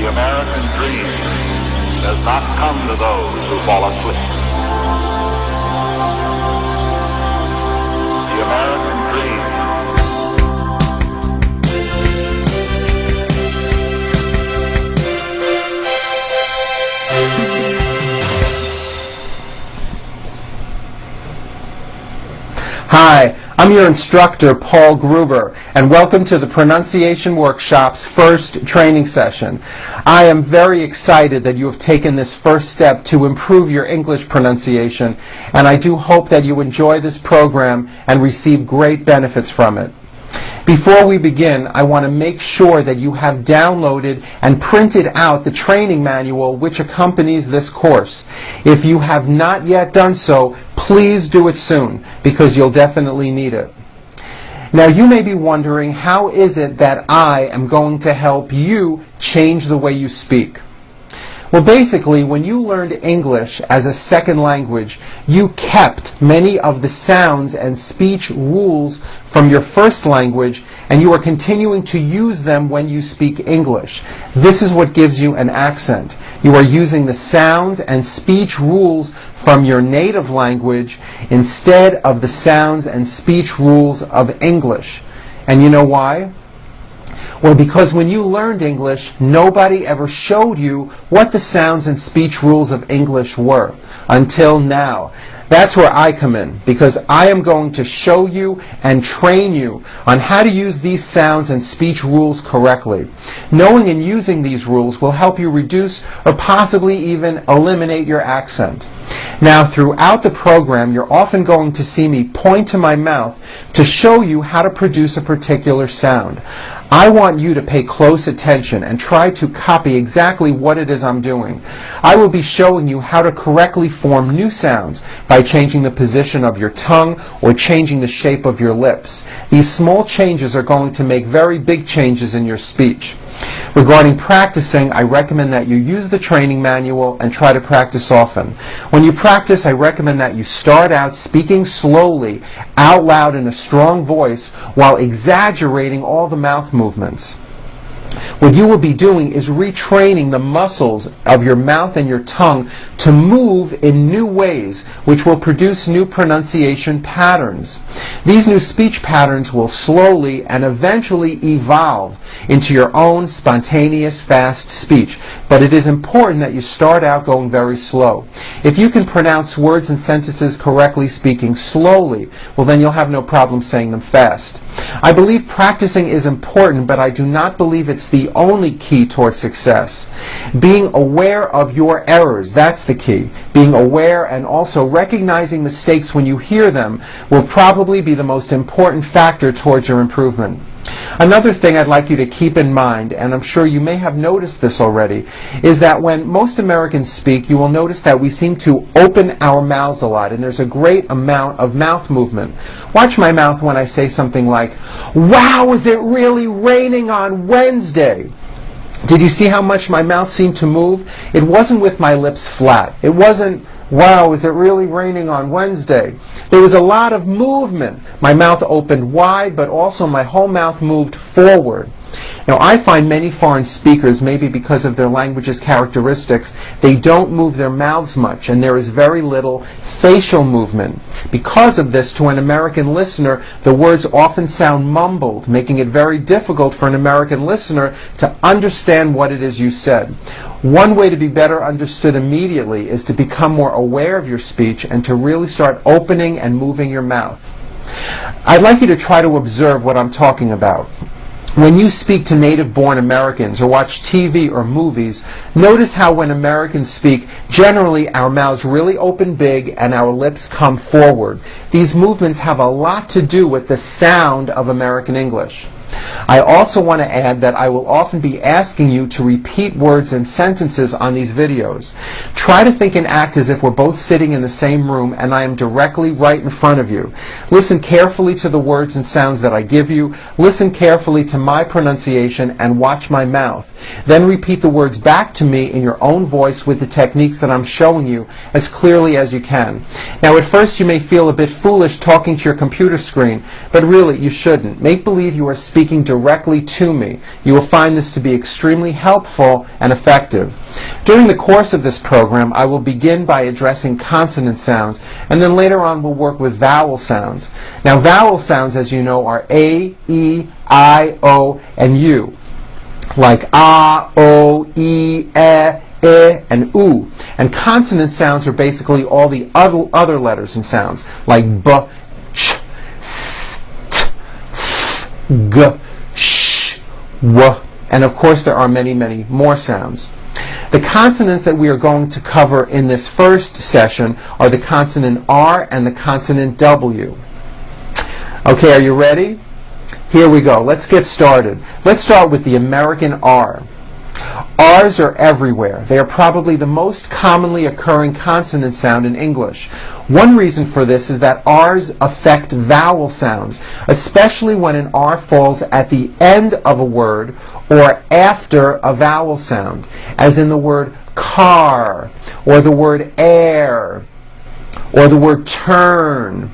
The American dream does not come to those who fall asleep. The American dream. Hi, I'm your instructor, Paul Gruber, and welcome to the Pronunciation Workshop's first training session. I am very excited that you have taken this first step to improve your English pronunciation, and I do hope that you enjoy this program and receive great benefits from it. Before we begin, I want to make sure that you have downloaded and printed out the training manual which accompanies this course. If you have not yet done so, please do it soon, because you'll definitely need it. Now, you may be wondering, how is it that I am going to help you change the way you speak? Well, basically, when you learned English as a second language, you kept many of the sounds and speech rules from your first language, and you are continuing to use them when you speak English. This is what gives you an accent. You are using the sounds and speech rules from your native language instead of the sounds and speech rules of English. And you know why? Well, because when you learned English, nobody ever showed you what the sounds and speech rules of English were until now. That's where I come in, because I am going to show you and train you on how to use these sounds and speech rules correctly. Knowing and using these rules will help you reduce or possibly even eliminate your accent. Now, throughout the program, you're often going to see me point to my mouth to show you how to produce a particular sound. I want you to pay close attention and try to copy exactly what it is I'm doing. I will be showing you how to correctly form new sounds by changing the position of your tongue or changing the shape of your lips. These small changes are going to make very big changes in your speech. Regarding practicing, I recommend that you use the training manual and try to practice often. When you practice, I recommend that you start out speaking slowly, out loud in a strong voice, while exaggerating all the mouth movements. What you will be doing is retraining the muscles of your mouth and your tongue to move in new ways, which will produce new pronunciation patterns. These new speech patterns will slowly and eventually evolve into your own spontaneous, fast speech. But it is important that you start out going very slow. If you can pronounce words and sentences correctly speaking slowly, well, then you'll have no problem saying them fast. I believe practicing is important, but I do not believe it's the only key towards success. Being aware of your errors, that's the key. Being aware and also recognizing mistakes when you hear them will probably be the most important factor towards your improvement. Another thing I'd like you to keep in mind, and I'm sure you may have noticed this already, is that when most Americans speak, you will notice that we seem to open our mouths a lot, and there's a great amount of mouth movement. Watch my mouth when I say something like, "Wow, is it really raining on Wednesday?" Did you see how much my mouth seemed to move? It wasn't with my lips flat. It wasn't, "Wow, is it really raining on Wednesday?" There was a lot of movement. My mouth opened wide, but also my whole mouth moved forward. Now, I find many foreign speakers, maybe because of their language's characteristics, they don't move their mouths much, and there is very little facial movement. Because of this, to an American listener, the words often sound mumbled, making it very difficult for an American listener to understand what it is you said. One way to be better understood immediately is to become more aware of your speech and to really start opening and moving your mouth. I'd like you to try to observe what I'm talking about. When you speak to native-born Americans or watch TV or movies, notice how when Americans speak, generally our mouths really open big and our lips come forward. These movements have a lot to do with the sound of American English. I also want to add that I will often be asking you to repeat words and sentences on these videos. Try to think and act as if we're both sitting in the same room and I am directly right in front of you. Listen carefully to the words and sounds that I give you. Listen carefully to my pronunciation and watch my mouth. Then repeat the words back to me in your own voice with the techniques that I'm showing you as clearly as you can. Now, at first you may feel a bit foolish talking to your computer screen, but really you shouldn't. Make believe you are speaking directly to me. You will find this to be extremely helpful and effective. During the course of this program, I will begin by addressing consonant sounds, and then later on we'll work with vowel sounds. Now, vowel sounds, as you know, are A, E, I, O, and U, like A, O, E, and U. And consonant sounds are basically all the other letters and sounds, like B, Ch, S, T, F, G, Sh, W, and of course there are many, many more sounds. The consonants that we are going to cover in this first session are the consonant R and the consonant W. Okay, are you ready? Here we go. Let's get started. Let's start with the American R. R's are everywhere. They are probably the most commonly occurring consonant sound in English. One reason for this is that R's affect vowel sounds, especially when an R falls at the end of a word or after a vowel sound, as in the word car, or the word air, or the word turn.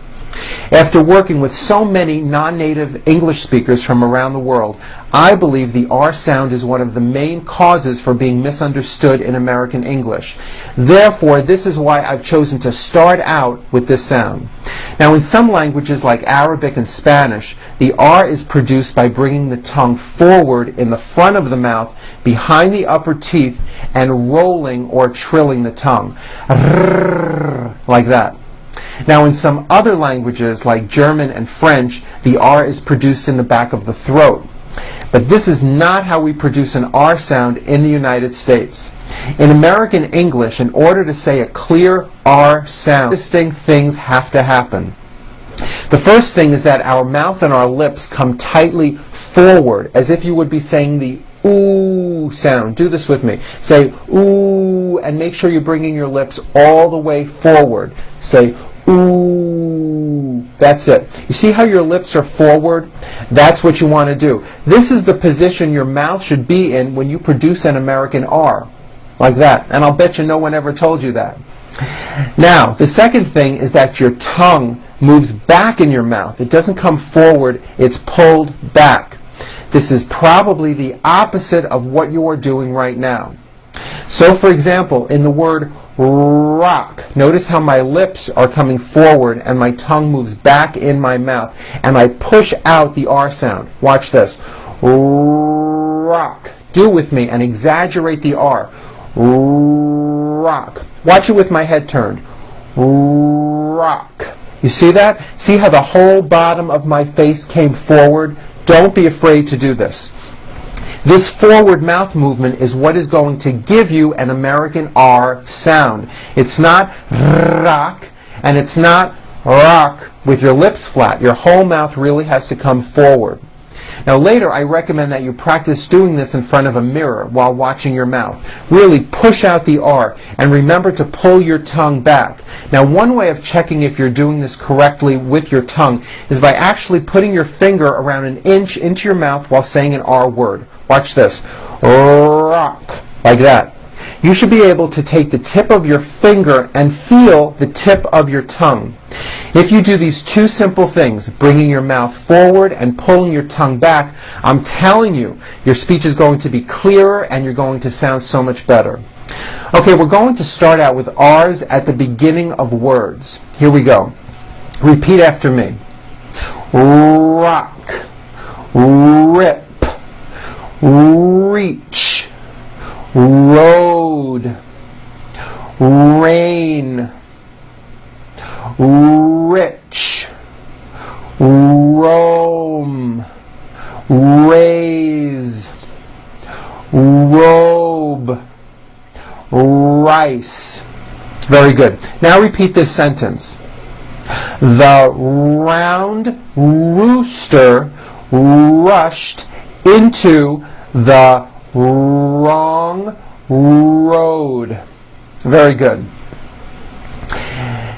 After working with so many non-native English speakers from around the world, I believe the R sound is one of the main causes for being misunderstood in American English. Therefore, this is why I've chosen to start out with this sound. Now, in some languages like Arabic and Spanish, the R is produced by bringing the tongue forward in the front of the mouth, behind the upper teeth, and rolling or trilling the tongue. Like that. Now, in some other languages, like German and French, the R is produced in the back of the throat. But this is not how we produce an R sound in the United States. In American English, in order to say a clear R sound, distinct things have to happen. The first thing is that our mouth and our lips come tightly forward, as if you would be saying the ooh sound. Do this with me. Say ooh, and make sure you're bringing your lips all the way forward. Say ooh. That's it. You see how your lips are forward? That's what you want to do. This is the position your mouth should be in when you produce an American R. Like that. And I'll bet you no one ever told you that. Now, the second thing is that your tongue moves back in your mouth. It doesn't come forward, it's pulled back. This is probably the opposite of what you are doing right now. So, for example, in the word rock, notice how my lips are coming forward and my tongue moves back in my mouth, and I push out the R sound. Watch this. Rock. Do it with me and exaggerate the R. Rock. Watch it with my head turned. Rock. You see that? See how the whole bottom of my face came forward? Don't be afraid to do this. This forward mouth movement is what is going to give you an American R sound. It's not rock, and it's not rock with your lips flat. Your whole mouth really has to come forward. Now later, I recommend that you practice doing this in front of a mirror while watching your mouth. Really push out the R, and remember to pull your tongue back. Now, one way of checking if you're doing this correctly with your tongue is by actually putting your finger around an inch into your mouth while saying an R word. Watch this. Rock. Like that. You should be able to take the tip of your finger and feel the tip of your tongue. If you do these two simple things, bringing your mouth forward and pulling your tongue back, I'm telling you, your speech is going to be clearer and you're going to sound so much better. Okay, we're going to start out with R's at the beginning of words. Here we go. Repeat after me. Rock. Rip. Reach. Road. Rain. Rich. Roam. Raise. Robe. Rice. Very good. Now repeat this sentence. The round rooster rushed into the wrong road. Very good.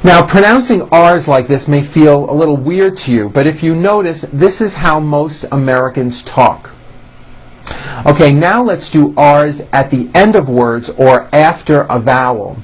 Now, pronouncing R's like this may feel a little weird to you, but if you notice, this is how most Americans talk. Okay, now let's do R's at the end of words or after a vowel.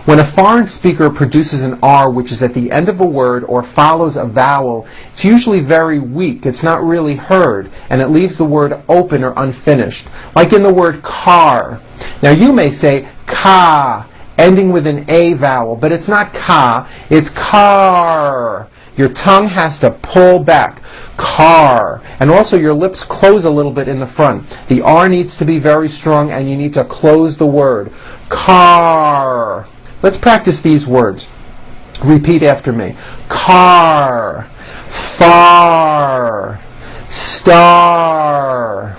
When a foreign speaker produces an R which is at the end of a word or follows a vowel, it's usually very weak. It's not really heard, and it leaves the word open or unfinished. Like in the word car. Now you may say ka, ending with an A vowel, but it's not ka, it's car. Your tongue has to pull back. Car. And also your lips close a little bit in the front. The R needs to be very strong and you need to close the word. Car. Let's practice these words. Repeat after me. Car. Far. Star.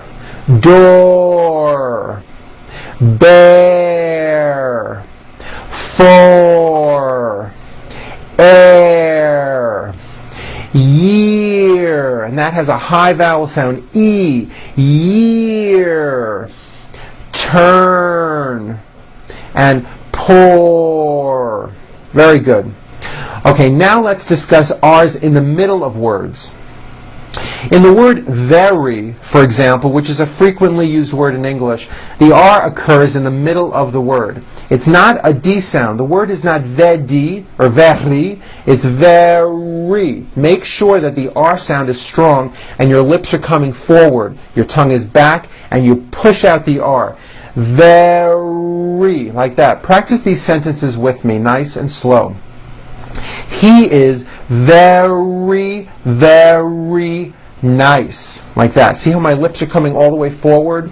Door. Bear. For. Air. Year, and that has a high vowel sound, E, year, turn, and pour. Very good. Okay, now let's discuss R's in the middle of words. In the word very, for example, which is a frequently used word in English, the R occurs in the middle of the word. It's not a D sound. The word is not vedi or very, it's very. Make sure that the R sound is strong and your lips are coming forward. Your tongue is back and you push out the R. Very, like that. Practice these sentences with me, nice and slow. He is very, very nice. Like that. See how my lips are coming all the way forward?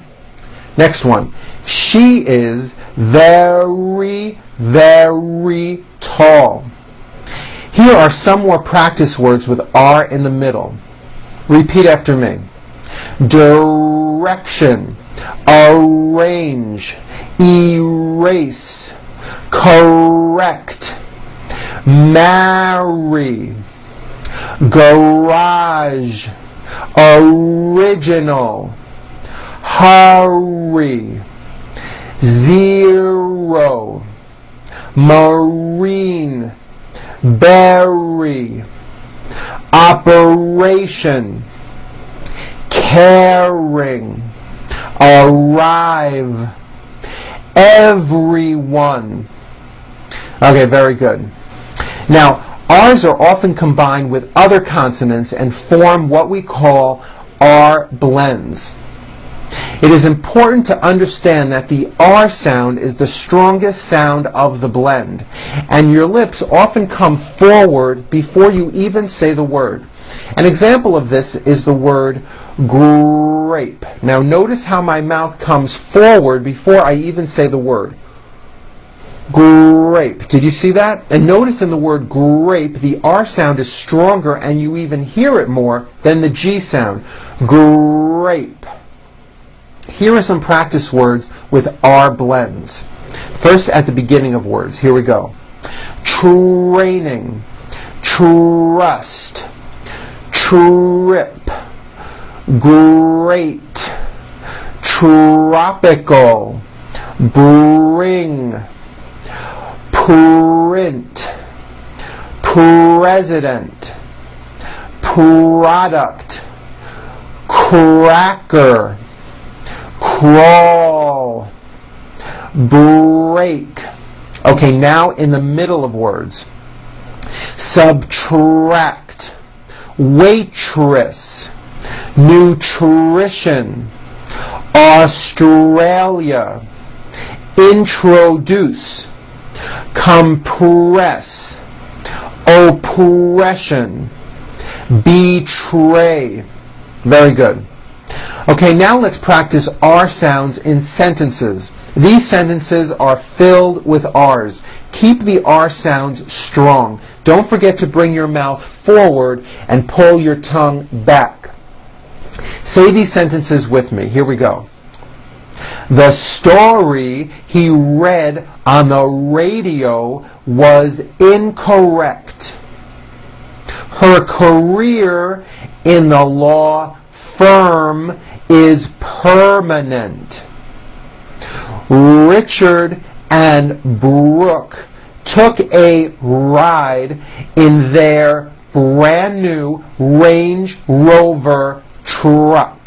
Next one. She is very, very tall. Here are some more practice words with R in the middle. Repeat after me. Direction, arrange, erase, correct, marry, garage, original, hurry, zero, marine, berry, operation, caring, arrive, everyone. Okay, very good. Now, R's are often combined with other consonants and form what we call R blends. It is important to understand that the R sound is the strongest sound of the blend, and your lips often come forward before you even say the word. An example of this is the word grape. Now notice how my mouth comes forward before I even say the word. Grape. Did you see that? And notice in the word grape, the R sound is stronger and you even hear it more than the G sound. Grape. Here are some practice words with R blends. First at the beginning of words. Here we go. Training, trust, trip, great, tropical, bring, print, president, product, cracker, crawl, break. Okay, now in the middle of words. Subtract, waitress, nutrition, Australia, introduce, compress, oppression, betray. Very good. Okay, now let's practice R sounds in sentences. These sentences are filled with R's. Keep the R sounds strong. Don't forget to bring your mouth forward and pull your tongue back. Say these sentences with me. Here we go. The story he read on the radio was incorrect. Her career in the law firm is permanent. Richard and Brooke took a ride in their brand new Range Rover truck.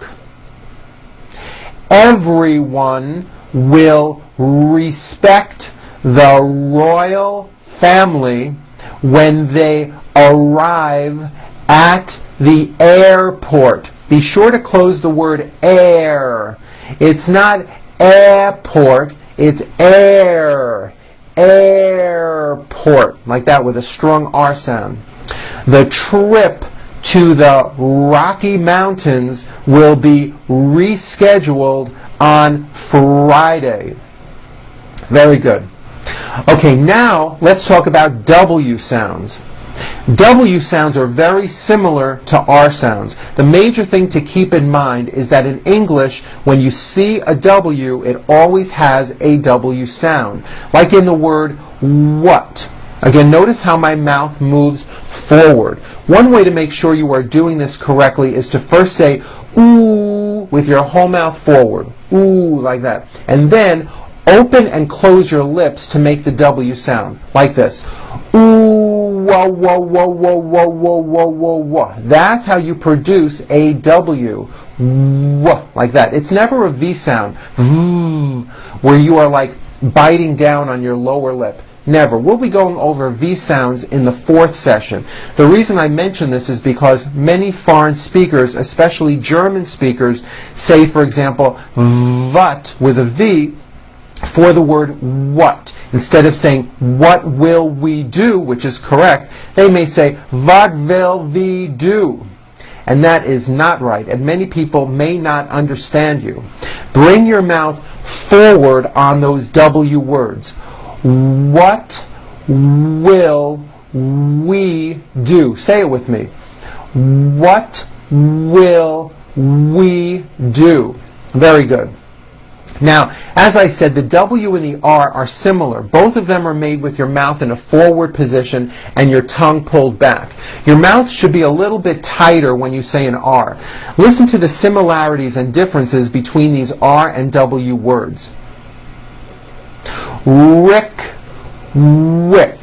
Everyone will respect the royal family when they arrive at the airport. Be sure to close the word air. It's not airport, it's air. Airport. Like that with a strong R sound. The trip to the Rocky Mountains will be rescheduled on Friday. Very good. Okay, now let's talk about W sounds. W sounds are very similar to R sounds. The major thing to keep in mind is that in English, when you see a W, it always has a W sound. Like in the word what. Again, notice how my mouth moves forward. One way to make sure you are doing this correctly is to first say ooh with your whole mouth forward. Ooh, like that. And then open and close your lips to make the W sound. Like this. Ooh. Whoa, whoa, whoa, whoa, whoa, whoa, whoa, whoa, whoa. That's how you produce a W. Whoa, like that. It's never a V sound, where you are like biting down on your lower lip. Never. We'll be going over V sounds in the 4th session. The reason I mention this is because many foreign speakers, especially German speakers, say, for example, what with a V for the word what. Instead of saying, what will we do, which is correct, they may say, what will we do? And that is not right, and many people may not understand you. Bring your mouth forward on those W words. What will we do? Say it with me. What will we do? Very good. Now, as I said, the W and the R are similar. Both of them are made with your mouth in a forward position and your tongue pulled back. Your mouth should be a little bit tighter when you say an R. Listen to the similarities and differences between these R and W words. Rick, wick.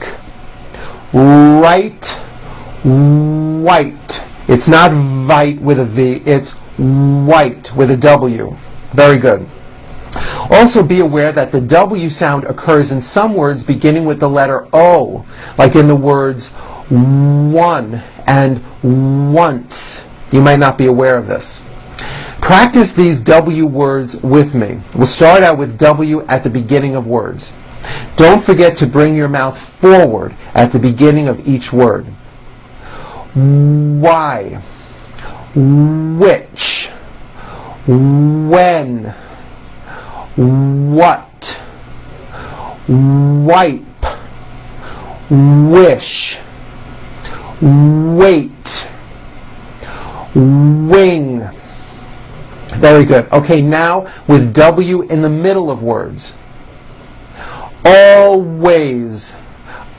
Right, white. It's not white with a V, it's white with a W. Very good. Also be aware that the W sound occurs in some words beginning with the letter O, like in the words one and once. You might not be aware of this. Practice these W words with me. We'll start out with W at the beginning of words. Don't forget to bring your mouth forward at the beginning of each word. Why, which, when, what, wipe, wish, wait, wing. Very good. Okay, now with W in the middle of words. Always,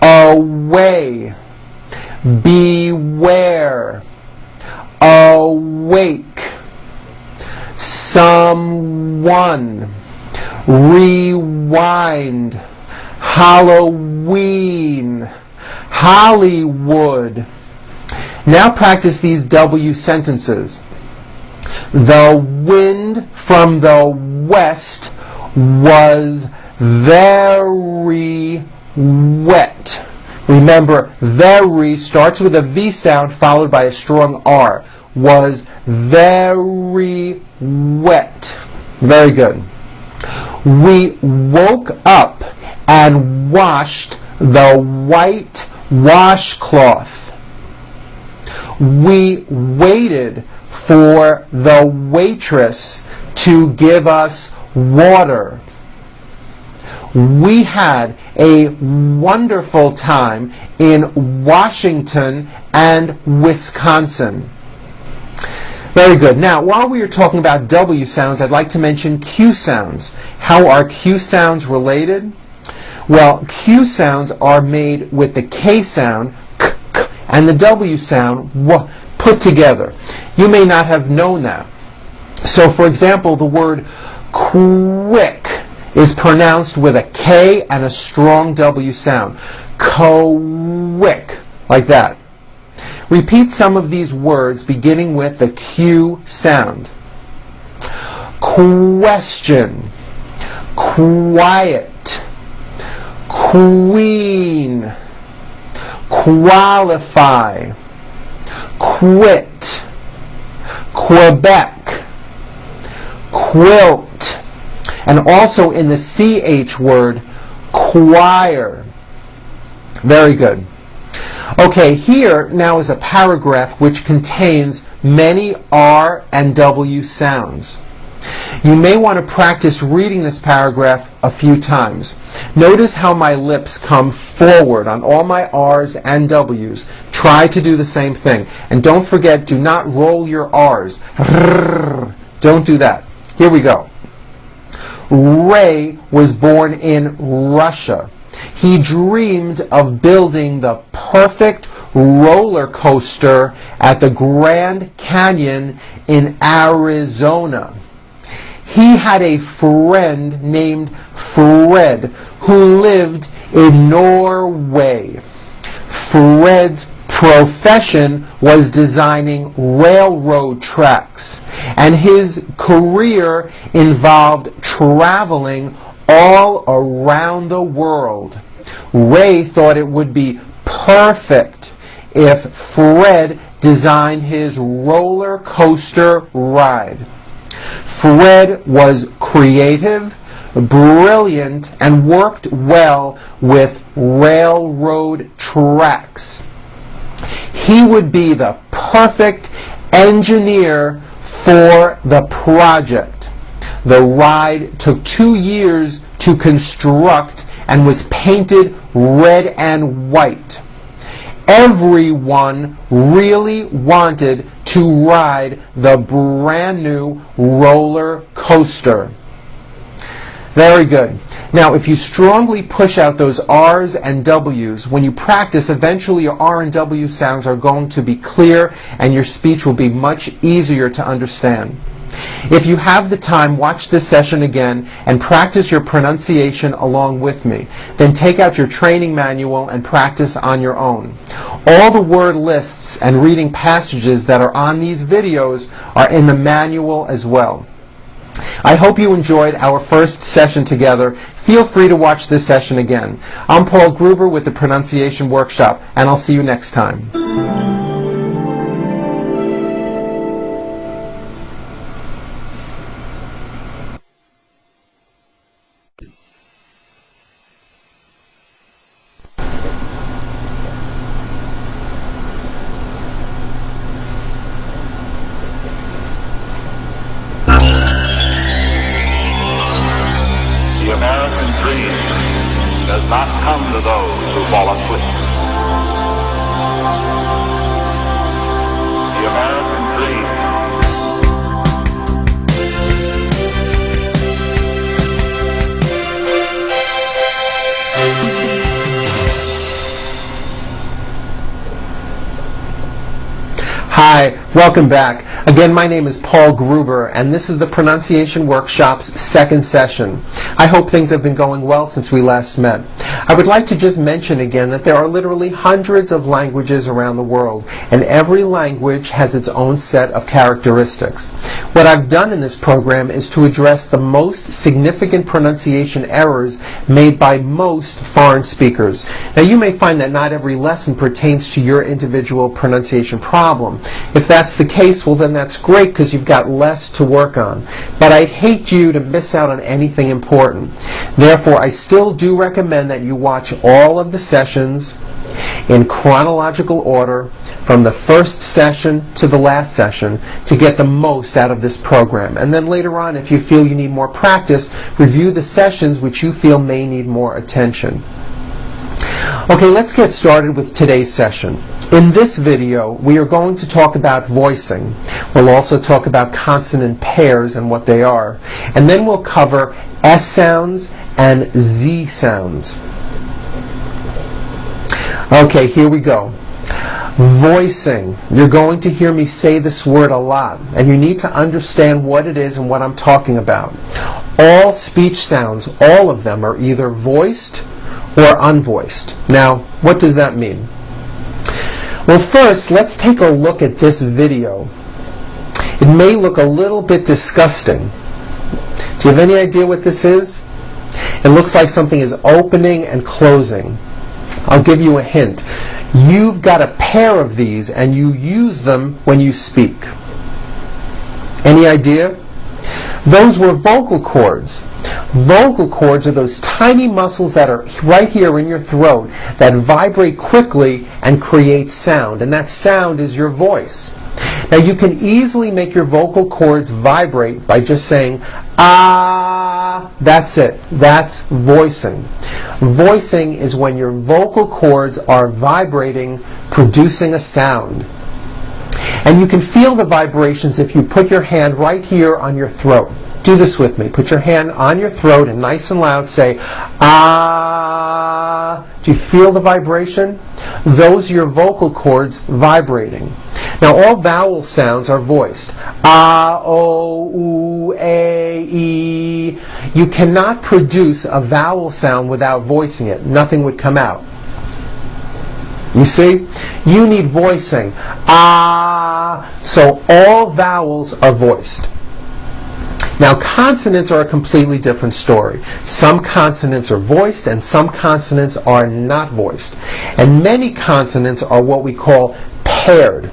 away, beware, awake, someone, rewind, Halloween, Hollywood. Now practice these W sentences. The wind from the west was very wet. Remember, very starts with a V sound followed by a strong R. Was very wet. Very good. We woke up and washed the white washcloth. We waited for the waitress to give us water. We had a wonderful time in Washington and Wisconsin. Very good. Now, while we are talking about W sounds, I'd like to mention Q sounds. How are Q sounds related? Well, Q sounds are made with the K sound, k, k, and the W sound, w, put together. You may not have known that. So, for example, the word quick is pronounced with a K and a strong W sound. Quick, like that. Repeat some of these words beginning with the Q sound. Question, quiet, queen, qualify, quit, Quebec, quilt, and also in the CH word, choir. Very good. Okay, here now is a paragraph which contains many R and W sounds. You may want to practice reading this paragraph a few times. Notice how my lips come forward on all my R's and W's. Try to do the same thing. And don't forget, do not roll your R's. Don't do that. Here we go. Ray was born in Russia. He dreamed of building the perfect roller coaster at the Grand Canyon in Arizona. He had a friend named Fred who lived in Norway. Fred's profession was designing railroad tracks, and his career involved traveling all around the world. Ray thought it would be perfect if Fred designed his roller coaster ride. Fred was creative, brilliant, and worked well with railroad tracks. He would be the perfect engineer for the project. The ride took 2 years to construct and was painted red and white. Everyone really wanted to ride the brand new roller coaster. Very good. Now, if you strongly push out those R's and W's, when you practice, eventually your R and W sounds are going to be clear and your speech will be much easier to understand. If you have the time, watch this session again and practice your pronunciation along with me. Then take out your training manual and practice on your own. All the word lists and reading passages that are on these videos are in the manual as well. I hope you enjoyed our first session together. Feel free to watch this session again. I'm Paul Gruber with the Pronunciation Workshop, and I'll see you next time. The American dream does not come to those who fall asleep. The American dream. Hi, welcome back. Again, my name is Paul Gruber, and this is the Pronunciation Workshop's second session. I hope things have been going well since we last met. I would like to just mention again that there are literally hundreds of languages around the world, and every language has its own set of characteristics. What I've done in this program is to address the most significant pronunciation errors made by most foreign speakers. Now, you may find that not every lesson pertains to your individual pronunciation problem. If that's the case, well then that's great because you've got less to work on. But I'd hate you to miss out on anything important. Therefore, I still do recommend that you watch all of the sessions in chronological order from the first session to the last session to get the most out of this program. And then later on, if you feel you need more practice, review the sessions which you feel may need more attention. Okay, let's get started with today's session. In this video, we are going to talk about voicing. We'll also talk about consonant pairs and what they are. And then we'll cover S sounds and Z sounds. Okay, here we go. Voicing. You're going to hear me say this word a lot, and you need to understand what it is and what I'm talking about. All speech sounds, all of them, are either voiced or unvoiced. Now, what does that mean? Well, first, let's take a look at this video. It may look a little bit disgusting. Do you have any idea what this is? It looks like something is opening and closing. I'll give you a hint. You've got a pair of these and you use them when you speak. Any idea? Those were vocal cords. Vocal cords are those tiny muscles that are right here in your throat that vibrate quickly and create sound, and that sound is your voice. Now you can easily make your vocal cords vibrate by just saying ah. That's it. That's voicing. Voicing is when your vocal cords are vibrating, producing a sound. And you can feel the vibrations if you put your hand right here on your throat. Do this with me. Put your hand on your throat and nice and loud say, ah. Do you feel the vibration? Those are your vocal cords vibrating. Now all vowel sounds are voiced. Ah, o, u, a, e. You cannot produce a vowel sound without voicing it. Nothing would come out. You see? You need voicing. Ah. So all vowels are voiced. Now consonants are a completely different story. Some consonants are voiced and some consonants are not voiced. And many consonants are what we call paired.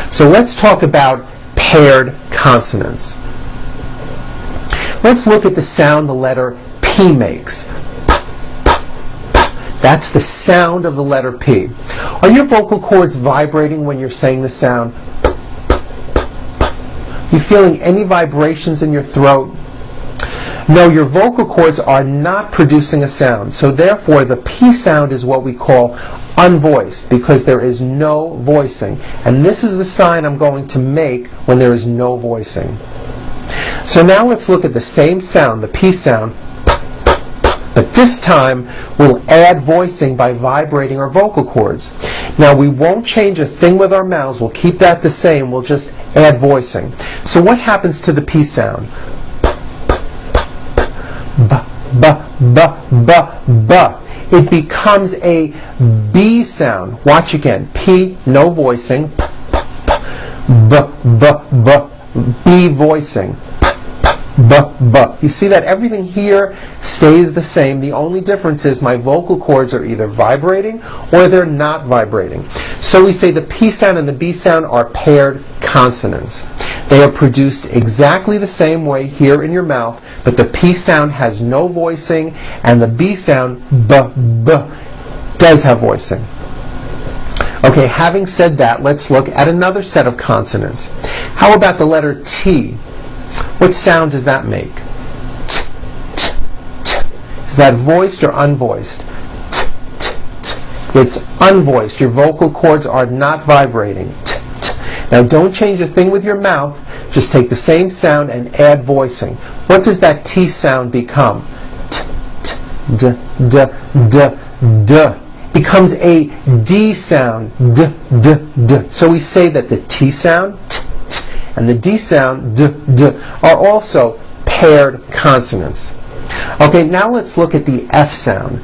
So let's talk about paired consonants. Let's look at the sound the letter P makes. That's the sound of the letter P. Are your vocal cords vibrating when you're saying the sound? You feeling any vibrations in your throat? No, your vocal cords are not producing a sound. So therefore the P sound is what we call unvoiced because there is no voicing. And this is the sign I'm going to make when there is no voicing. So now let's look at the same sound, the P sound, but this time we'll add voicing by vibrating our vocal cords. Now we won't change a thing with our mouths, we'll keep that the same, we'll just add voicing. So what happens to the P sound? B. It becomes a B sound. Watch again. P, no voicing. B voicing. B. You see that everything here stays the same. The only difference is my vocal cords are either vibrating or they're not vibrating. So we say the P sound and the B sound are paired consonants. They are produced exactly the same way here in your mouth, but the P sound has no voicing and the B sound, B, does have voicing. Okay, having said that, let's look at another set of consonants. How about the letter T? What sound does that make? T, t, t. Is that voiced or unvoiced? T, t, t. It's unvoiced. Your vocal cords are not vibrating. T, t. Now don't change a thing with your mouth. Just take the same sound and add voicing. What does that T sound become? T, t, d, d, d, d. Becomes a D sound. D, d, d. So we say that the T sound, t, t, and the D sound, d, d, are also paired consonants. Okay, now let's look at the F sound,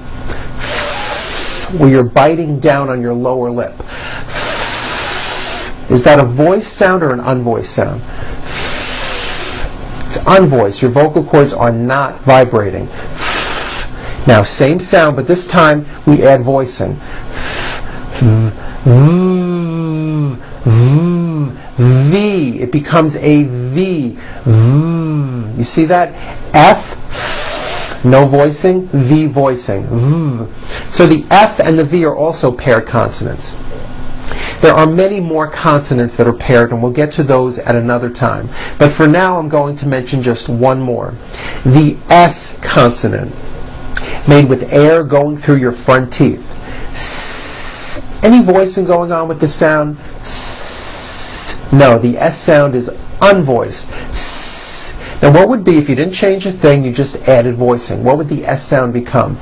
where you're biting down on your lower lip. Is that a voiced sound or an unvoiced sound? It's unvoiced. Your vocal cords are not vibrating. Now, same sound, but this time we add voicing. V. It becomes a V. You see that? F, no voicing, V voicing. So the F and the V are also paired consonants. There are many more consonants that are paired, and we'll get to those at another time. But for now, I'm going to mention just one more. The S consonant, made with air going through your front teeth. Any voicing going on with the sound? No, the S sound is unvoiced. Now what would be if you didn't change a thing, you just added voicing? What would the S sound become?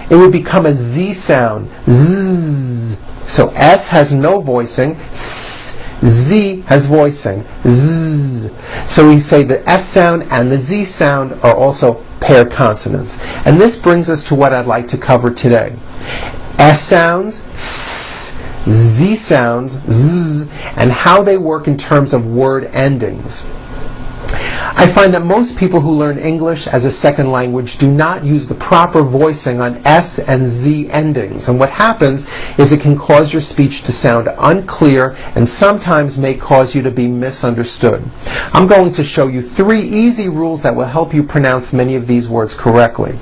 It would become a Z sound. Z. So S has no voicing. Z has voicing. Z. So we say the S sound and the Z sound are also paired consonants. And this brings us to what I'd like to cover today. S sounds, Z sounds, Z, and how they work in terms of word endings. I find that most people who learn English as a second language do not use the proper voicing on S and Z endings, and what happens is it can cause your speech to sound unclear and sometimes may cause you to be misunderstood. I'm going to show you 3 easy rules that will help you pronounce many of these words correctly.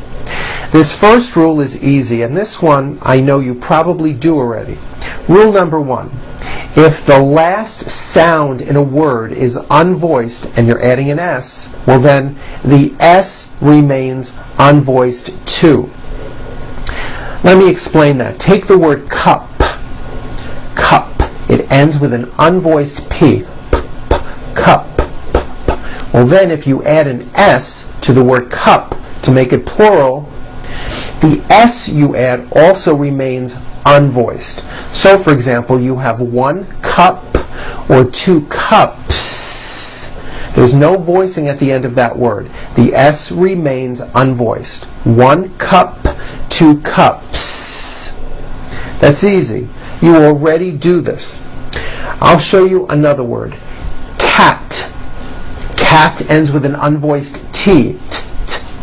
This first rule is easy, and this one I know you probably do already. Rule number 1. If the last sound in a word is unvoiced and you're adding an S, well then the S remains unvoiced too. Let me explain that. Take the word cup. Cup. It ends with an unvoiced P. Cup. Well then if you add an S to the word cup to make it plural, the S you add also remains unvoiced. So for example, you have 1 cup or 2 cups. There's no voicing at the end of that word. The S remains unvoiced. 1 cup, 2 cups. That's easy. You already do this. I'll show you another word. Cat. Cat ends with an unvoiced T.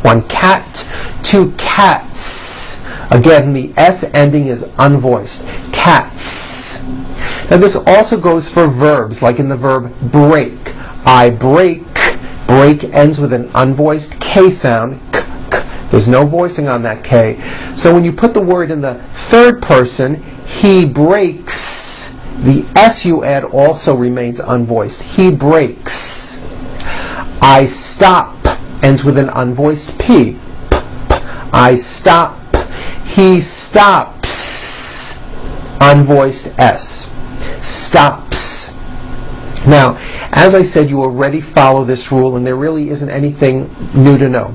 1 cat, 2 cats. Again, the S ending is unvoiced. Cats. Now this also goes for verbs, like in the verb break. I break. Break ends with an unvoiced K sound. K, k. There's no voicing on that K. So when you put the word in the third person, he breaks, the S you add also remains unvoiced. He breaks. I stop ends with an unvoiced P. P, p. I stop. He stops. Unvoiced S. Stops. Now, as I said, you already follow this rule, and there really isn't anything new to know.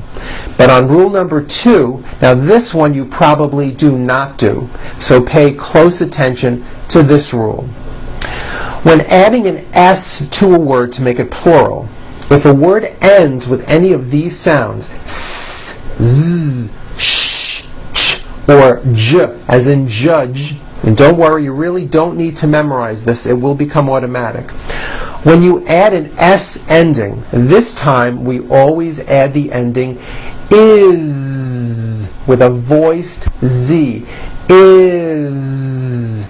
But on rule number 2, now this one you probably do not do, so pay close attention to this rule. When adding an S to a word to make it plural, if a word ends with any of these sounds, s, z, sh, ch, or j, as in judge, and don't worry, you really don't need to memorize this, it will become automatic. When you add an S ending, this time we always add the ending is with a voiced Z. Is.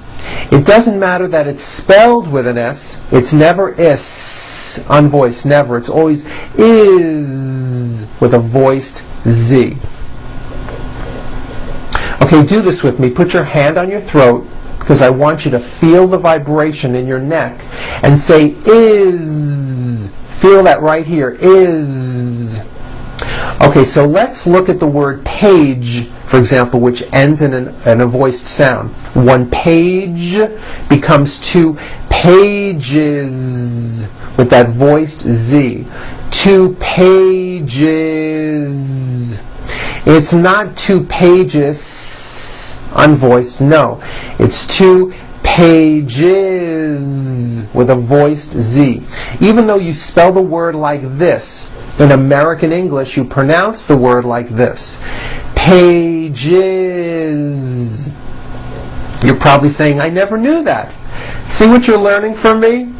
It doesn't matter that it's spelled with an S, it's never is, unvoiced, never. It's always is with a voiced Z. Okay, do this with me. Put your hand on your throat, because I want you to feel the vibration in your neck, and say is. Feel that right here, is. Okay, so let's look at the word page, for example, which ends in a voiced sound. 1 page becomes 2 pages with that voiced Z. 2 pages. It's not 2 pages, unvoiced, no. It's 2 pages with a voiced Z. Even though you spell the word like this, in American English you pronounce the word like this. Pages. You're probably saying, I never knew that. See what you're learning from me?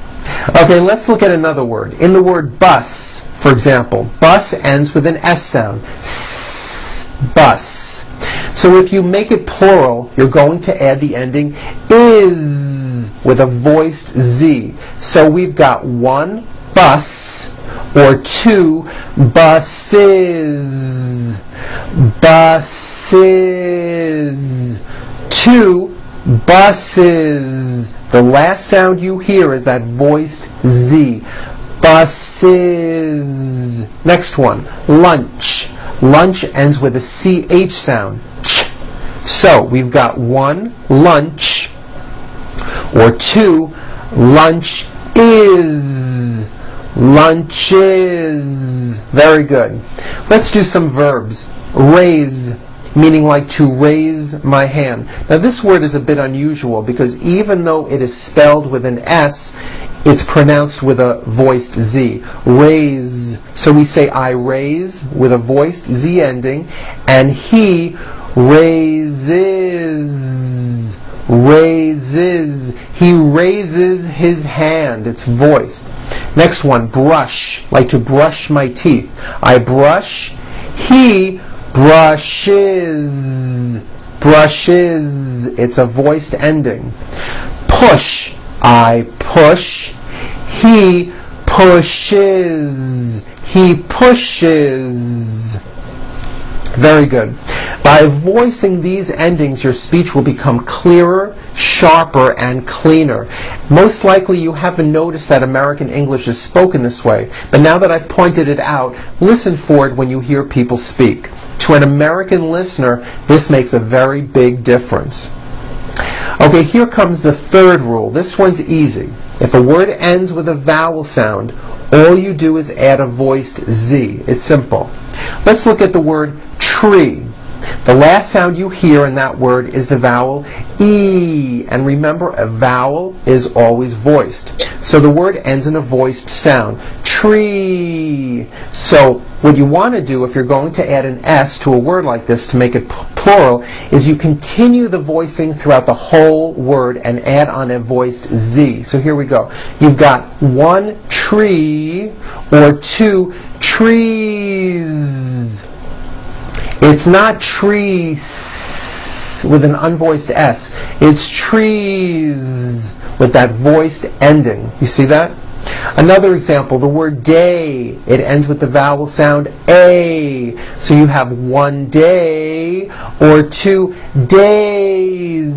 Okay, let's look at another word. In the word bus, for example, bus ends with an S sound. S, bus. So if you make it plural, you're going to add the ending is with a voiced Z. So we've got 1 bus or 2 buses. Buses. 2 buses. The last sound you hear is that voiced Z. Buses. Next one, lunch. Lunch ends with a CH sound. Ch. So we've got 1 lunch or 2 lunch is. Lunches. Very good. Let's do some verbs. Raise, meaning like to raise my hand. Now this word is a bit unusual because even though it is spelled with an S, it's pronounced with a voiced Z. Raise. So we say I raise with a voiced Z ending, and he raises. Raises. He raises his hand. It's voiced. Next one, brush, like to brush my teeth. I brush. He brushes. Brushes. It's a voiced ending. Push. I push. He pushes. He pushes. Very good. By voicing these endings, your speech will become clearer, sharper, and cleaner. Most likely you haven't noticed that American English is spoken this way, but now that I've pointed it out, listen for it when you hear people speak. To an American listener, this makes a very big difference. Okay, here comes the third rule. This one's easy. If a word ends with a vowel sound, all you do is add a voiced Z. It's simple. Let's look at the word tree. The last sound you hear in that word is the vowel E. And remember, a vowel is always voiced. So the word ends in a voiced sound. Tree. So what you want to do if you're going to add an S to a word like this to make it plural is you continue the voicing throughout the whole word and add on a voiced Z. So here we go. You've got one tree or two trees. It's not trees with an unvoiced S. It's trees with that voiced ending. You see that? Another example, the word day. It ends with the vowel sound A. So you have one day or two days.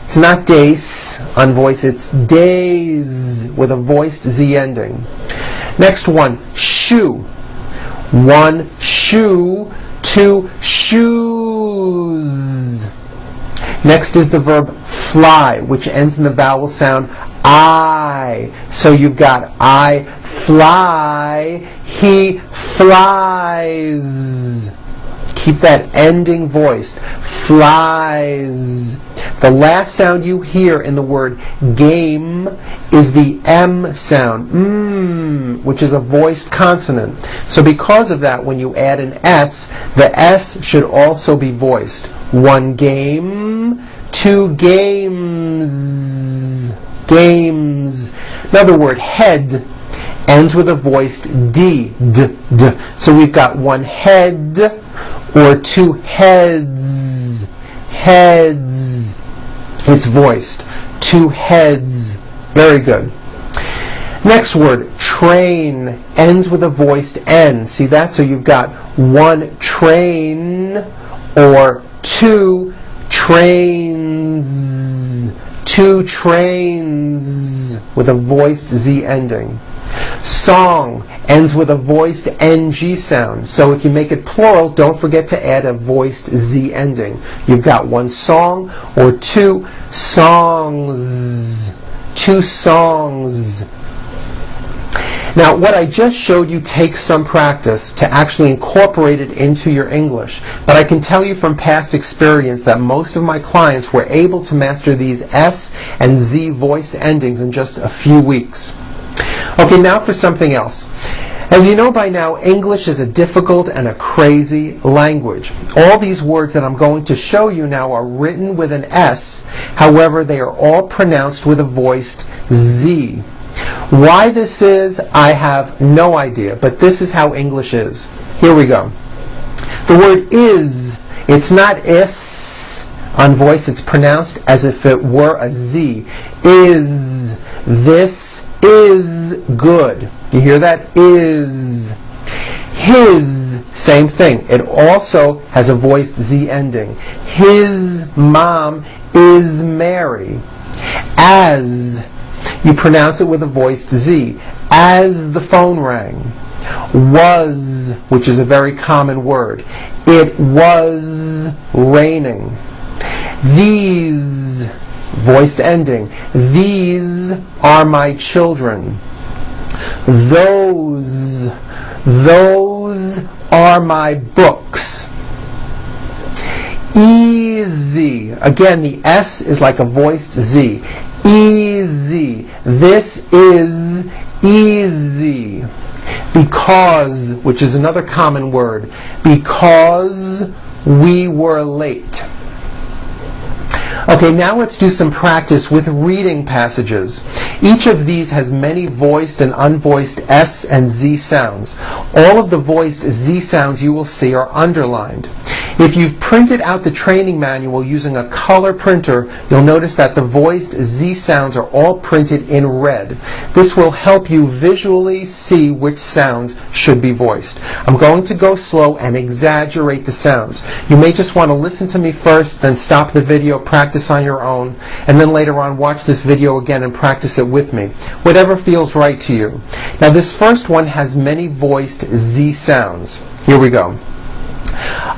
It's not days, unvoiced. It's days with a voiced Z ending. Next one, shoe. One shoe. Two shoes. Next is the verb fly, which ends in the vowel sound I. So you've got I fly, he flies. Keep that ending voiced. Flies. The last sound you hear in the word game is the M sound, which is a voiced consonant. So because of that, when you add an S, the S should also be voiced. One game, two games. Games. Another word, head, ends with a voiced D. So we've got one head or two heads. Heads. It's voiced. Two heads. Very good. Next word, train, ends with a voiced N. See that? So you've got one train or two trains. Two trains with a voiced Z ending. Song ends with a voiced NG sound. So if you make it plural, don't forget to add a voiced Z ending. You've got one song or two songs. Two songs. Now, what I just showed you takes some practice to actually incorporate it into your English, but I can tell you from past experience that most of my clients were able to master these S and Z voice endings in just a few weeks. Okay, now for something else. As you know by now, English is a difficult and a crazy language. All these words that I'm going to show you now are written with an S, however, they are all pronounced with a voiced Z. Why this is, I have no idea, but this is how English is. Here we go. The word is, it's not is, unvoiced, it's pronounced as if it were a Z. Is, this is good. You hear that? Is. His, same thing. It also has a voiced Z ending. His mom is Mary. As, you pronounce it with a voiced Z. As the phone rang. Was, which is a very common word. It was raining. These, voiced ending. These are my children. Those are my books. Easy. Again, the S is like a voiced Z. Easy. This is easy. Because, which is another common word. Because we were late. Okay, now let's do some practice with reading passages. Each of these has many voiced and unvoiced S and Z sounds. All of the voiced Z sounds you will see are underlined. If you've printed out the training manual using a color printer, you'll notice that the voiced Z sounds are all printed in red. This will help you visually see which sounds should be voiced. I'm going to go slow and exaggerate the sounds. You may just want to listen to me first, then stop the video, practice on your own, and then later on watch this video again and practice it with me. Whatever feels right to you. Now this first one has many voiced Z sounds. Here we go.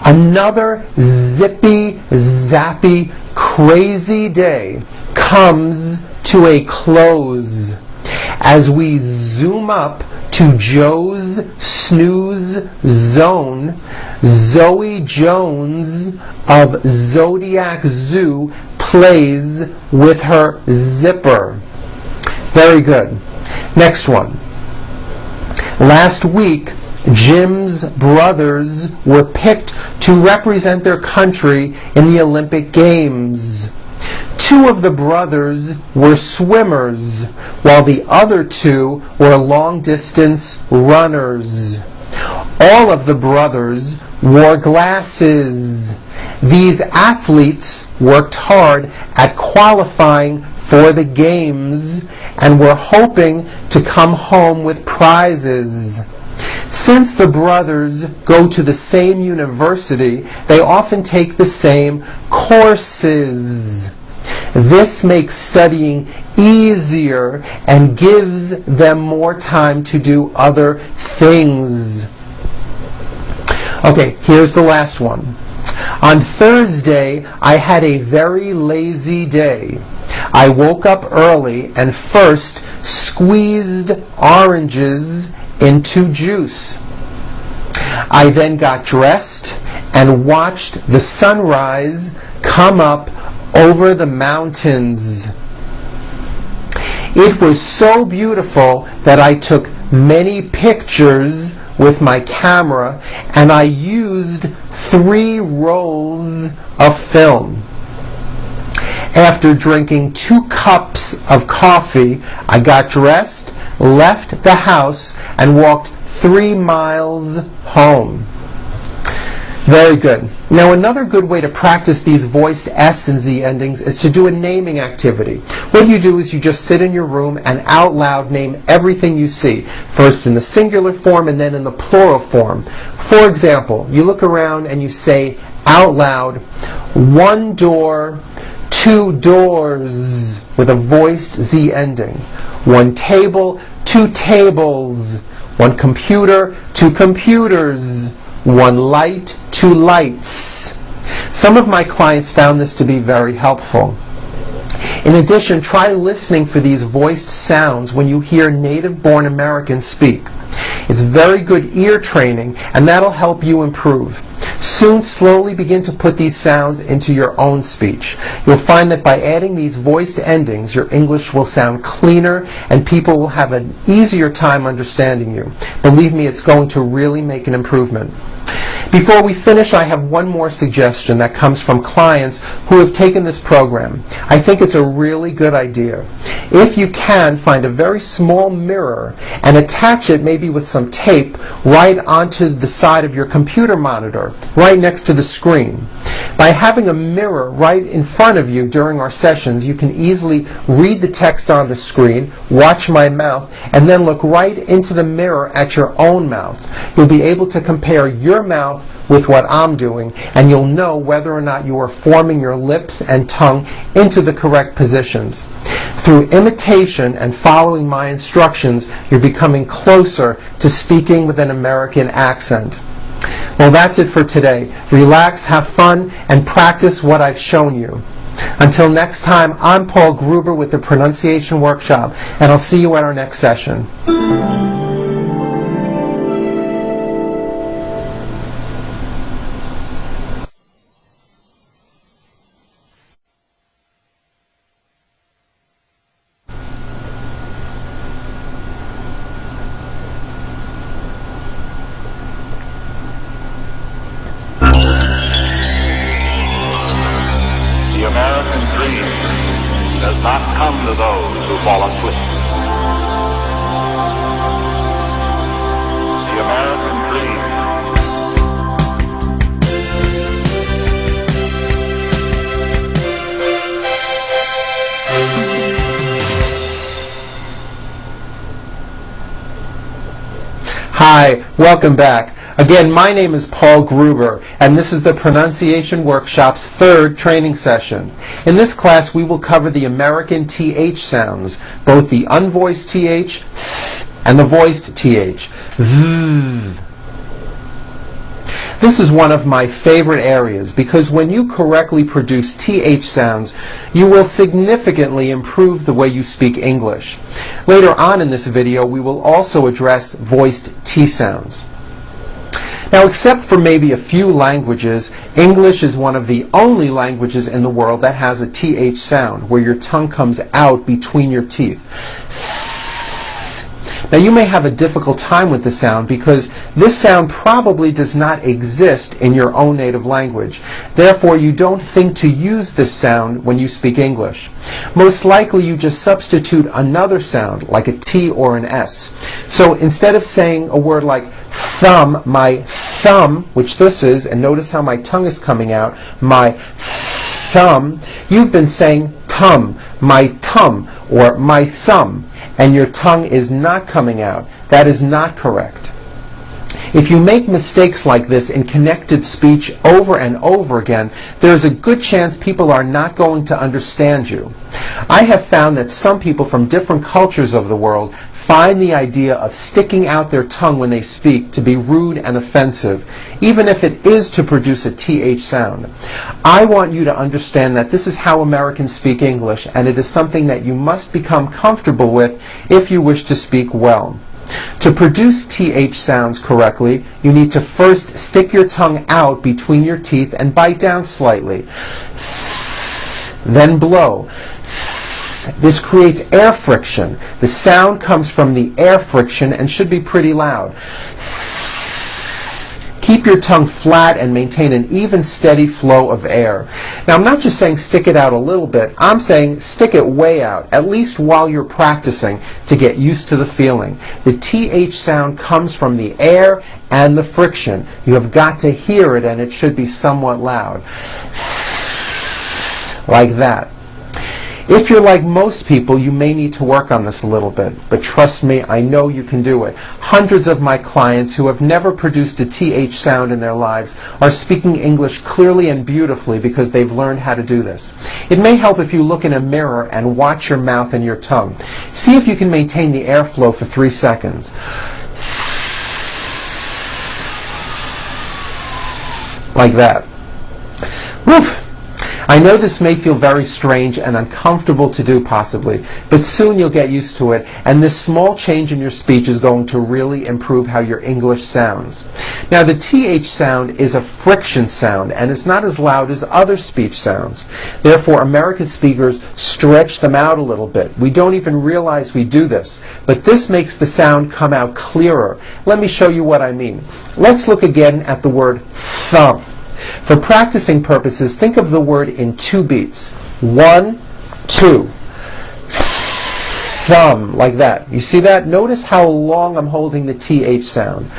Another zippy, zappy, crazy day comes to a close as we zoom up to Joe's snooze zone. Zoe Jones of Zodiac Zoo plays with her zipper. Very good. Next one. Last week, Jim's brothers were picked to represent their country in the Olympic Games. Two of the brothers were swimmers, while the other two were long-distance runners. All of the brothers wore glasses. These athletes worked hard at qualifying for the games and were hoping to come home with prizes. Since the brothers go to the same university, they often take the same courses. This makes studying easier and gives them more time to do other things. Okay, here's the last one. On Thursday, I had a very lazy day. I woke up early and first squeezed oranges into juice. I then got dressed and watched the sunrise come up over the mountains. It was so beautiful that I took many pictures with my camera and I used 3 rolls of film. After drinking 2 cups of coffee, I got dressed, left the house, and walked 3 miles home. Very good. Now another good way to practice these voiced S and Z endings is to do a naming activity. What you do is you just sit in your room and out loud name everything you see, first in the singular form and then in the plural form. For example, you look around and you say out loud, 1 door, 2 doors, with a voiced Z ending. 1 table, 2 tables. 1 computer, 2 computers. 1 light, 2 lights. Some of my clients found this to be very helpful. In addition, try listening for these voiced sounds when you hear native-born Americans speak. It's very good ear training, and that'll help you improve. Soon, slowly begin to put these sounds into your own speech. You'll find that by adding these voiced endings, your English will sound cleaner and people will have an easier time understanding you. Believe me, it's going to really make an improvement. Before we finish, I have one more suggestion that comes from clients who have taken this program. I think it's a really good idea. If you can, find a very small mirror and attach it maybe with some tape right onto the side of your computer monitor, right next to the screen. By having a mirror right in front of you during our sessions, you can easily read the text on the screen, watch my mouth, and then look right into the mirror at your own mouth. You'll be able to compare your mouth with what I'm doing, and you'll know whether or not you are forming your lips and tongue into the correct positions. Through imitation and following my instructions, you're becoming closer to speaking with an American accent. Well, that's it for today. Relax, have fun, and practice what I've shown you. Until next time, I'm Paul Gruber with the Pronunciation Workshop, and I'll see you at our next session. The American dream does not come to those who fall asleep. The American dream. Hi, welcome back. Again, my name is Paul Gruber, and this is the Pronunciation Workshop's third training session. In this class, we will cover the American TH sounds, both the unvoiced TH and the voiced TH. This is one of my favorite areas because when you correctly produce TH sounds, you will significantly improve the way you speak English. Later on in this video, we will also address voiced T sounds. Now, except for maybe a few languages, English is one of the only languages in the world that has a TH sound, where your tongue comes out between your teeth. Now, you may have a difficult time with the sound because this sound probably does not exist in your own native language. Therefore, you don't think to use this sound when you speak English. Most likely, you just substitute another sound, like a T or an S. So instead of saying a word like thumb, my thumb, which this is, and notice how my tongue is coming out, my thumb, you've been saying tum, my tum, or my thumb, and your tongue is not coming out. That is not correct. If you make mistakes like this in connected speech over and over again, there's a good chance people are not going to understand you. I have found that some people from different cultures of the world find the idea of sticking out their tongue when they speak to be rude and offensive, even if it is to produce a TH sound. I want you to understand that this is how Americans speak English, and it is something that you must become comfortable with if you wish to speak well. To produce TH sounds correctly, you need to first stick your tongue out between your teeth and bite down slightly. Then blow. This creates air friction. The sound comes from the air friction and should be pretty loud. Keep your tongue flat and maintain an even, steady flow of air. Now, I'm not just saying stick it out a little bit. I'm saying stick it way out, at least while you're practicing, to get used to the feeling. The TH sound comes from the air and the friction. You have got to hear it, and it should be somewhat loud. Like that. If you're like most people, you may need to work on this a little bit, but trust me, I know you can do it. Hundreds of my clients who have never produced a TH sound in their lives are speaking English clearly and beautifully because they've learned how to do this. It may help if you look in a mirror and watch your mouth and your tongue. See if you can maintain the airflow for 3 seconds. Like that. Woof! I know this may feel very strange and uncomfortable to do possibly, but soon you'll get used to it, and this small change in your speech is going to really improve how your English sounds. Now, the TH sound is a friction sound and is not as loud as other speech sounds. Therefore, American speakers stretch them out a little bit. We don't even realize we do this, but this makes the sound come out clearer. Let me show you what I mean. Let's look again at the word thumb. For practicing purposes, think of the word in 2 beats. 1, 2. Thumb, like that. You see that? Notice how long I'm holding the TH sound.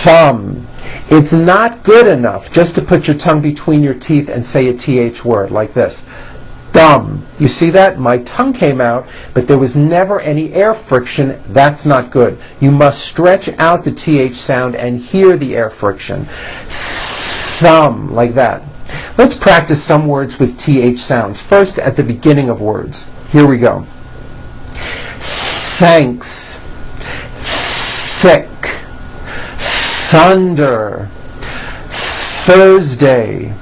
Thumb. It's not good enough just to put your tongue between your teeth and say a TH word like this. Thumb. You see that? My tongue came out, but there was never any air friction. That's not good. You must stretch out the TH sound and hear the air friction. Thumb, like that. Let's practice some words with TH sounds. First, at the beginning of words. Here we go. Thanks. Thick. Thunder. Thursday.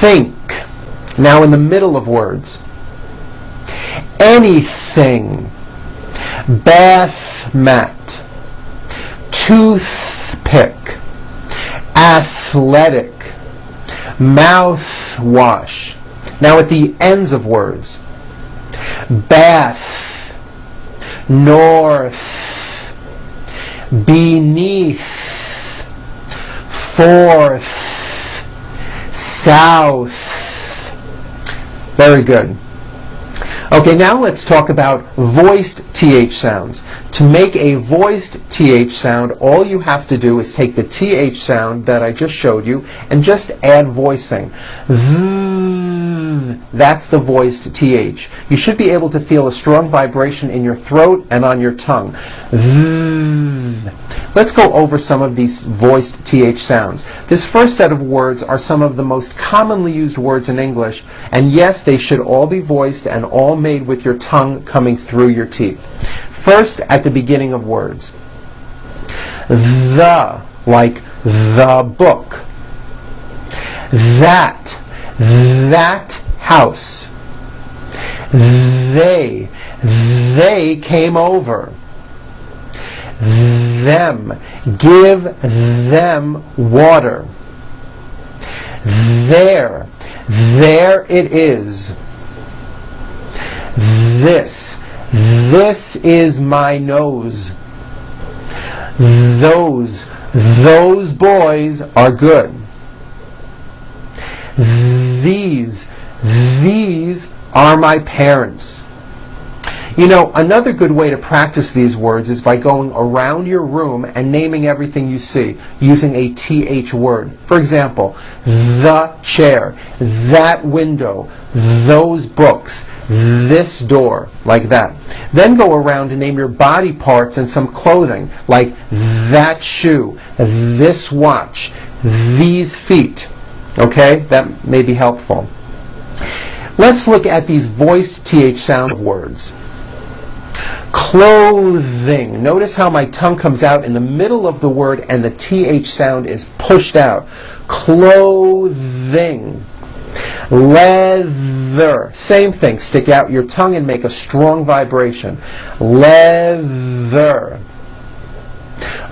Think. Now in the middle of words. Anything. Bath mat. Toothpick. Athletic. Mouthwash. Now at the ends of words. Bath. North. Beneath. Forth. South. Very good. Okay, now let's talk about voiced TH sounds. To make a voiced TH sound, all you have to do is take the TH sound that I just showed you and just add voicing. That's the voiced TH. You should be able to feel a strong vibration in your throat and on your tongue. Let's go over some of these voiced TH sounds. This first set of words are some of the most commonly used words in English, and yes, they should all be voiced and all made with your tongue coming through your teeth. First, at the beginning of words. The, like the book. That house. They came over. Them, give them water. There it is. This is my nose. Those boys are good. These are my parents. You know, another good way to practice these words is by going around your room and naming everything you see using a TH word. For example, the chair, that window, those books, this door, like that. Then go around and name your body parts and some clothing, like that shoe, this watch, these feet. Okay, that may be helpful. Let's look at these voiced TH sound words. Clothing. Notice how my tongue comes out in the middle of the word and the TH sound is pushed out. Clothing. Leather. Same thing. Stick out your tongue and make a strong vibration. Leather.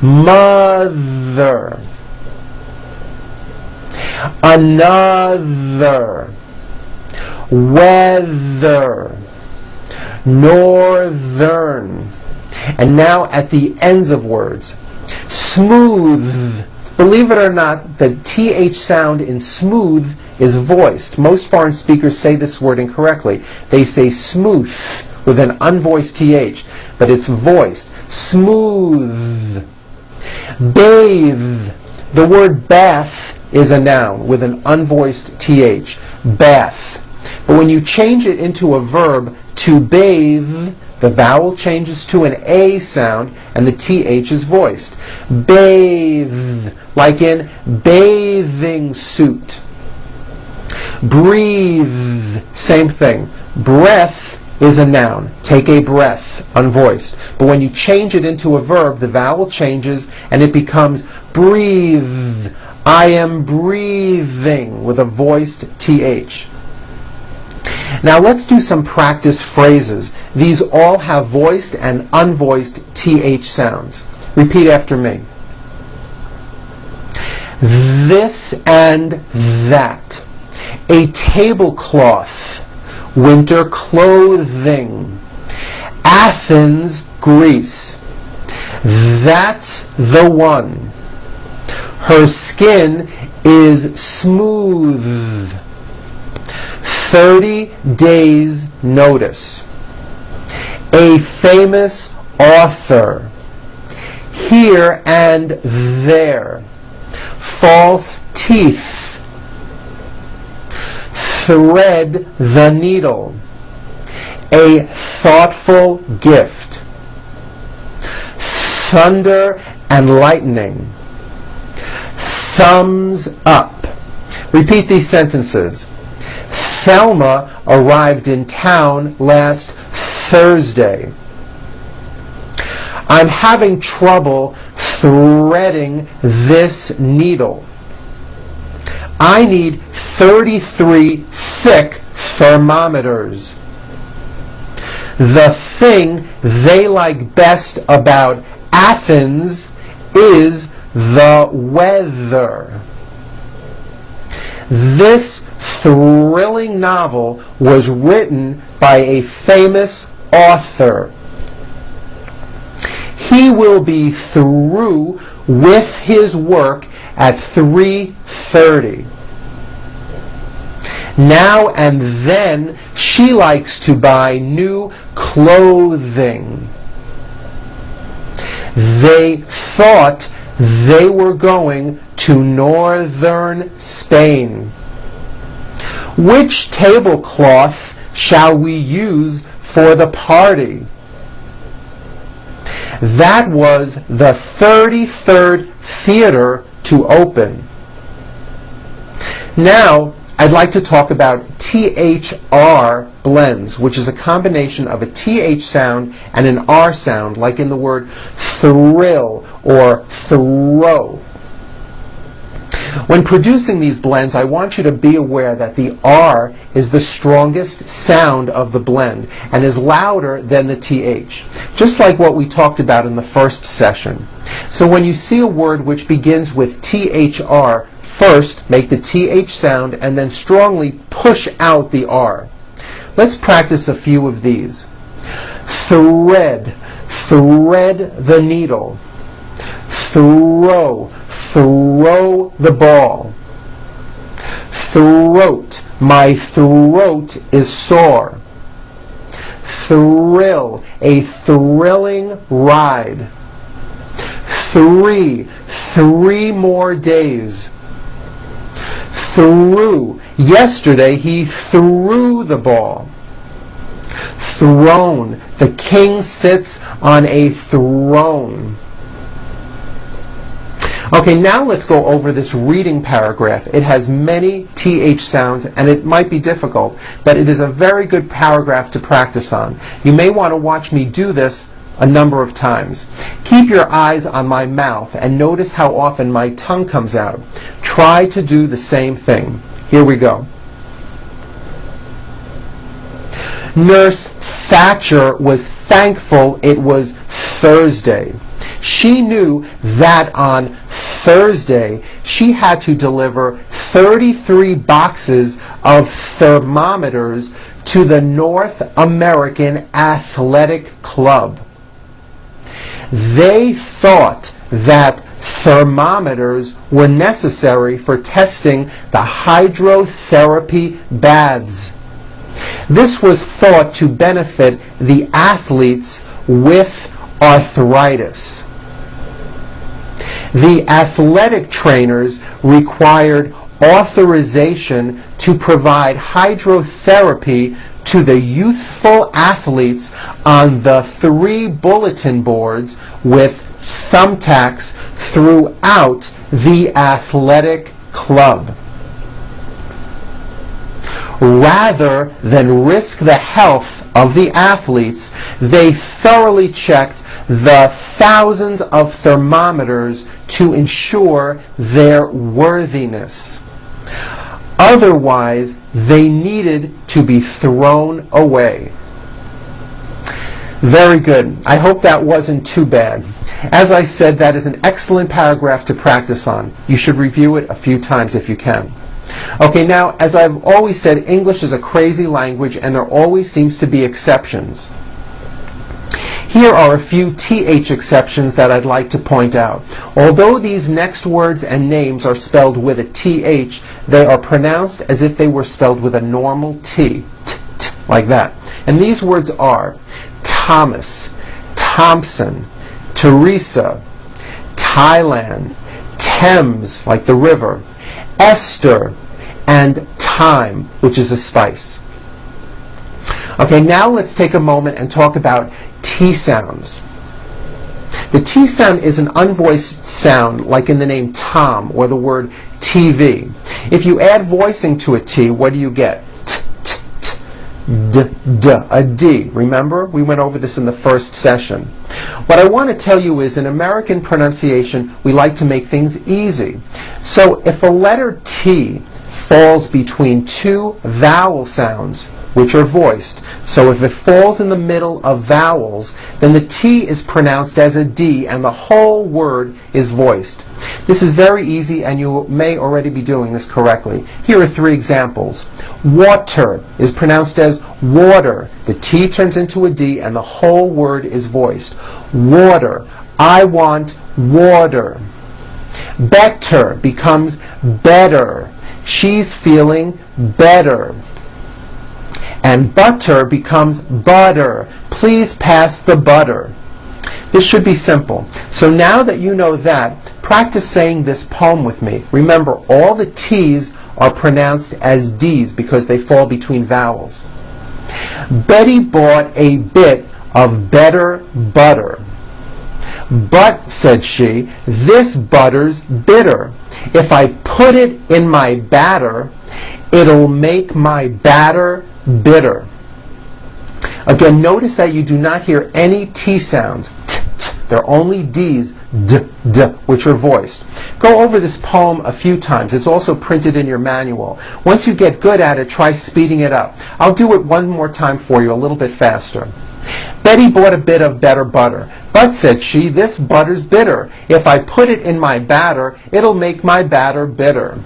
Mother. Another. Weather. Northern. And now at the ends of words. Smooth. Believe it or not, the TH sound in smooth is voiced. Most foreign speakers say this word incorrectly. They say smooth with an unvoiced TH, but it's voiced. Smooth. Bathe. The word bath is a noun with an unvoiced TH. Bath. But when you change it into a verb, to bathe, the vowel changes to an A sound and the TH is voiced. Bathe, like in bathing suit. Breathe, same thing. Breath is a noun. Take a breath, unvoiced. But when you change it into a verb, the vowel changes and it becomes breathe. I am breathing with a voiced TH. Now let's do some practice phrases. These all have voiced and unvoiced TH sounds. Repeat after me. This and that. A tablecloth. Winter clothing. Athens, Greece. That's the one. Her skin is smooth. 30 days notice. A famous author. Here and there. False teeth. Thread the needle. A thoughtful gift. Thunder and lightning. Thumbs up. Repeat these sentences. Thelma arrived in town last Thursday. I'm having trouble threading this needle. I need 33 thick thermometers. The thing they like best about Athens is the weather. This thrilling novel was written by a famous author. He will be through with his work at 3:30. Now and then she likes to buy new clothing. They thought they were going to northern Spain. Which tablecloth shall we use for the party? That was the 33rd theater to open. Now, I'd like to talk about THR blends, which is a combination of a TH sound and an R sound, like in the word thrill or throw. When producing these blends, I want you to be aware that the R is the strongest sound of the blend and is louder than the TH, just like what we talked about in the first session. So when you see a word which begins with THR, first make the TH sound and then strongly push out the R. Let's practice a few of these. Thread, thread the needle. Throw, throw the ball. Throat, my throat is sore. Thrill, a thrilling ride. 3 more days. Threw, yesterday he threw the ball. Throne, the king sits on a throne. Okay, now let's go over this reading paragraph. It has many TH sounds and it might be difficult, but it is a very good paragraph to practice on. You may want to watch me do this a number of times. Keep your eyes on my mouth and notice how often my tongue comes out. Try to do the same thing. Here we go. Nurse Thatcher was thankful it was Thursday. She knew that on Thursday she had to deliver 33 boxes of thermometers to the North American Athletic Club. They thought that thermometers were necessary for testing the hydrotherapy baths. This was thought to benefit the athletes with arthritis. The athletic trainers required authorization to provide hydrotherapy to the youthful athletes on the 3 bulletin boards with thumbtacks throughout the athletic club. Rather than risk the health of the athletes, they thoroughly checked the thousands of thermometers to ensure their worthiness. Otherwise, they needed to be thrown away. Very good. I hope that wasn't too bad. As I said, that is an excellent paragraph to practice on. You should review it a few times if you can. Okay, now, as I've always said, English is a crazy language and there always seems to be exceptions. Here are a few TH exceptions that I'd like to point out. Although these next words and names are spelled with a TH, they are pronounced as if they were spelled with a normal T, like that. And these words are Thomas, Thompson, Teresa, Thailand, Thames, like the river, Esther, and thyme, which is a spice. Okay, now let's take a moment and talk about T sounds. The T sound is an unvoiced sound, like in the name Tom or the word TV. If you add voicing to a T, what do you get? T, t, t, d, d, a D. Remember? We went over this in the first session. What I want to tell you is, in American pronunciation, we like to make things easy. So if a letter T falls between 2 vowel sounds, which are voiced, so if it falls in the middle of vowels, then the T is pronounced as a D and the whole word is voiced. This is very easy and you may already be doing this correctly. Here are 3 examples. Water is pronounced as water. The T turns into a D and the whole word is voiced. Water. I want water. Better becomes better. She's feeling better. And butter becomes butter. Please pass the butter. This should be simple. So now that you know that, practice saying this poem with me. Remember, all the T's are pronounced as D's because they fall between vowels. Betty bought a bit of better butter. But, said she, this butter's bitter. If I put it in my batter, it'll make my batter bitter. Again, notice that you do not hear any T sounds. T, t. They're only D's, d, d, which are voiced. Go over this poem a few times. It's also printed in your manual. Once you get good at it, try speeding it up. I'll do it one more time for you, a little bit faster. Betty bought a bit of better butter. But, said she, this butter's bitter. If I put it in my batter, it'll make my batter bitter.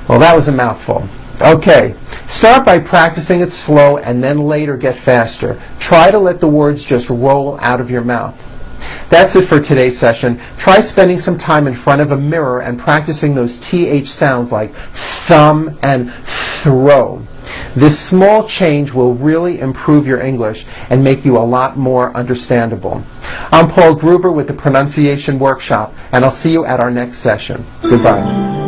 Well, that was a mouthful. Okay, start by practicing it slow and then later get faster. Try to let the words just roll out of your mouth. That's it for today's session. Try spending some time in front of a mirror and practicing those TH sounds like thumb and throw. This small change will really improve your English and make you a lot more understandable. I'm Paul Gruber with the Pronunciation Workshop, and I'll see you at our next session. Goodbye.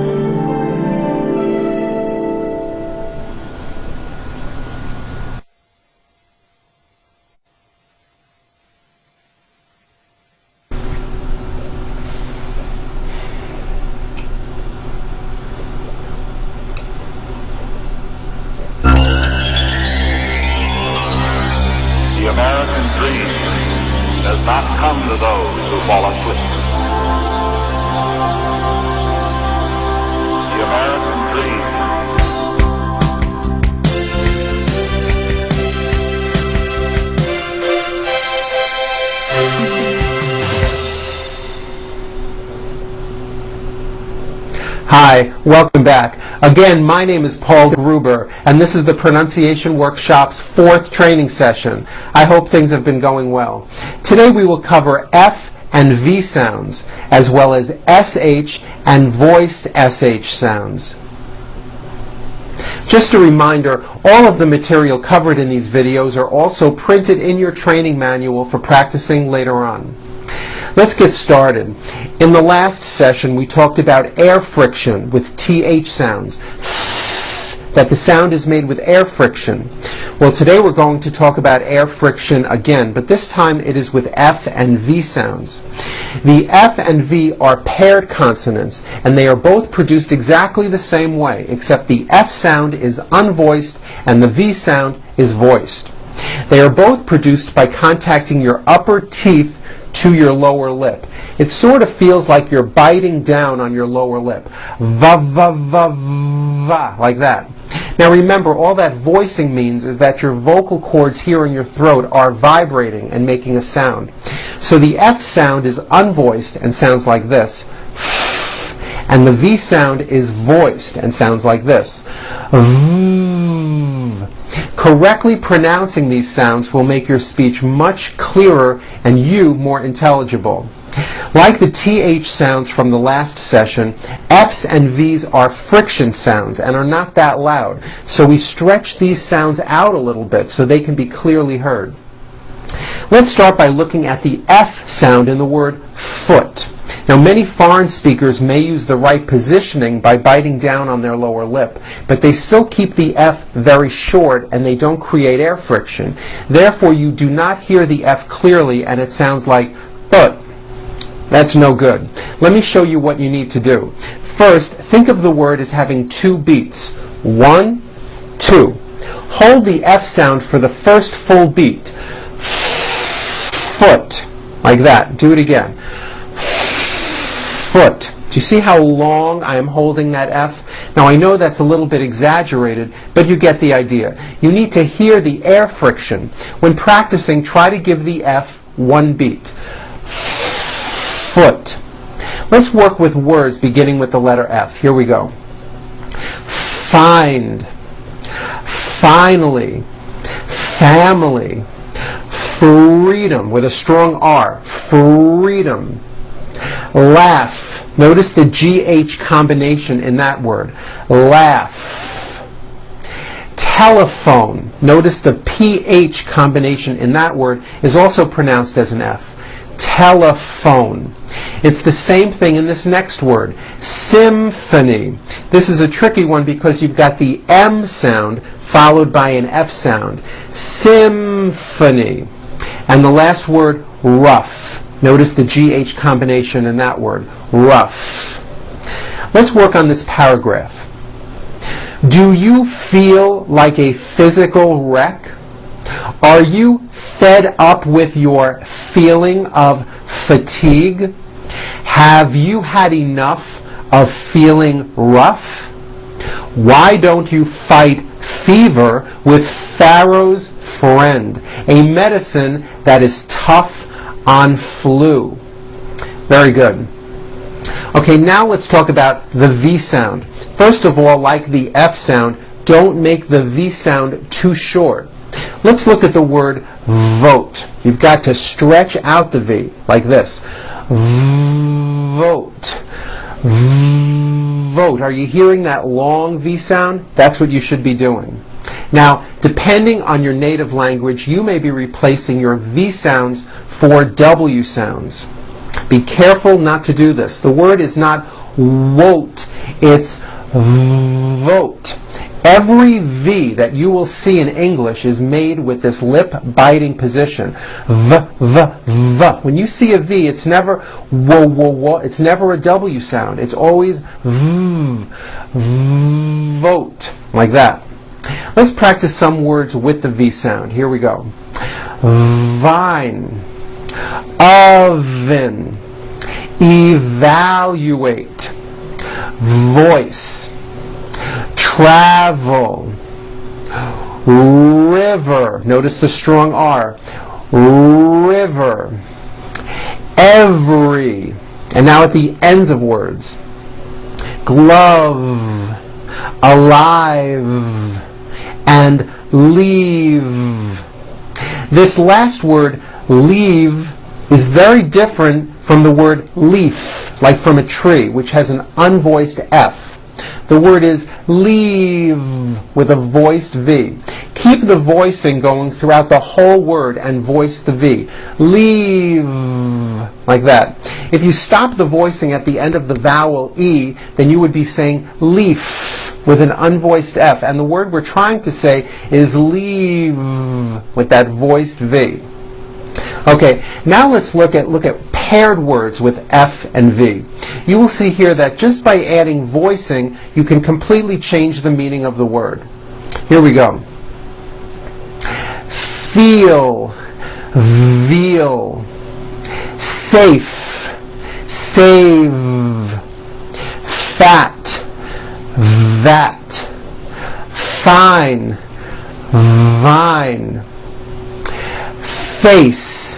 The American dream does not come to those who fall asleep. The American dream. Hi, welcome back. Again, my name is Paul Gruber, and this is the Pronunciation Workshop's 4th training session. I hope things have been going well. Today we will cover F and V sounds, as well as SH and voiced SH sounds. Just a reminder, all of the material covered in these videos are also printed in your training manual for practicing later on. Let's get started. In the last session, we talked about air friction with TH sounds, that the sound is made with air friction. Well, today we're going to talk about air friction again, but this time it is with F and V sounds. The F and V are paired consonants, and they are both produced exactly the same way, except the F sound is unvoiced and the V sound is voiced. They are both produced by contacting your upper teeth to your lower lip. It sort of feels like you're biting down on your lower lip. Va, va, va, va, like that. Now remember, all that voicing means is that your vocal cords here in your throat are vibrating and making a sound. So the F sound is unvoiced and sounds like this. And the V sound is voiced and sounds like this. Correctly pronouncing these sounds will make your speech much clearer and you more intelligible. Like the TH sounds from the last session, F's and V's are friction sounds and are not that loud, so we stretch these sounds out a little bit so they can be clearly heard. Let's start by looking at the F sound in the word foot. Now, many foreign speakers may use the right positioning by biting down on their lower lip, but they still keep the F very short and they don't create air friction. Therefore, you do not hear the F clearly and it sounds like foot. That's no good. Let me show you what you need to do. First, think of the word as having 2 beats. 1, 2. Hold the F sound for the first full beat. Foot. Like that. Do it again. Foot. Do you see how long I am holding that F? Now I know that's a little bit exaggerated, but you get the idea. You need to hear the air friction. When practicing, try to give the F 1 beat. Foot. Let's work with words beginning with the letter F. Here we go. Find. Finally. Family. Freedom with a strong R. Freedom. Laugh. Notice the GH combination in that word. Laugh. Telephone. Notice the PH combination in that word is also pronounced as an F. Telephone. It's the same thing in this next word. Symphony. This is a tricky one because you've got the M sound followed by an F sound. Symphony. And the last word, rough. Notice the GH combination in that word. Rough. Let's work on this paragraph. Do you feel like a physical wreck? Are you fed up with your feeling of fatigue? Have you had enough of feeling rough? Why don't you fight fever with Pharaoh's friend, a medicine that is tough on flu? Very good. Okay, now let's talk about the V sound. First of all, like the F sound, don't make the V sound too short. Let's look at the word vote. You've got to stretch out the V like this. Vote. Vote. Are you hearing that long V sound? That's what you should be doing. Now, depending on your native language, you may be replacing your V sounds for W sounds. Be careful not to do this. The word is not wote, it's vote. Every V that you will see in English is made with this lip-biting position. V, V, V. When you see a V, it's never wo, wo, wo. It's never a W sound. It's always V, vote, like that. Let's practice some words with the V sound. Here we go. Vine, oven, evaluate, voice, travel, river, notice the strong R, river, every, and now at the ends of words, glove, alive, and leave. This last word, leave, is very different from the word leaf, like from a tree, which has an unvoiced F. The word is leave with a voiced V. Keep the voicing going throughout the whole word and voice the V. Leave, like that. If you stop the voicing at the end of the vowel E, then you would be saying leaf with an unvoiced F. And the word we're trying to say is leave with that voiced V. Okay, now let's look at paired words with F and V. You will see here that just by adding voicing, you can completely change the meaning of the word. Here we go. Feel, veal, safe, save, fat, that, fine, vine, face,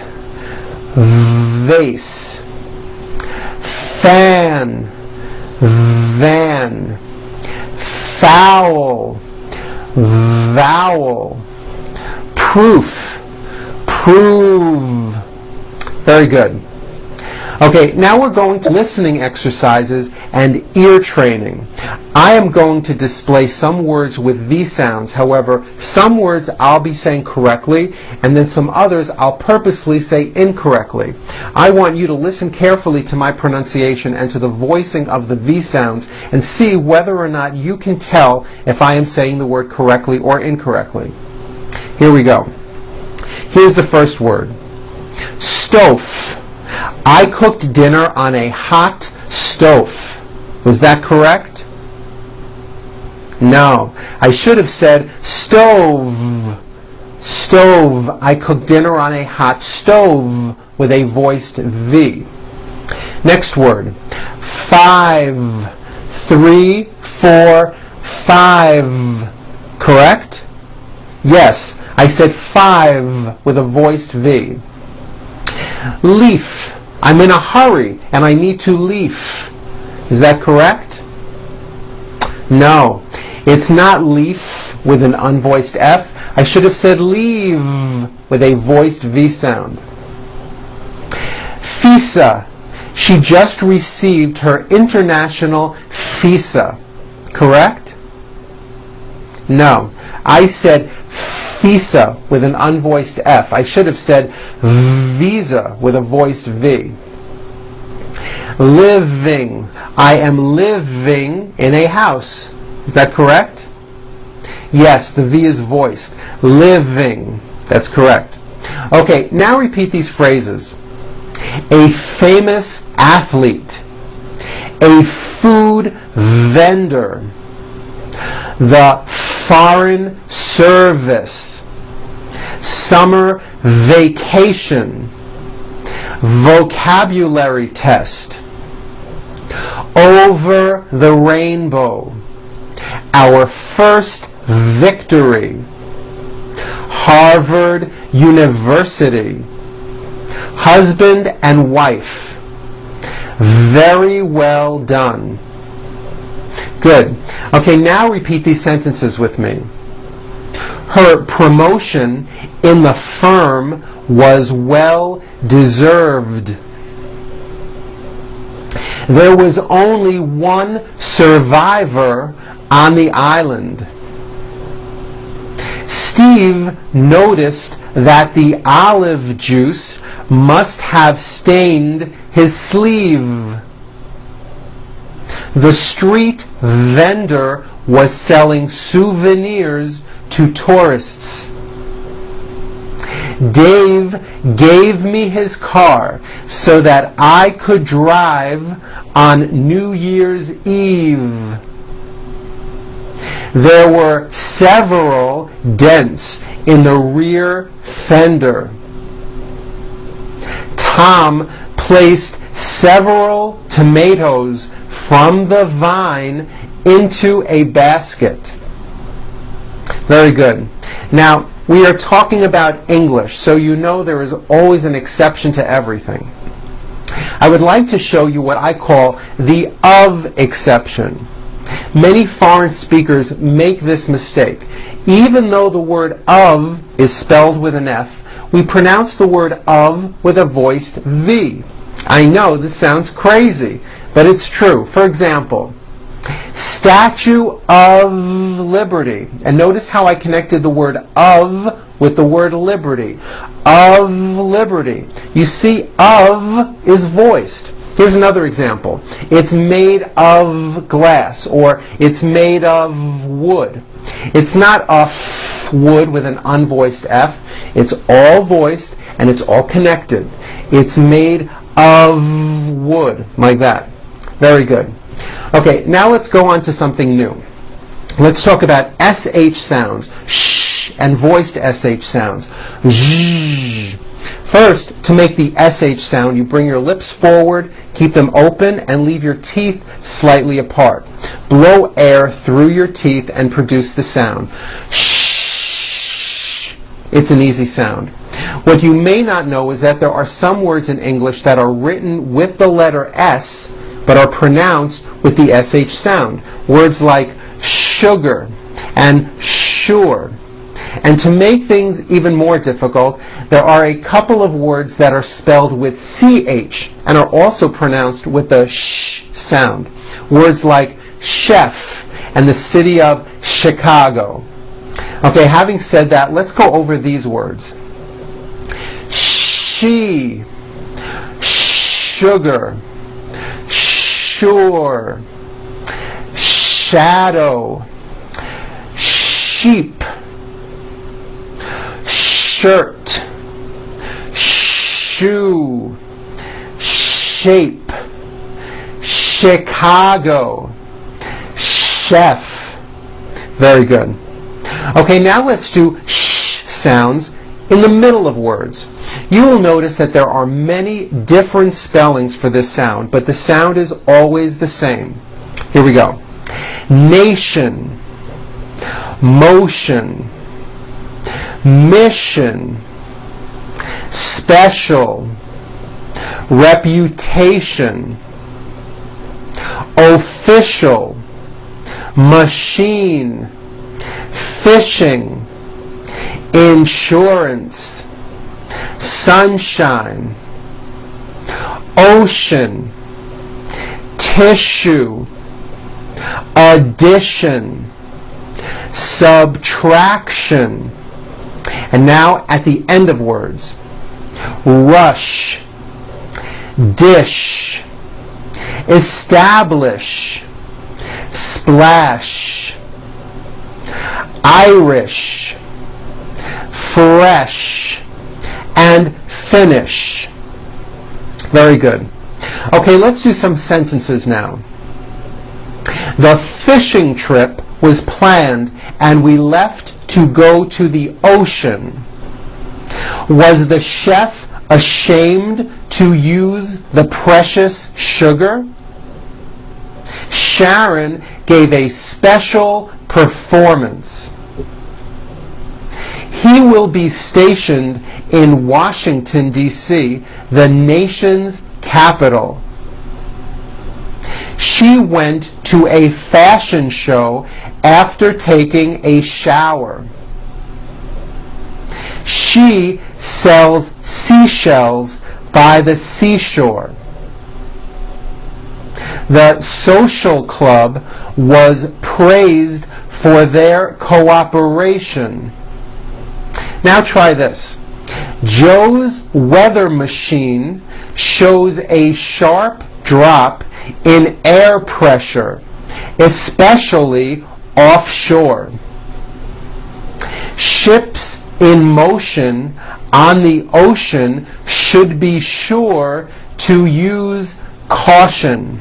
vase, fan, van, foul, vowel, proof, prove. Very good. Okay, now we're going to listening exercises and ear training. I am going to display some words with V sounds. However, some words I'll be saying correctly, and then some others I'll purposely say incorrectly. I want you to listen carefully to my pronunciation and to the voicing of the V sounds and see whether or not you can tell if I am saying the word correctly or incorrectly. Here we go. Here's the first word. Stove. I cooked dinner on a hot stove. Was that correct? No. I should have said stove. Stove. I cooked dinner on a hot stove with a voiced V. Next word. 5. 3, 4, 5. Correct? Yes. I said 5 with a voiced V. Leaf. I'm in a hurry and I need to leaf. Is that correct? No. It's not leaf with an unvoiced F. I should have said leave with a voiced V sound. Fisa. She just received her international visa. Correct? No. I said visa with an unvoiced F. I should have said visa with a voiced V. Living. I am living in a house. Is that correct? Yes, the V is voiced. Living. That's correct. Okay, now repeat these phrases. A famous athlete. A food vendor. The foreign service. Summer vacation. Vocabulary test. Over the rainbow. Our first victory. Harvard University. Husband and wife. Very well done. Good. Okay, now repeat these sentences with me. Her promotion in the firm was well deserved. There was only one survivor on the island. Steve noticed that the olive juice must have stained his sleeve. The street vendor was selling souvenirs to tourists. Dave gave me his car so that I could drive on New Year's Eve. There were several dents in the rear fender. Tom placed several tomatoes from the vine into a basket. Very good. Now, we are talking about English, so you know there is always an exception to everything. I would like to show you what I call the of exception. Many foreign speakers make this mistake. Even though the word of is spelled with an F, we pronounce the word of with a voiced V. I know this sounds crazy, but it's true. For example, Statue of Liberty. And notice how I connected the word of with the word liberty. Of liberty. You see, of is voiced. Here's another example. It's made of glass, or it's made of wood. It's not a wood with an unvoiced F. It's all voiced and it's all connected. It's made of wood, like that. Very good. Okay, now let's go on to something new. Let's talk about SH sounds, sh, and voiced SH sounds, zh. First, to make the SH sound, you bring your lips forward, keep them open, and leave your teeth slightly apart. Blow air through your teeth and produce the sound. Shh. It's an easy sound. What you may not know is that there are some words in English that are written with the letter S, but are pronounced with the SH sound. Words like sugar and sure. And to make things even more difficult, there are a couple of words that are spelled with CH and are also pronounced with the sh sound. Words like chef and the city of Chicago. Okay, having said that, let's go over these words. She, sugar, sure, shadow, sheep, shirt, shoe, shape, Chicago, chef. Very good. Okay, now let's do sh sounds in the middle of words. You will notice that there are many different spellings for this sound, but the sound is always the same. Here we go. Nation, motion, mission, special, reputation, official, machine, fishing, insurance, sunshine, ocean, tissue, addition, subtraction. And now at the end of words, rush, dish, establish, splash, Irish, fresh, and finish. Very good. Okay, let's do some sentences now. The fishing trip was planned and we left to go to the ocean. Was the chef ashamed to use the precious sugar? Sharon gave a special performance. He will be stationed in Washington, D.C., the nation's capital. She went to a fashion show after taking a shower. She sells seashells by the seashore. The social club was praised for their cooperation. Now try this. Joe's weather machine shows a sharp drop in air pressure, especially offshore. Ships in motion on the ocean should be sure to use caution.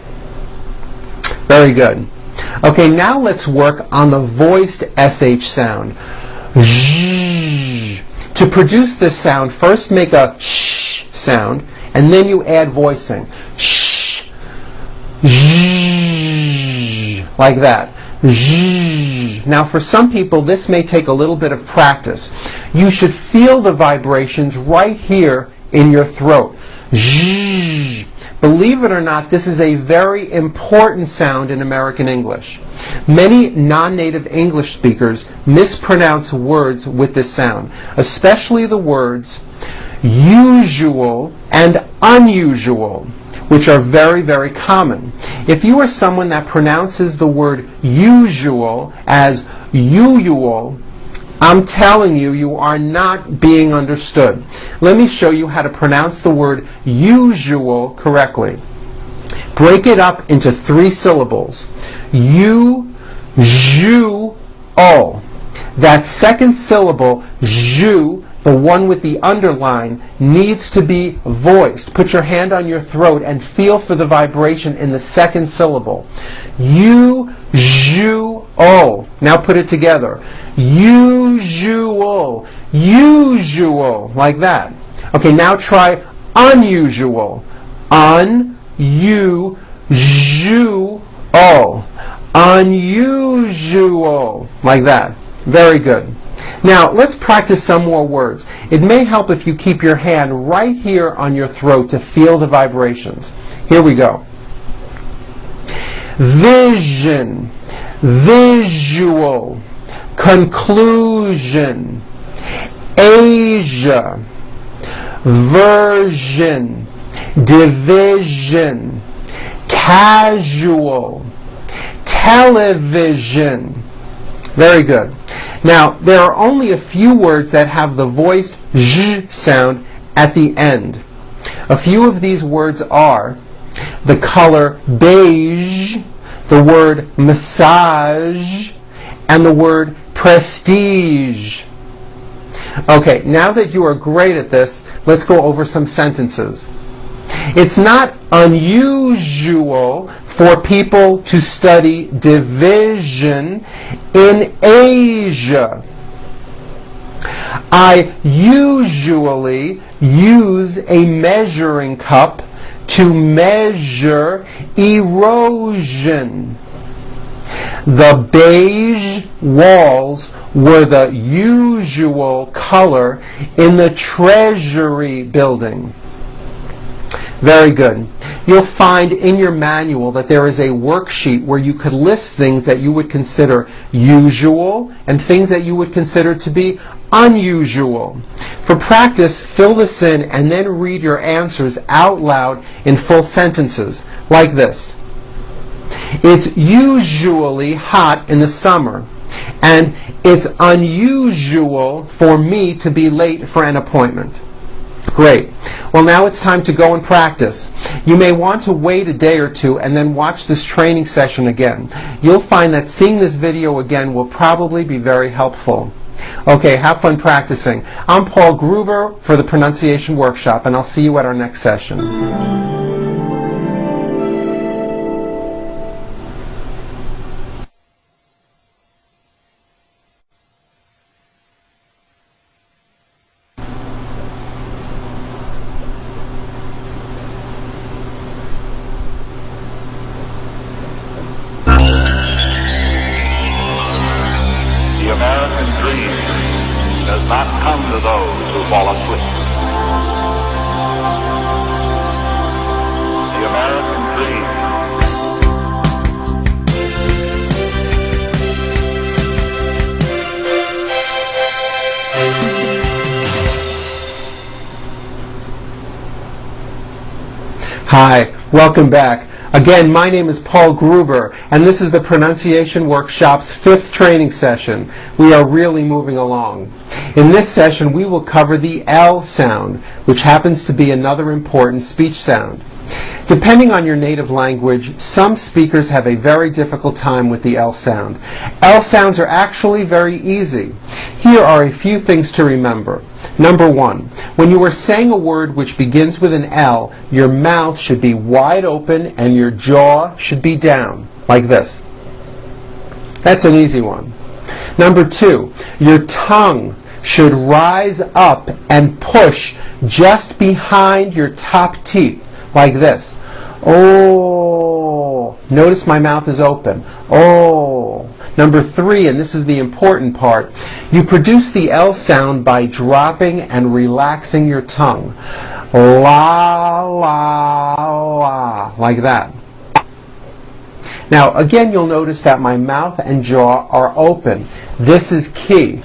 Very good. Okay, now let's work on the voiced SH sound. Zh. To produce this sound, first make a sh sound, and then you add voicing. Sh. Zh. Like that. Zh. Now for some people this may take a little bit of practice. You should feel the vibrations right here in your throat. Zh. Believe it or not, this is a very important sound in American English. Many non-native English speakers mispronounce words with this sound, especially the words usual and unusual, which are very, very common. If you are someone that pronounces the word usual as usual, I'm telling you, you are not being understood. Let me show you how to pronounce the word usual correctly. Break it up into 3 syllables. U-ju-o. That second syllable, ju, the one with the underline, needs to be voiced. Put your hand on your throat and feel for the vibration in the second syllable. U-ju-o. Now put it together. Usual. Usual. Like that. Okay, now try unusual. Un-u-ju-o. Unusual. Like that. Very good. Now, let's practice some more words. It may help if you keep your hand right here on your throat to feel the vibrations. Here we go. Vision, visual, conclusion, Asia, version, division, casual, television. Very good. Now, there are only a few words that have the voiced zh sound at the end. A few of these words are the color beige, the word massage, and the word prestige. Okay, now that you are great at this, let's go over some sentences. It's not unusual for people to study division in Asia. I usually use a measuring cup to measure erosion. The beige walls were the usual color in the Treasury building. Very good. you'll find in your manual that there is a worksheet where you could list things that you would consider usual and things that you would consider to be unusual. For practice, fill this in and then read your answers out loud in full sentences, like this. It's usually hot in the summer, and it's unusual for me to be late for an appointment. Great. Well, now it's time to go and practice. You may want to wait a day or two and then watch this training session again. You'll find that seeing this video again will probably be very helpful. Okay, have fun practicing. I'm Paul Gruber for the Pronunciation Workshop, and I'll see you at our next session. The American dream does not come to those who fall asleep. The American dream. Hi, welcome back. Again, my name is Paul Gruber, and this is the Pronunciation Workshop's 5th training session. We are really moving along. In this session, we will cover the L sound, which happens to be another important speech sound. Depending on your native language, some speakers have a very difficult time with the L sound. L sounds are actually very easy. Here are a few things to remember. Number 1, when you are saying a word which begins with an L, your mouth should be wide open and your jaw should be down, like this. That's an easy one. Number 2, your tongue should rise up and push just behind your top teeth, like this. Oh, notice my mouth is open. Oh. Number 3, and this is the important part, you produce the L sound by dropping and relaxing your tongue. La, la, la, like that. Now, again, you'll notice that my mouth and jaw are open. This is key.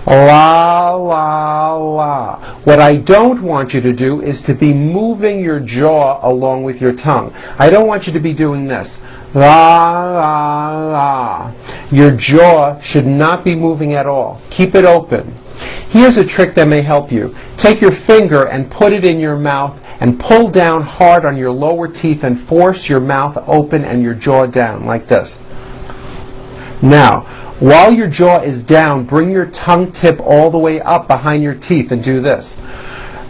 La, la, la. What I don't want you to do is to be moving your jaw along with your tongue. I don't want you to be doing this. La, la, la. Your jaw should not be moving at all. Keep it open. Here's a trick that may help you. Take your finger and put it in your mouth and pull down hard on your lower teeth and force your mouth open and your jaw down, like this. Now, while your jaw is down, bring your tongue tip all the way up behind your teeth and do this.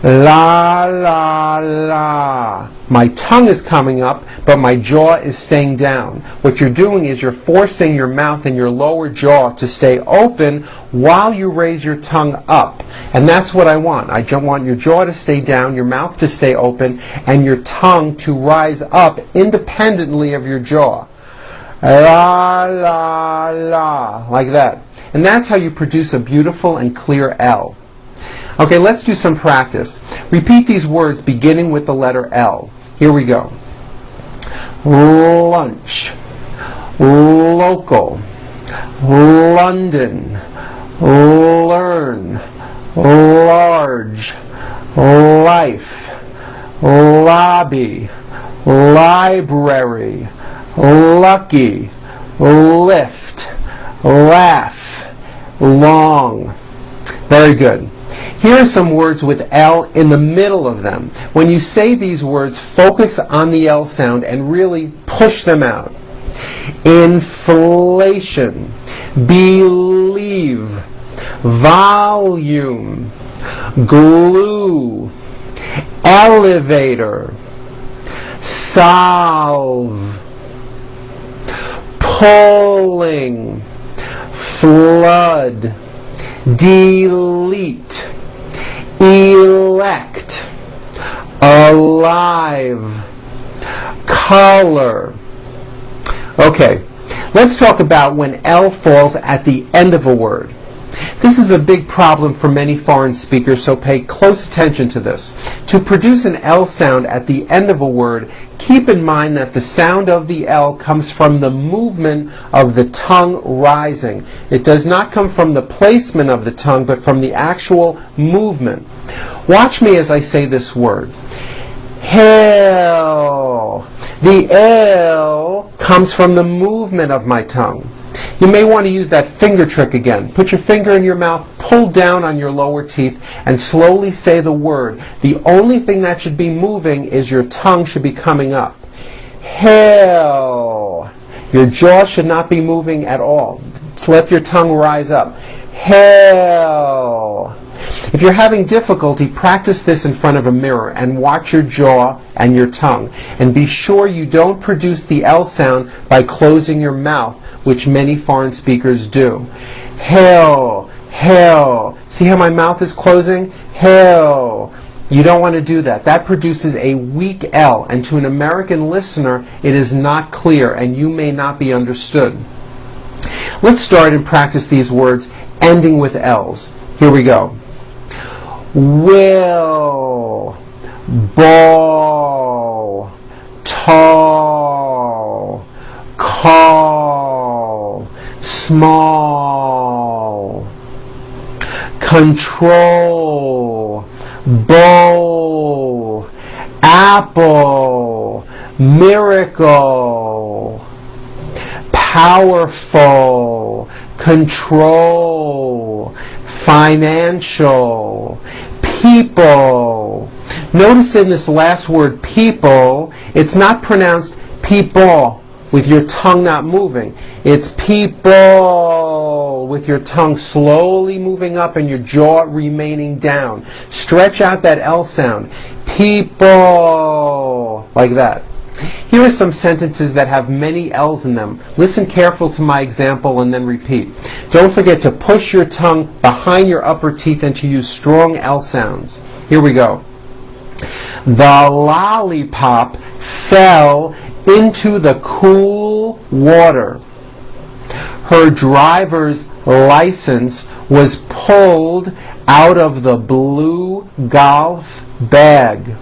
La, la, la. My tongue is coming up, but my jaw is staying down. What you're doing is you're forcing your mouth and your lower jaw to stay open while you raise your tongue up. And that's what I want. I want your jaw to stay down, your mouth to stay open, and your tongue to rise up independently of your jaw. La, la, la, like that. And that's how you produce a beautiful and clear L. Okay, let's do some practice. Repeat these words beginning with the letter L. Here we go. Lunch, local, London, learn, large, life, lobby, library, lucky, lift, laugh, long. Very good. Here are some words with L in the middle of them. When you say these words, focus on the L sound and really push them out. Inflation, believe, volume, glue, elevator, solve, polling, flood, delete, elect, alive, color. Okay, let's talk about when L falls at the end of a word. This is a big problem for many foreign speakers, so pay close attention to this. To produce an L sound at the end of a word, keep in mind that the sound of the L comes from the movement of the tongue rising. It does not come from the placement of the tongue, but from the actual movement. Watch me as I say this word. Hell. The L comes from the movement of my tongue. You may want to use that finger trick again. Put your finger in your mouth, pull down on your lower teeth, and slowly say the word. The only thing that should be moving is your tongue should be coming up. Hell. Your jaw should not be moving at all. Just let your tongue rise up. Hell. If you're having difficulty, practice this in front of a mirror and watch your jaw and your tongue. And be sure you don't produce the L sound by closing your mouth, which many foreign speakers do. Hell, hell. See how my mouth is closing? Hell. You don't want to do that. That produces a weak L, and to an American listener, it is not clear, and you may not be understood. Let's start and practice these words ending with L's. Here we go. Will, ball, tall, call, small, control, bowl, apple, miracle, powerful, control, financial, people. Notice in this last word, people, it's not pronounced people with your tongue not moving. It's people with your tongue slowly moving up and your jaw remaining down. Stretch out that L sound. People. Like that. Here are some sentences that have many L's in them. Listen careful to my example and then repeat. Don't forget to push your tongue behind your upper teeth and to use strong L sounds. Here we go. The lollipop fell into the cool water. Her driver's license was pulled out of the blue golf bag.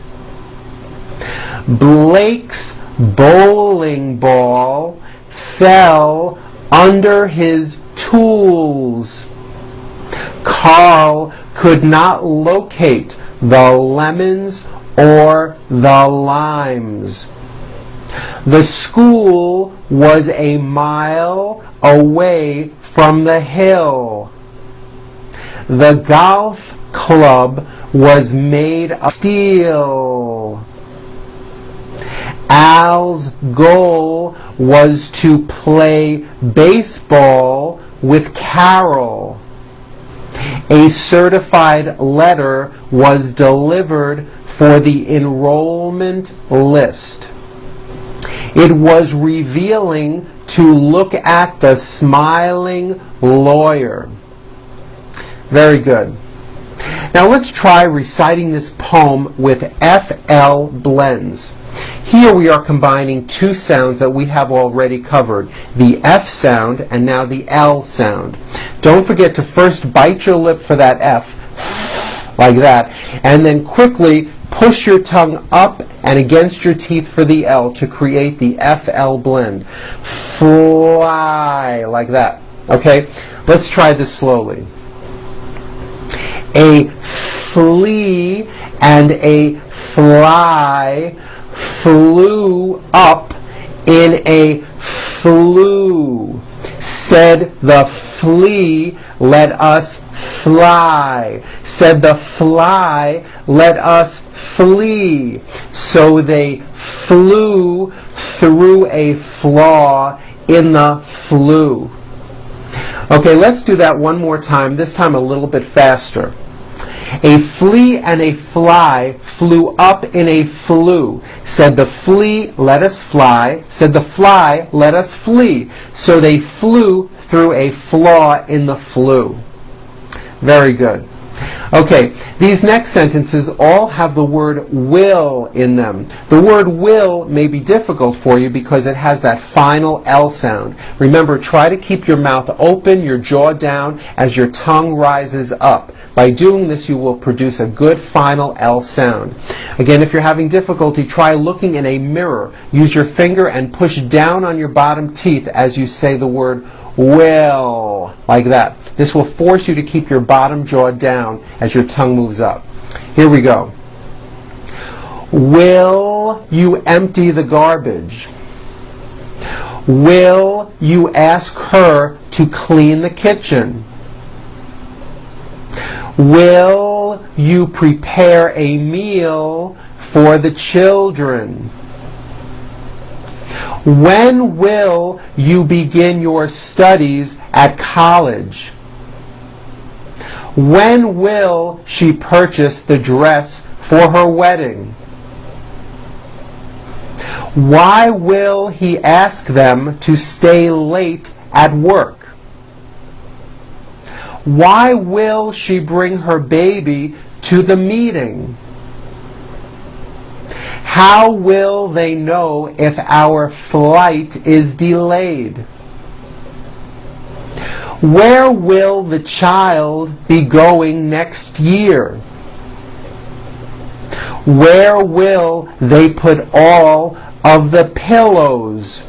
Blake's bowling ball fell under his tools. Carl could not locate the lemons or the limes. The school was a mile away from the hill. The golf club was made of steel. Al's goal was to play baseball with Carol. A certified letter was delivered for the enrollment list. It was revealing to look at the smiling lawyer. Very good. Now let's try reciting this poem with FL blends. Here we are combining two sounds that we have already covered, the F sound and now the L sound. Don't forget to first bite your lip for that F, like that, and then quickly push your tongue up and against your teeth for the L to create the FL blend. Fly, like that. Okay? Let's try this slowly. A flea and a fly flew up in a flue. Said the flea, let us fly. Said the fly, let us flee. So they flew through a flaw in the flue. Okay, let's do that one more time, this time a little bit faster. A flea and a fly flew up in a flue. Said the flea, let us fly. Said the fly, let us flee. So they flew through a flaw in the flue. Very good. Okay, these next sentences all have the word will in them. The word will may be difficult for you because it has that final L sound. Remember, try to keep your mouth open, your jaw down as your tongue rises up. By doing this, you will produce a good final L sound. Again, if you're having difficulty, try looking in a mirror. Use your finger and push down on your bottom teeth as you say the word will, like that. This will force you to keep your bottom jaw down as your tongue moves up. Here we go. Will you empty the garbage? Will you ask her to clean the kitchen? Will you prepare a meal for the children? When will you begin your studies at college? When will she purchase the dress for her wedding? Why will he ask them to stay late at work? Why will she bring her baby to the meeting? How will they know if our flight is delayed? Where will the child be going next year? Where will they put all of the pillows?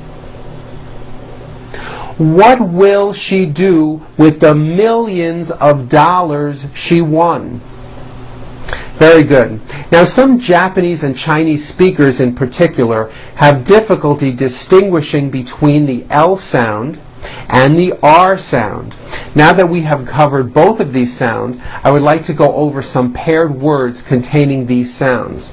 What will she do with the millions of dollars she won? Very good. Now, some Japanese and Chinese speakers in particular have difficulty distinguishing between the L sound and the R sound. Now that we have covered both of these sounds, I would like to go over some paired words containing these sounds.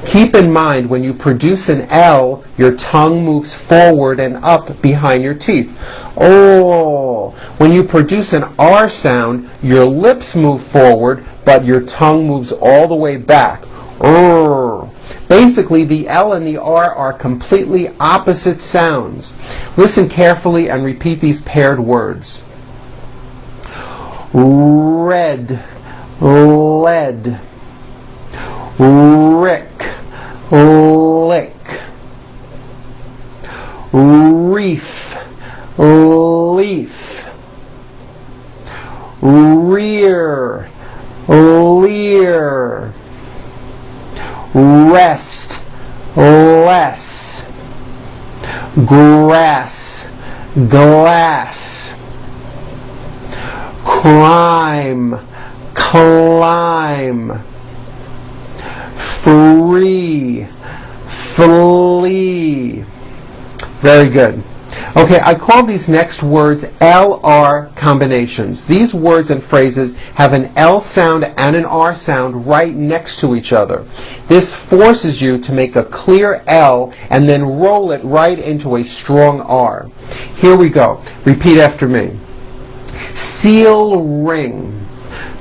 Keep in mind, when you produce an L, your tongue moves forward and up behind your teeth. Oh! When you produce an R sound, your lips move forward, but your tongue moves all the way back. Basically, the L and the R are completely opposite sounds. Listen carefully and repeat these paired words. Red, lead, rick, lick, reef, leaf, rear, leer, rest, less, grass, glass, crime, climb, free, flee. Very good. Okay, I call these next words LR combinations. These words and phrases have an L sound and an R sound right next to each other. This forces you to make a clear L and then roll it right into a strong R. Here we go. Repeat after me. Seal ring,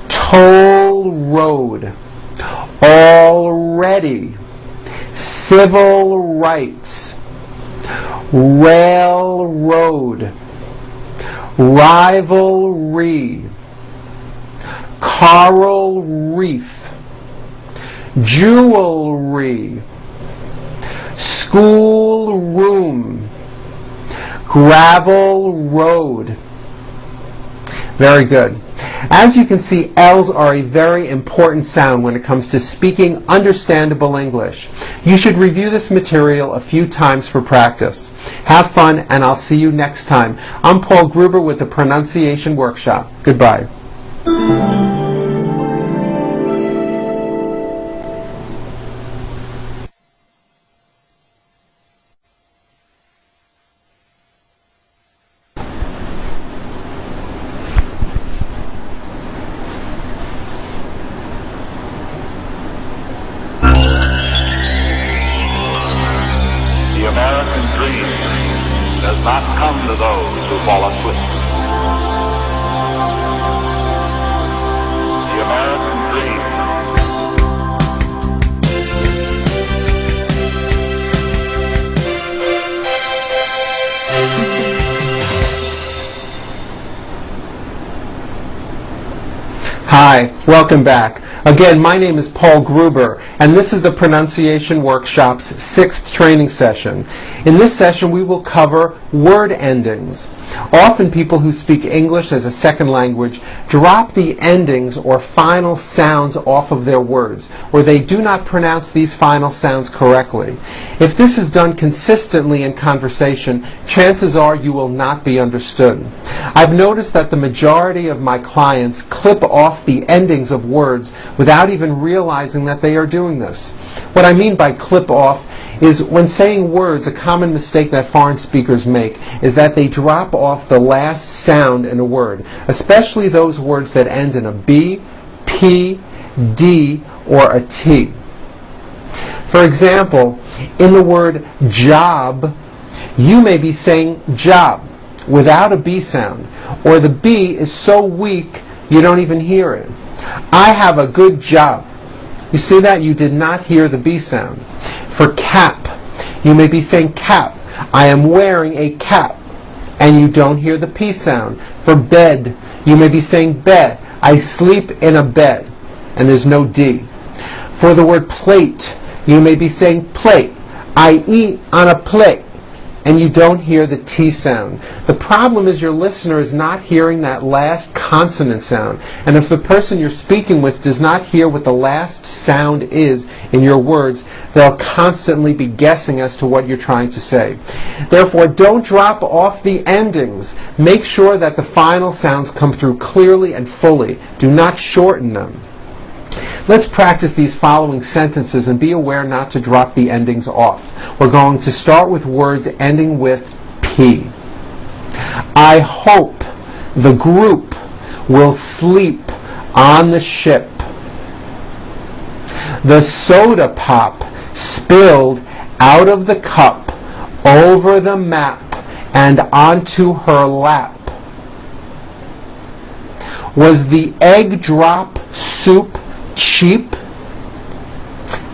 toll road, already, civil rights, railroad, rivalry, coral reef, jewelry, schoolroom, gravel road. Very good. As you can see, L's are a very important sound when it comes to speaking understandable English. You should review this material a few times for practice. Have fun, and I'll see you next time. I'm Paul Gruber with the Pronunciation Workshop. Goodbye. The American dream does not come to those who fall asleep. The American dream. Hi, welcome back. Again, my name is Paul Gruber, and this is the Pronunciation Workshop's 6th training session. In this session, we will cover word endings. Often people who speak English as a second language drop the endings or final sounds off of their words, or they do not pronounce these final sounds correctly. If this is done consistently in conversation, chances are you will not be understood. I've noticed that the majority of my clients clip off the endings of words without even realizing that they are doing this. What I mean by clip off is when saying words, a common mistake that foreign speakers make is that they drop off the last sound in a word, especially those words that end in a B, P, D, or a T. For example, in the word job, you may be saying job without a B sound, or the B is so weak you don't even hear it. I have a good job. You see that? You did not hear the B sound. For cap, you may be saying cap. I am wearing a cap. And you don't hear the P sound. For bed, you may be saying bed. I sleep in a bed. And there's no D. For the word plate, you may be saying plate. I eat on a plate. And you don't hear the T sound. The problem is your listener is not hearing that last consonant sound. And if the person you're speaking with does not hear what the last sound is in your words, they'll constantly be guessing as to what you're trying to say. Therefore, don't drop off the endings. Make sure that the final sounds come through clearly and fully. Do not shorten them. Let's practice these following sentences and be aware not to drop the endings off. We're going to start with words ending with P. I hope the group will sleep on the ship. The soda pop spilled out of the cup over the map and onto her lap. Was the egg drop soup cheap?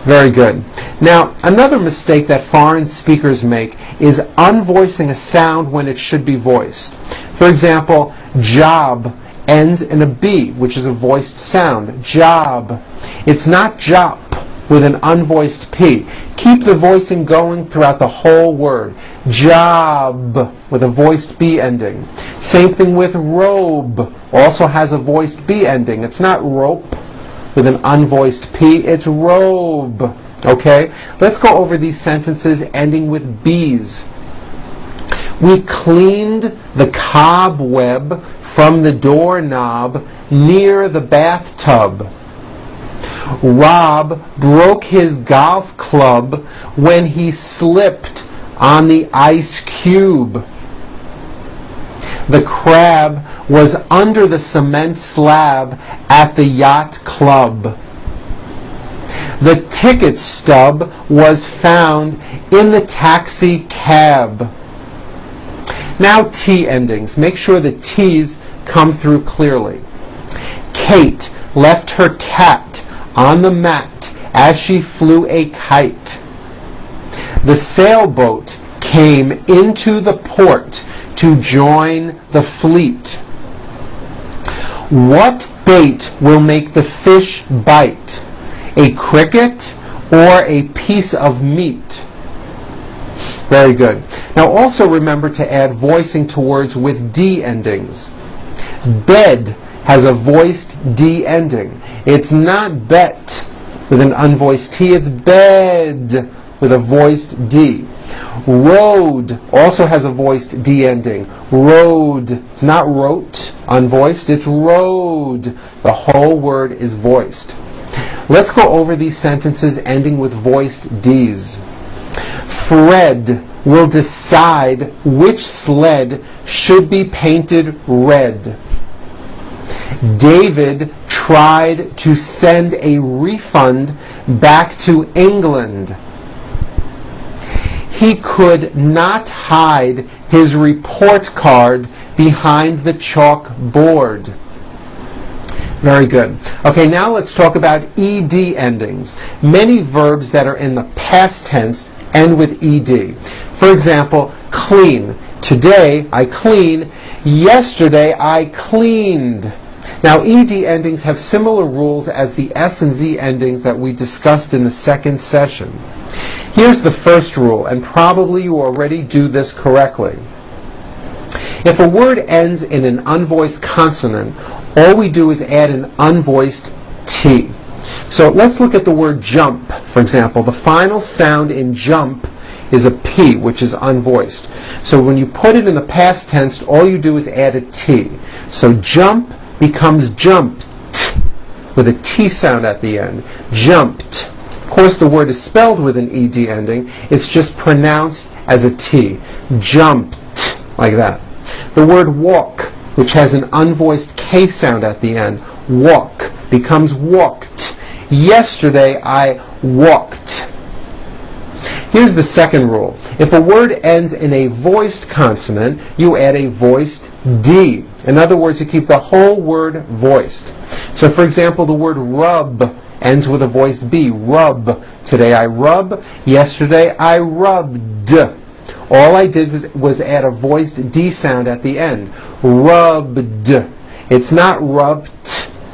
Very good. Now, another mistake that foreign speakers make is unvoicing a sound when it should be voiced. For example, job ends in a B, which is a voiced sound. Job. It's not jop with an unvoiced P. Keep the voicing going throughout the whole word. Job with a voiced B ending. Same thing with robe. Also has a voiced B ending. It's not rope with an unvoiced P, it's robe. Okay? Let's go over these sentences ending with B's. We cleaned the cobweb from the doorknob near the bathtub. Rob broke his golf club when he slipped on the ice cube. The crab was under the cement slab at the yacht club. The ticket stub was found in the taxi cab. Now T endings. Make sure the T's come through clearly. Kate left her cat on the mat as she flew a kite. The sailboat came into the port to join the fleet. What bait will make the fish bite? A cricket or a piece of meat? Very good. Now also remember to add voicing to words with D endings. Bed has a voiced D ending. It's not bet with an unvoiced T, it's bed with a voiced D. Road also has a voiced D ending. Road. It's not wrote, unvoiced, it's road. The whole word is voiced. Let's go over these sentences ending with voiced Ds. Fred will decide which sled should be painted red. David tried to send a refund back to England. He could not hide his report card behind the chalkboard. Very good. Okay, now let's talk about ED endings. Many verbs that are in the past tense end with ED. For example, clean. Today I clean. Yesterday I cleaned. Now, ed endings have similar rules as the s and z endings that we discussed in the second session. Here's the first rule, and probably you already do this correctly. If a word ends in an unvoiced consonant, all we do is add an unvoiced T. So let's look at the word jump, for example. The final sound in jump is a P, which is unvoiced. So when you put it in the past tense, all you do is add a T. So jump becomes jumped, with a T sound at the end. Jumped. Of course, the word is spelled with an ed ending. It's just pronounced as a T. Jumped, like that. The word walk, which has an unvoiced K sound at the end, walk, becomes walked. Yesterday I walked. Here's the second rule. If a word ends in a voiced consonant, you add a voiced D. In other words, you keep the whole word voiced. So for example, the word rub ends with a voiced B. Rub. Today I rub. Yesterday I rubbed. All I did was add a voiced D sound at the end. Rubbed. It's not rubbed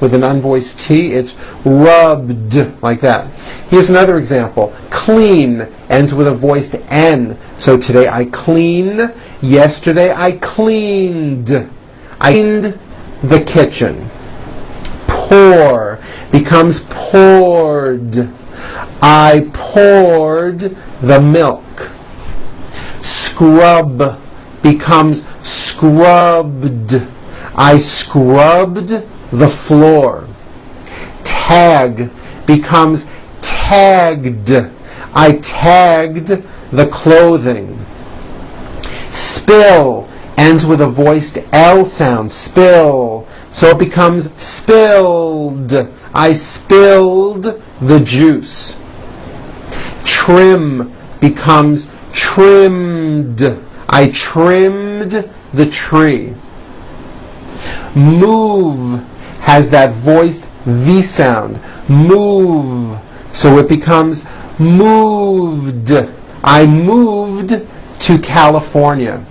with an unvoiced T. It's rubbed, like that. Here's another example. Clean ends with a voiced N. So today I clean. Yesterday I cleaned. I cleaned the kitchen. Pour becomes poured. I poured the milk. Scrub becomes scrubbed. I scrubbed the floor. Tag becomes tagged. I tagged the clothing. Spill ends with a voiced L sound. Spill. So it becomes spilled. I spilled the juice. Trim becomes trimmed. I trimmed the tree. Move has that voiced V sound. Move. So it becomes moved. I moved to California.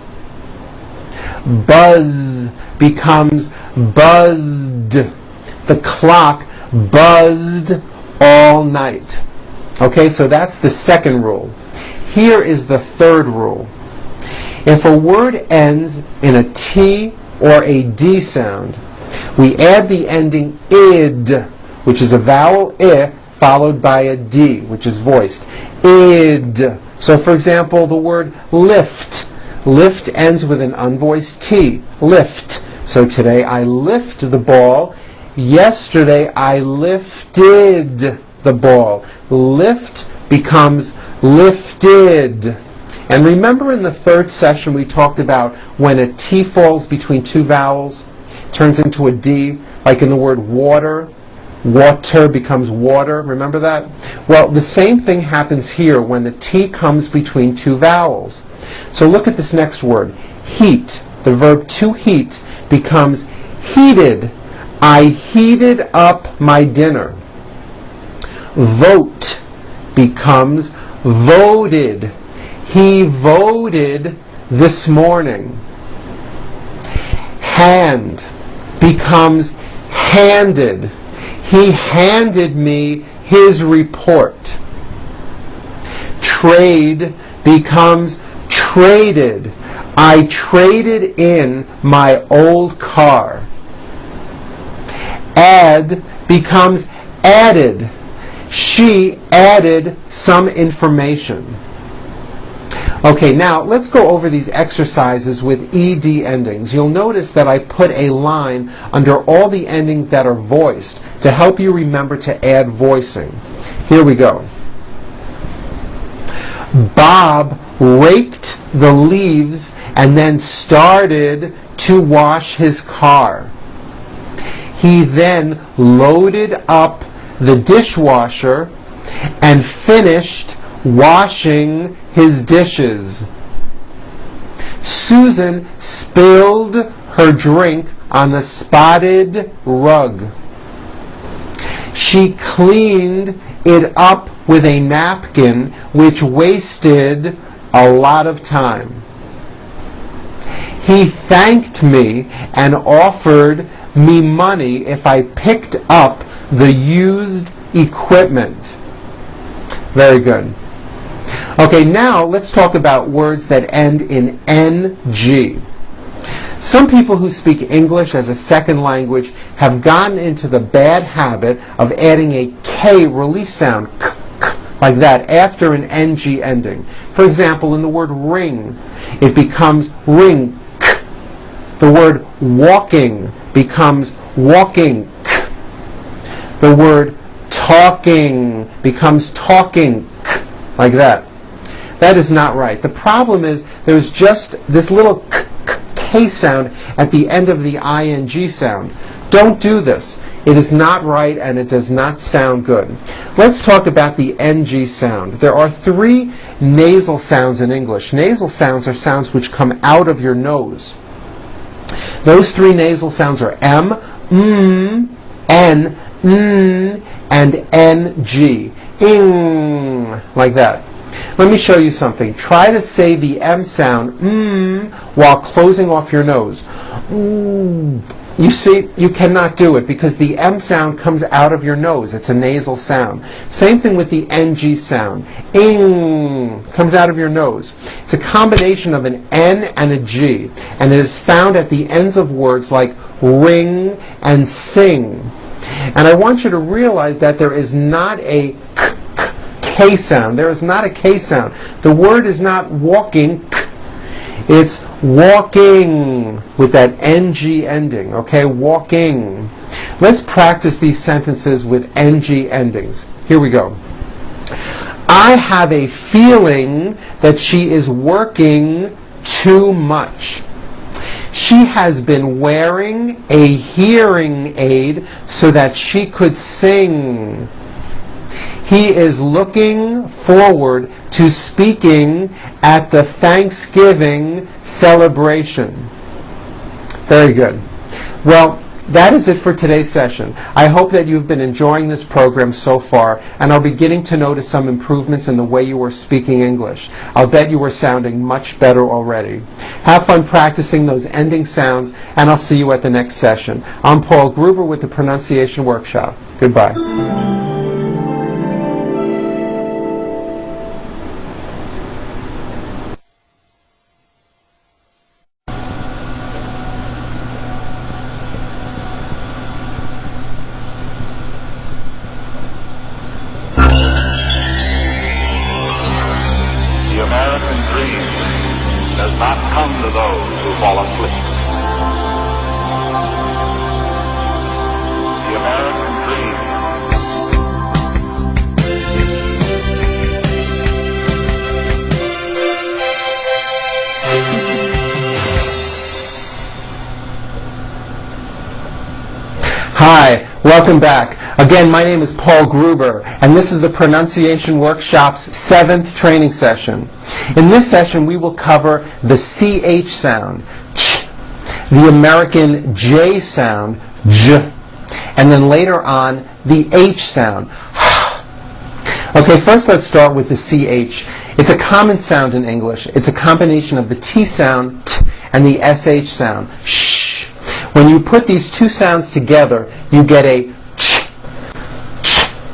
Buzz becomes buzzed. The clock buzzed all night. Okay, so that's the second rule. Here is the third rule. If a word ends in a T or a D sound, we add the ending id, which is a vowel I followed by a D, which is voiced. Id. So for example, the word lift. Lift ends with an unvoiced T. Lift. So today I lift the ball. Yesterday I lifted the ball. Lift becomes lifted. And remember in the third session we talked about when a T falls between two vowels, turns into a D, like in the word water. Water becomes water. Remember that? Well, the same thing happens here when the T comes between two vowels. So look at this next word. Heat. The verb to heat becomes heated. I heated up my dinner. Vote becomes voted. He voted this morning. Hand becomes handed. He handed me his report. Trade becomes traded. I traded in my old car. Add becomes added. She added some information. Okay, now let's go over these exercises with ed endings. You'll notice that I put a line under all the endings that are voiced to help you remember to add voicing. Here we go. Bob raked the leaves and then started to wash his car. He then loaded up the dishwasher and finished washing his dishes. Susan spilled her drink on the spotted rug. She cleaned it up with a napkin, which wasted a lot of time. He thanked me and offered me money if I picked up the used equipment. Very good. Okay, now let's talk about words that end in NG. Some people who speak English as a second language have gotten into the bad habit of adding a K release sound, k, like that, after an NG ending. For example, in the word ring, it becomes ring, k. The word walking becomes walking, k. The word talking becomes talking, k, like that. That is not right. The problem is there's just this little K sound at the end of the ing sound. Don't do this. It is not right and it does not sound good. Let's talk about the NG sound. There are 3 nasal sounds in English. Nasal sounds are sounds which come out of your nose. Those 3 nasal sounds are M, N, and NG. Ing, like that. Let me show you something. Try to say the M sound, while closing off your nose. You see, you cannot do it because the M sound comes out of your nose. It's a nasal sound. Same thing with the NG sound. Ing comes out of your nose. It's a combination of an N and a G, and it is found at the ends of words like ring and sing. And I want you to realize that there is not a K sound. There is not a K sound. The word is not walking. It's walking with that NG ending. Okay, walking. Let's practice these sentences with NG endings. Here we go. I have a feeling that she is working too much. She has been wearing a hearing aid so that she could sing. He is looking forward to speaking at the Thanksgiving celebration. Very good. Well, that is it for today's session. I hope that you've been enjoying this program so far and are beginning to notice some improvements in the way you are speaking English. I'll bet you are sounding much better already. Have fun practicing those ending sounds, and I'll see you at the next session. I'm Paul Gruber with the Pronunciation Workshop. Goodbye. The American dream does not come to those who fall asleep. The American dream. Hi, welcome back. Again, my name is Paul Gruber, and this is the Pronunciation Workshop's 7th training session. In this session, we will cover the CH sound, ch, the American J sound, j, and then later on, the H sound, h. Okay, first let's start with the CH. It's a common sound in English. It's a combination of the T sound, t, and the SH sound, sh. When you put these 2 sounds together, you get a ch.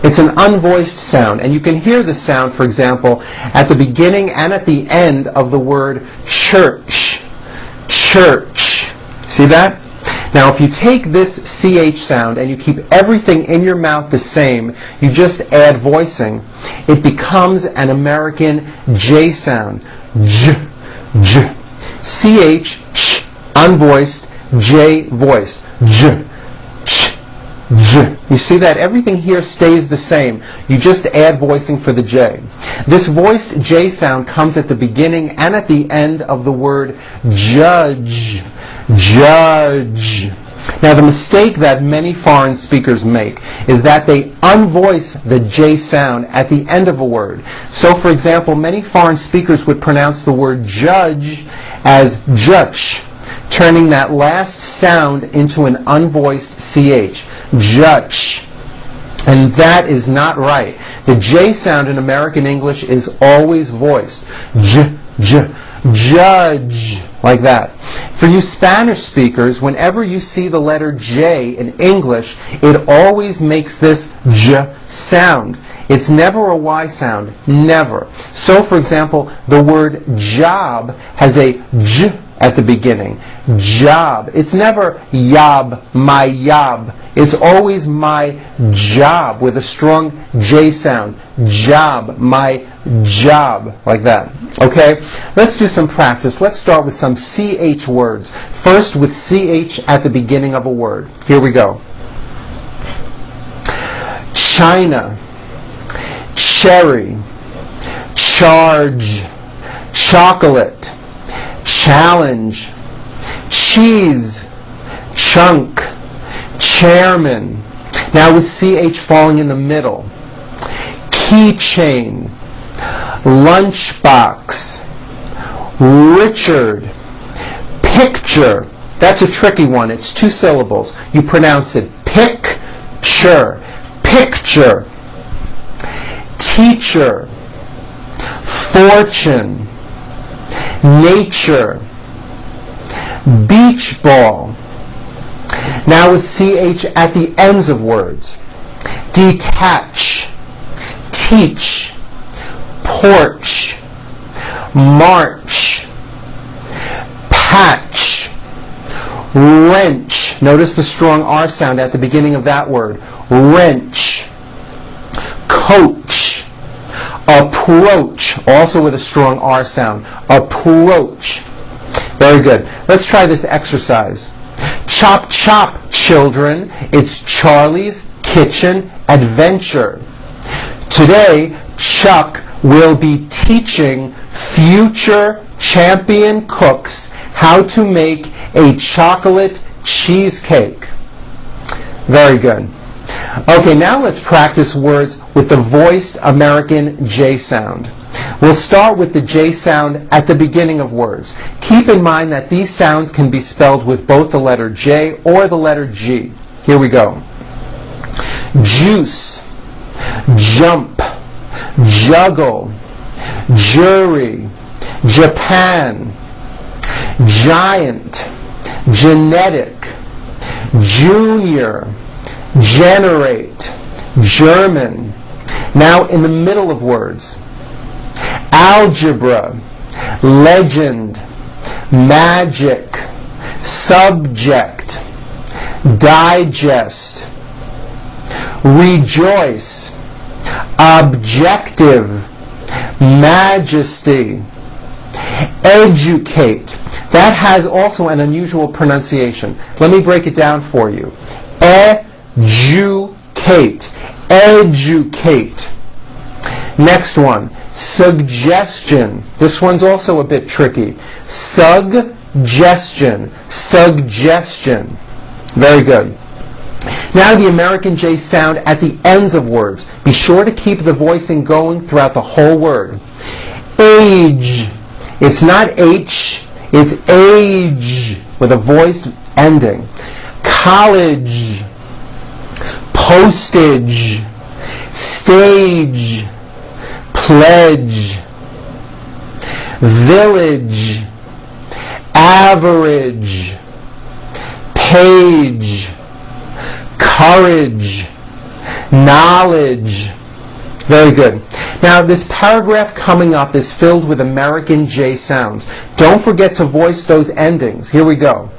It's an unvoiced sound, and you can hear the sound, for example, at the beginning and at the end of the word church. Church. See that? Now, if you take this CH sound and you keep everything in your mouth the same, you just add voicing, it becomes an American J sound. J, J. CH, ch, unvoiced, J voiced. J, ch, J. You see that? Everything here stays the same. You just add voicing for the J. This voiced J sound comes at the beginning and at the end of the word judge. Judge. Now, the mistake that many foreign speakers make is that they unvoice the J sound at the end of a word. So, for example, many foreign speakers would pronounce the word judge as judge, turning that last sound into an unvoiced CH. Judge. And that is not right. The J sound in American English is always voiced. J, j, judge. Like that. For you Spanish speakers, whenever you see the letter J in English, it always makes this J sound. It's never a Y sound, never. So, for example, the word job has a J at the beginning. Job. It's never yob, my yob. It's always my job with a strong J sound. Job, my job, like that. Okay? Let's do some practice. Let's start with some CH words. First with CH at the beginning of a word. Here we go. China, cherry, charge, chocolate, challenge, cheese, chunk, chairman. Now with CH falling in the middle. Keychain, lunchbox, Richard, picture. That's a tricky one. It's 2 syllables. You pronounce it picture, picture. Teacher, fortune, nature, beach ball. Now with CH at the ends of words. Detach, teach, porch, march, patch, wrench. Notice the strong R sound at the beginning of that word. Wrench, coach, approach, also with a strong R sound. Approach. Very good. Let's try this exercise. Chop, chop, children. It's Charlie's Kitchen Adventure. Today, Chuck will be teaching future champion cooks how to make a chocolate cheesecake. Very good. Okay, now let's practice words with the voiced American J sound. We'll start with the J sound at the beginning of words. Keep in mind that these sounds can be spelled with both the letter J or the letter G. Here we go. Juice, jump, juggle, jury, Japan, giant, genetic, junior, generate, German. Now in the middle of words. Algebra, legend, magic, subject, digest, rejoice, objective, majesty, educate. That has also an unusual pronunciation. Let me break it down for you. Educate, educate. Next one, suggestion. This one's also a bit tricky. Suggestion, suggestion. Very good. Now the American J sound at the ends of words. Be sure to keep the voicing going throughout the whole word. Age. It's not H, it's age with a voiced ending. College. Postage. Stage. Pledge, village, average, page, courage, knowledge. Very good. Now this paragraph coming up is filled with American J sounds. Don't forget to voice those endings. Here we go.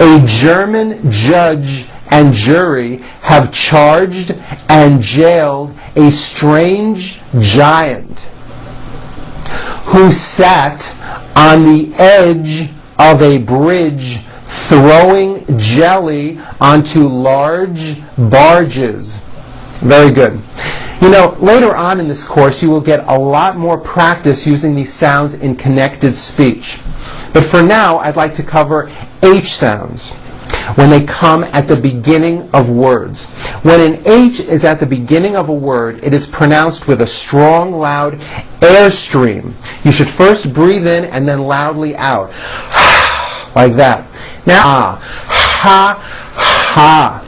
A German judge and jury have charged and jailed a strange giant who sat on the edge of a bridge throwing jelly onto large barges. Very good. You know, later on in this course you will get a lot more practice using these sounds in connected speech. But for now, I'd like to cover H sounds when they come at the beginning of words. When an H is at the beginning of a word, it is pronounced with a strong, loud airstream. You should first breathe in and then loudly out. Like that. Now, ha, ha.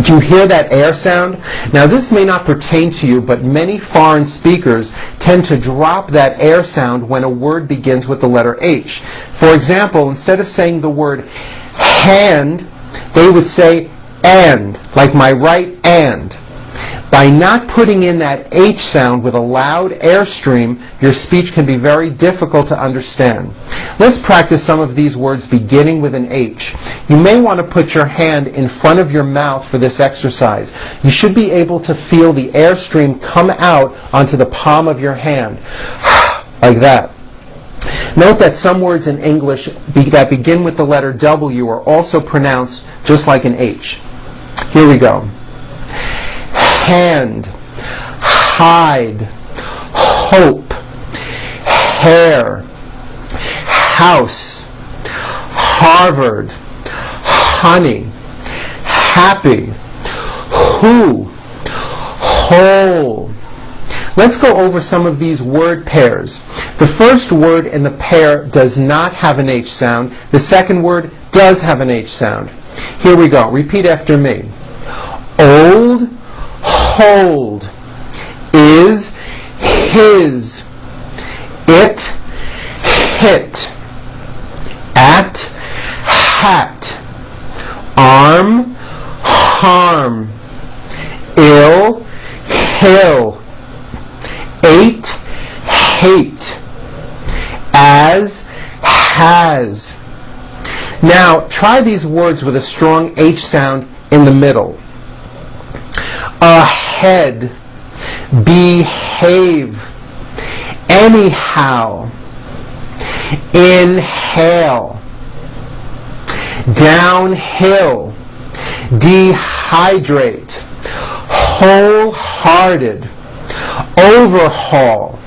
Do you hear that air sound? Now this may not pertain to you, but many foreign speakers tend to drop that air sound when a word begins with the letter H. For example, instead of saying the word hand, they would say and, like my right and. By not putting in that H sound with a loud airstream, your speech can be very difficult to understand. Let's practice some of these words beginning with an H. You may want to put your hand in front of your mouth for this exercise. You should be able to feel the airstream come out onto the palm of your hand, like that. Note that some words in English that begin with the letter W are also pronounced just like an H. Here we go. Hand, hide, hope, hair, house, Harvard, honey, happy, who, whole. Let's go over some of these word pairs. The first word in the pair does not have an H sound. The second word does have an H sound. Here we go. Repeat after me. Old, hold, is, his, it, hit, at, hat, arm, harm, ill, hill, ate, hate, as, has. Now, try these words with a strong H sound in the middle. Ahead, behave, anyhow, inhale, downhill, dehydrate, wholehearted, overhaul.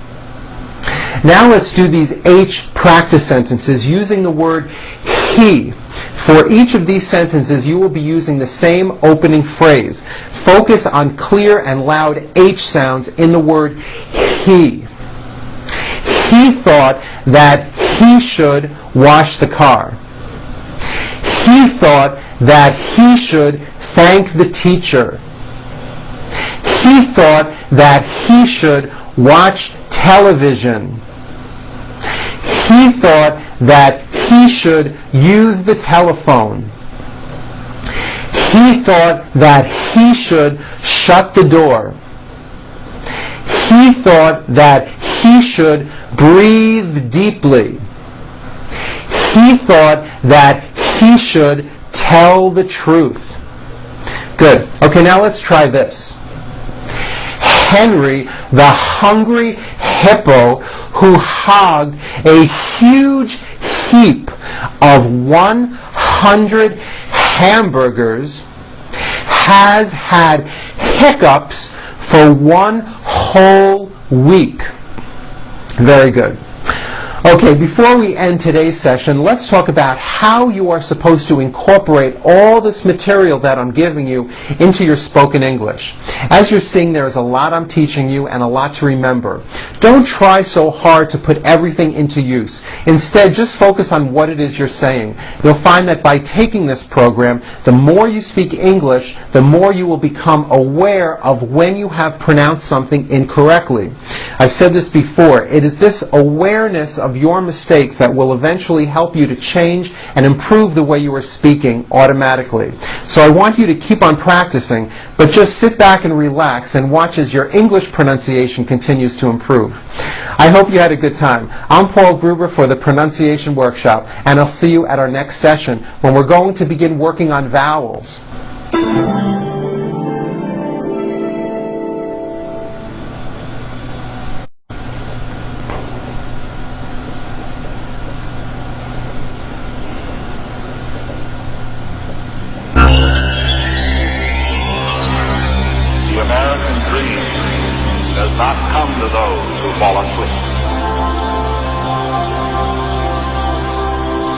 Now let's do these H practice sentences using the word he. For each of these sentences, you will be using the same opening phrase. Focus on clear and loud H sounds in the word he. He thought that he should wash the car. He thought that he should thank the teacher. He thought that he should watch television. He thought that he should use the telephone. He thought that he should shut the door. He thought that he should breathe deeply. He thought that he should tell the truth. Good. Okay, now let's try this. Henry, the hungry hippo who hogged a huge heap of 100 hamburgers, has had hiccups for 1 whole week. Very good. Okay, before we end today's session, let's talk about how you are supposed to incorporate all this material that I'm giving you into your spoken English. As you're seeing, there is a lot I'm teaching you and a lot to remember. Don't try so hard to put everything into use. Instead, just focus on what it is you're saying. You'll find that by taking this program, the more you speak English, the more you will become aware of when you have pronounced something incorrectly. I've said this before. It is this awareness of your mistakes that will eventually help you to change and improve the way you are speaking automatically. So I want you to keep on practicing, but just sit back and relax and watch as your English pronunciation continues to improve. I hope you had a good time. I'm Paul Gruber for the Pronunciation Workshop, and I'll see you at our next session when we're going to begin working on vowels. The American dream does not come to those who fall asleep.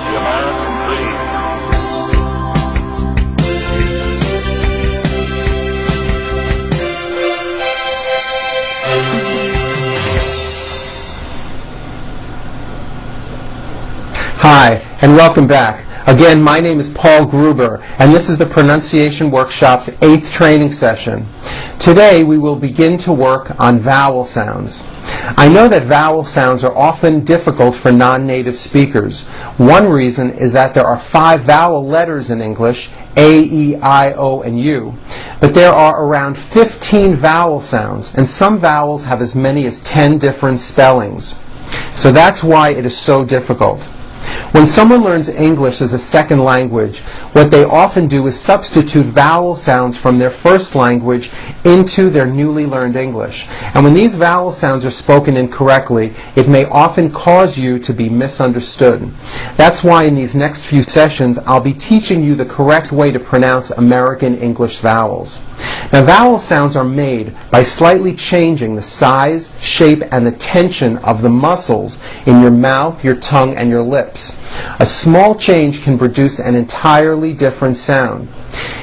The American dream. Hi, and welcome back. Again, my name is Paul Gruber, and this is the Pronunciation Workshop's 8th training session. Today, we will begin to work on vowel sounds. I know that vowel sounds are often difficult for non-native speakers. One reason is that there are 5 vowel letters in English, A, E, I, O, and U. But there are around 15 vowel sounds, and some vowels have as many as 10 different spellings. So that's why it is so difficult. When someone learns English as a second language, what they often do is substitute vowel sounds from their first language into their newly learned English. And when these vowel sounds are spoken incorrectly, it may often cause you to be misunderstood. That's why in these next few sessions, I'll be teaching you the correct way to pronounce American English vowels. Now, vowel sounds are made by slightly changing the size, shape, and the tension of the muscles in your mouth, your tongue, and your lips. A small change can produce an entirely different sound.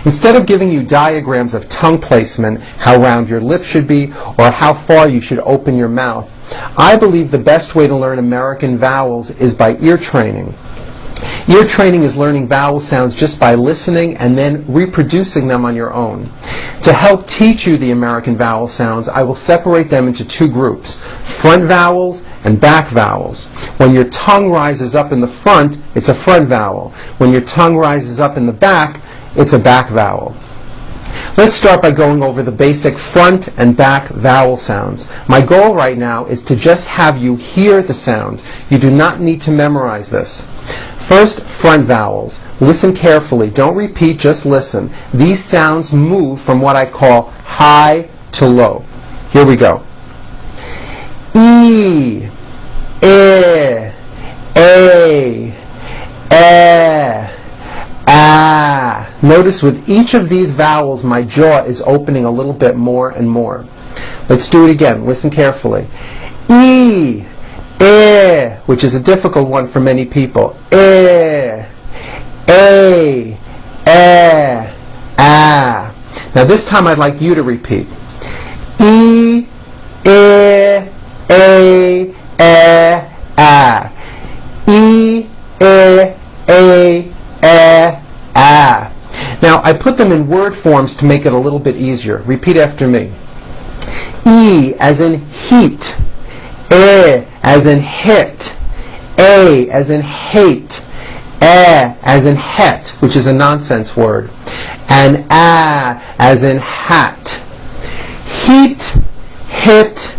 Instead of giving you diagrams of tongue placement, how round your lips should be, or how far you should open your mouth, I believe the best way to learn American vowels is by ear training. Ear training is learning vowel sounds just by listening and then reproducing them on your own. To help teach you the American vowel sounds, I will separate them into 2 groups, front vowels and back vowels. When your tongue rises up in the front, it's a front vowel. When your tongue rises up in the back, it's a back vowel. Let's start by going over the basic front and back vowel sounds. My goal right now is to just have you hear the sounds. You do not need to memorize this. First, front vowels. Listen carefully. Don't repeat, just listen. These sounds move from what I call high to low. Here we go. E, E, A, A. Notice with each of these vowels, my jaw is opening a little bit more and more. Let's do it again. Listen carefully. E, which is a difficult one for many people. A, A. Now this time I'd like you to repeat. E, A, A. E, A. Now I put them in word forms to make it a little bit easier. Repeat after me. E as in heat. E as in hit. A as in hate. A as in het, which is a nonsense word. And A as in hat. Heat, hit,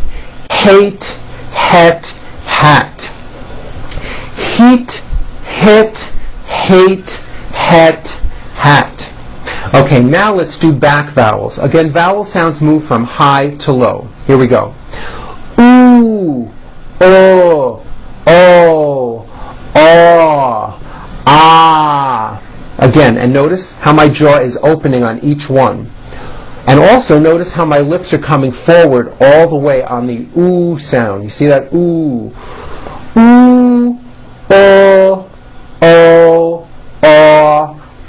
hate, het, hat. Heat, hit, hate, het, hat. Okay, now let's do back vowels. Again, vowel sounds move from high to low. Here we go. Ooh, oh, ah. Again, and notice how my jaw is opening on each one. And also notice how my lips are coming forward all the way on the ooh sound. You see that? Ooh. Ooh, oh,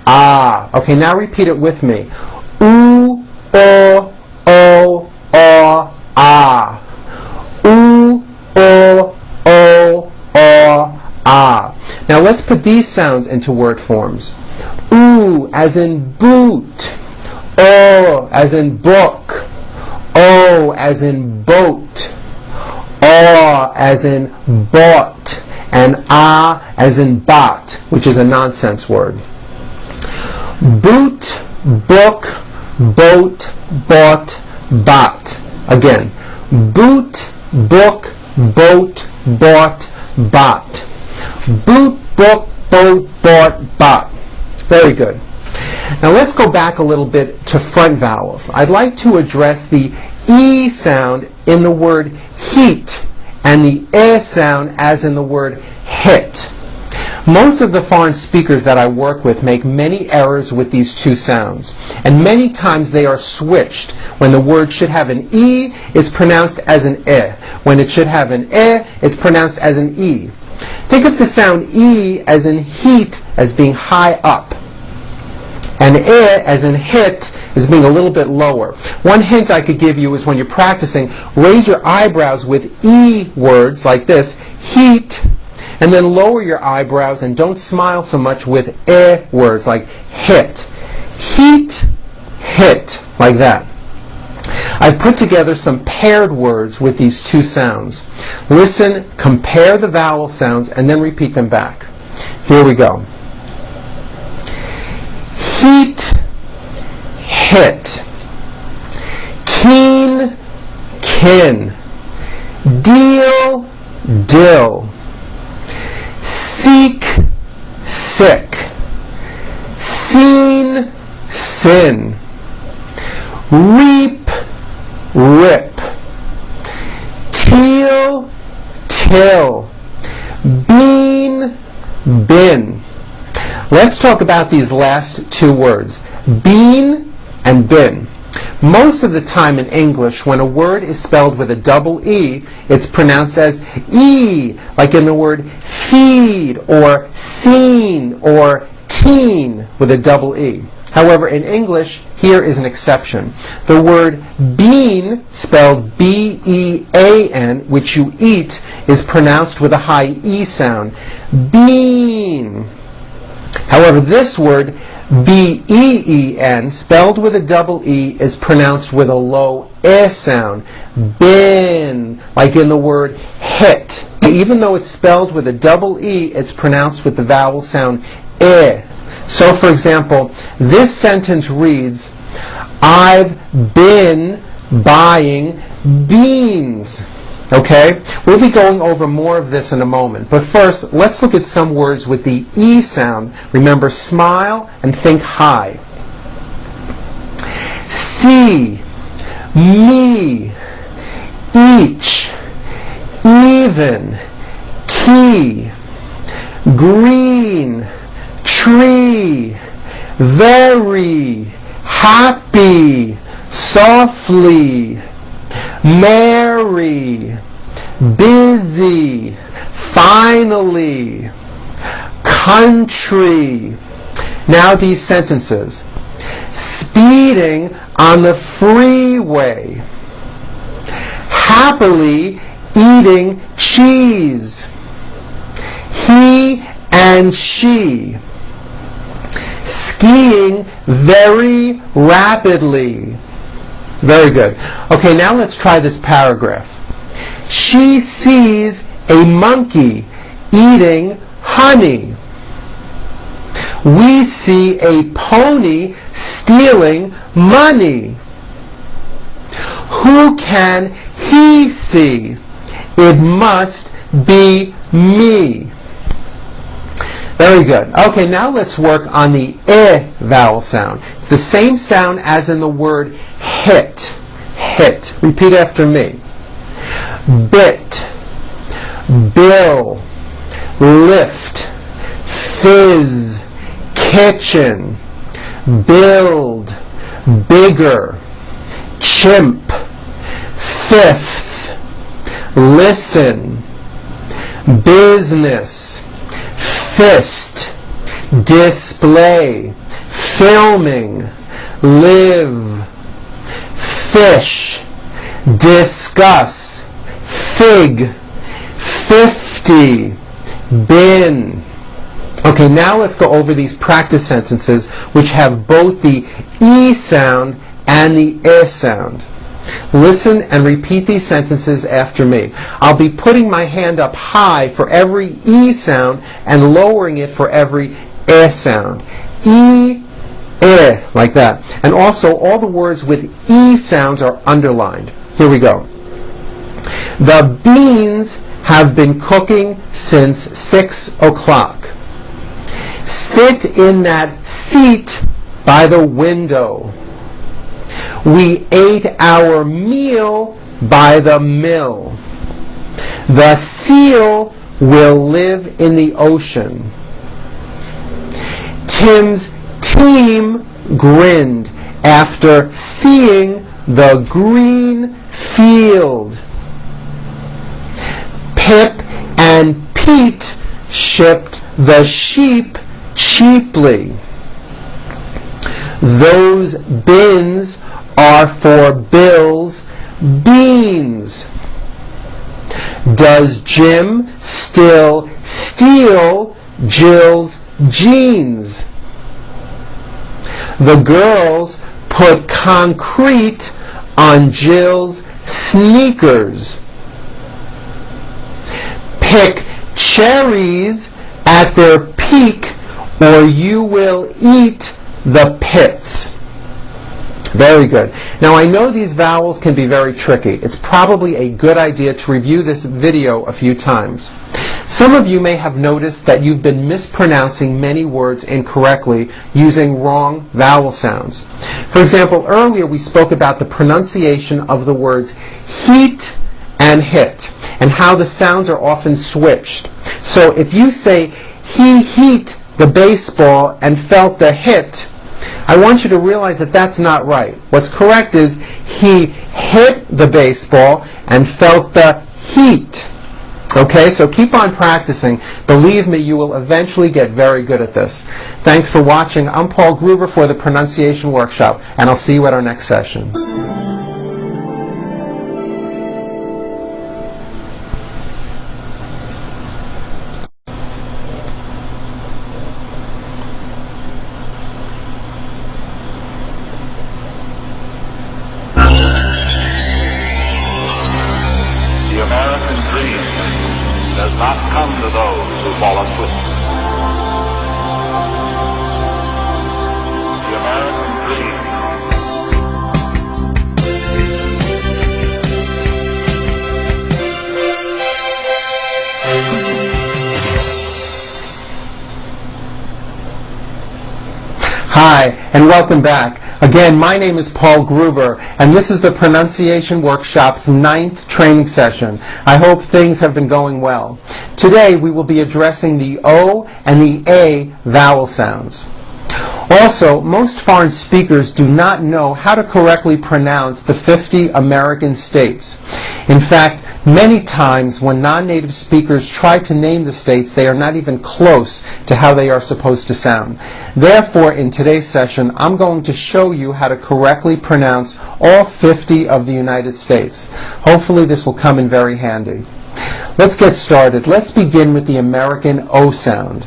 ah. Okay, now repeat it with me. Ooh, ah. Ooh, ah. Now let's put these sounds into word forms. Ooh as in boot. O as in book. O as in boat. O as in bought. And ah as in bot, which is a nonsense word. Boot, book, boat, bought, bot. Again. Boot, book, boat, bought, bot. Boot, book, boat, bought, bot. Very good. Now let's go back a little bit to front vowels. I'd like to address the E sound in the word heat and the E sound as in the word hit. Most of the foreign speakers that I work with make many errors with these 2 sounds, and many times they are switched. When the word should have an E, it's pronounced as an E. When it should have an E, it's pronounced as an E. Think of the sound E as in heat as being high up, and E as in hit as being a little bit lower. One hint I could give you is when you're practicing, raise your eyebrows with E words like this, heat, And then lower your eyebrows and don't smile so much with words like hit, heat, hit, like that. I've put together some paired words with these two sounds. Listen, compare the vowel sounds, and then repeat them back. Here we go. Heat, hit. Keen, kin. Deal, dill. Seek, sick. Seen, sin. Reap, rip. Teal, till. Bean, bin. Let's talk about these last two words, bean and bin. Most of the time in English, when a word is spelled with a double E, it's pronounced as E, like in the word feed or seen or teen with a double E. However, in English, here is an exception. The word bean, spelled B-E-A-N, which you eat, is pronounced with a high E sound. Bean. However, this word, B-E-E-N, spelled with a double E, is pronounced with a low sound. Bin, like in the word hit. Even though it's spelled with a double E, it's pronounced with the vowel sound So, for example, this sentence reads, I've been buying beans. Okay? We'll be going over more of this in a moment. But first, let's look at some words with the E sound. Remember, smile and think high. See, me, each, even, key, green, tree, very, happy, softly, merry, busy, finally, country. Now these sentences. Speeding on the freeway. Happily eating cheese. He and she. Skiing very rapidly. Very good. Okay, now let's try this paragraph. She sees a monkey eating honey. We see a pony stealing money. Who can he see? It must be me. Very good. Okay, now let's work on the vowel sound. It's the same sound as in the word hit. Hit. Repeat after me. Bit, bill, lift, fizz, kitchen, build, bigger, chimp, fifth, listen, business, fist, display, filming, live, fish, discuss, fig, 50, bin. Okay, now let's go over these practice sentences which have both the E sound and the sound. Listen and repeat these sentences after me. I'll be putting my hand up high for every E sound and lowering it for every sound. E, like that. And also all the words with E sounds are underlined. Here we go. The beans have been cooking since 6 o'clock. Sit in that seat by the window. We ate our meal by the mill. The seal will live in the ocean. Tim's team grinned after seeing the green field. Pip and Pete shipped the sheep cheaply. Those bins are for Bill's beans. Does Jim still steal Jill's jeans? The girls put concrete on Jill's sneakers. Pick cherries at their peak or you will eat the pits. Very good. Now I know these vowels can be very tricky. It's probably a good idea to review this video a few times. Some of you may have noticed that you've been mispronouncing many words incorrectly using wrong vowel sounds. For example, earlier we spoke about the pronunciation of the words heat and hit and how the sounds are often switched. So if you say he heat the baseball and felt the hit, I want you to realize that that's not right. What's correct is he hit the baseball and felt the heat. Okay, so keep on practicing. Believe me, you will eventually get very good at this. Thanks for watching. I'm Paul Gruber for the Pronunciation Workshop, and I'll see you at our next session. The American dream does not come to those who fall asleep. The American dream. Hi, and welcome back. Again, my name is Paul Gruber, and this is the Pronunciation Workshop's 9th training session. I hope things have been going well. Today, we will be addressing the O and the A vowel sounds. Also, most foreign speakers do not know how to correctly pronounce the 50 American states. In fact, many times when non-native speakers try to name the states, they are not even close to how they are supposed to sound. Therefore, in today's session, I'm going to show you how to correctly pronounce all 50 of the United States. Hopefully this will come in very handy. Let's get started. Let's begin with the American O sound.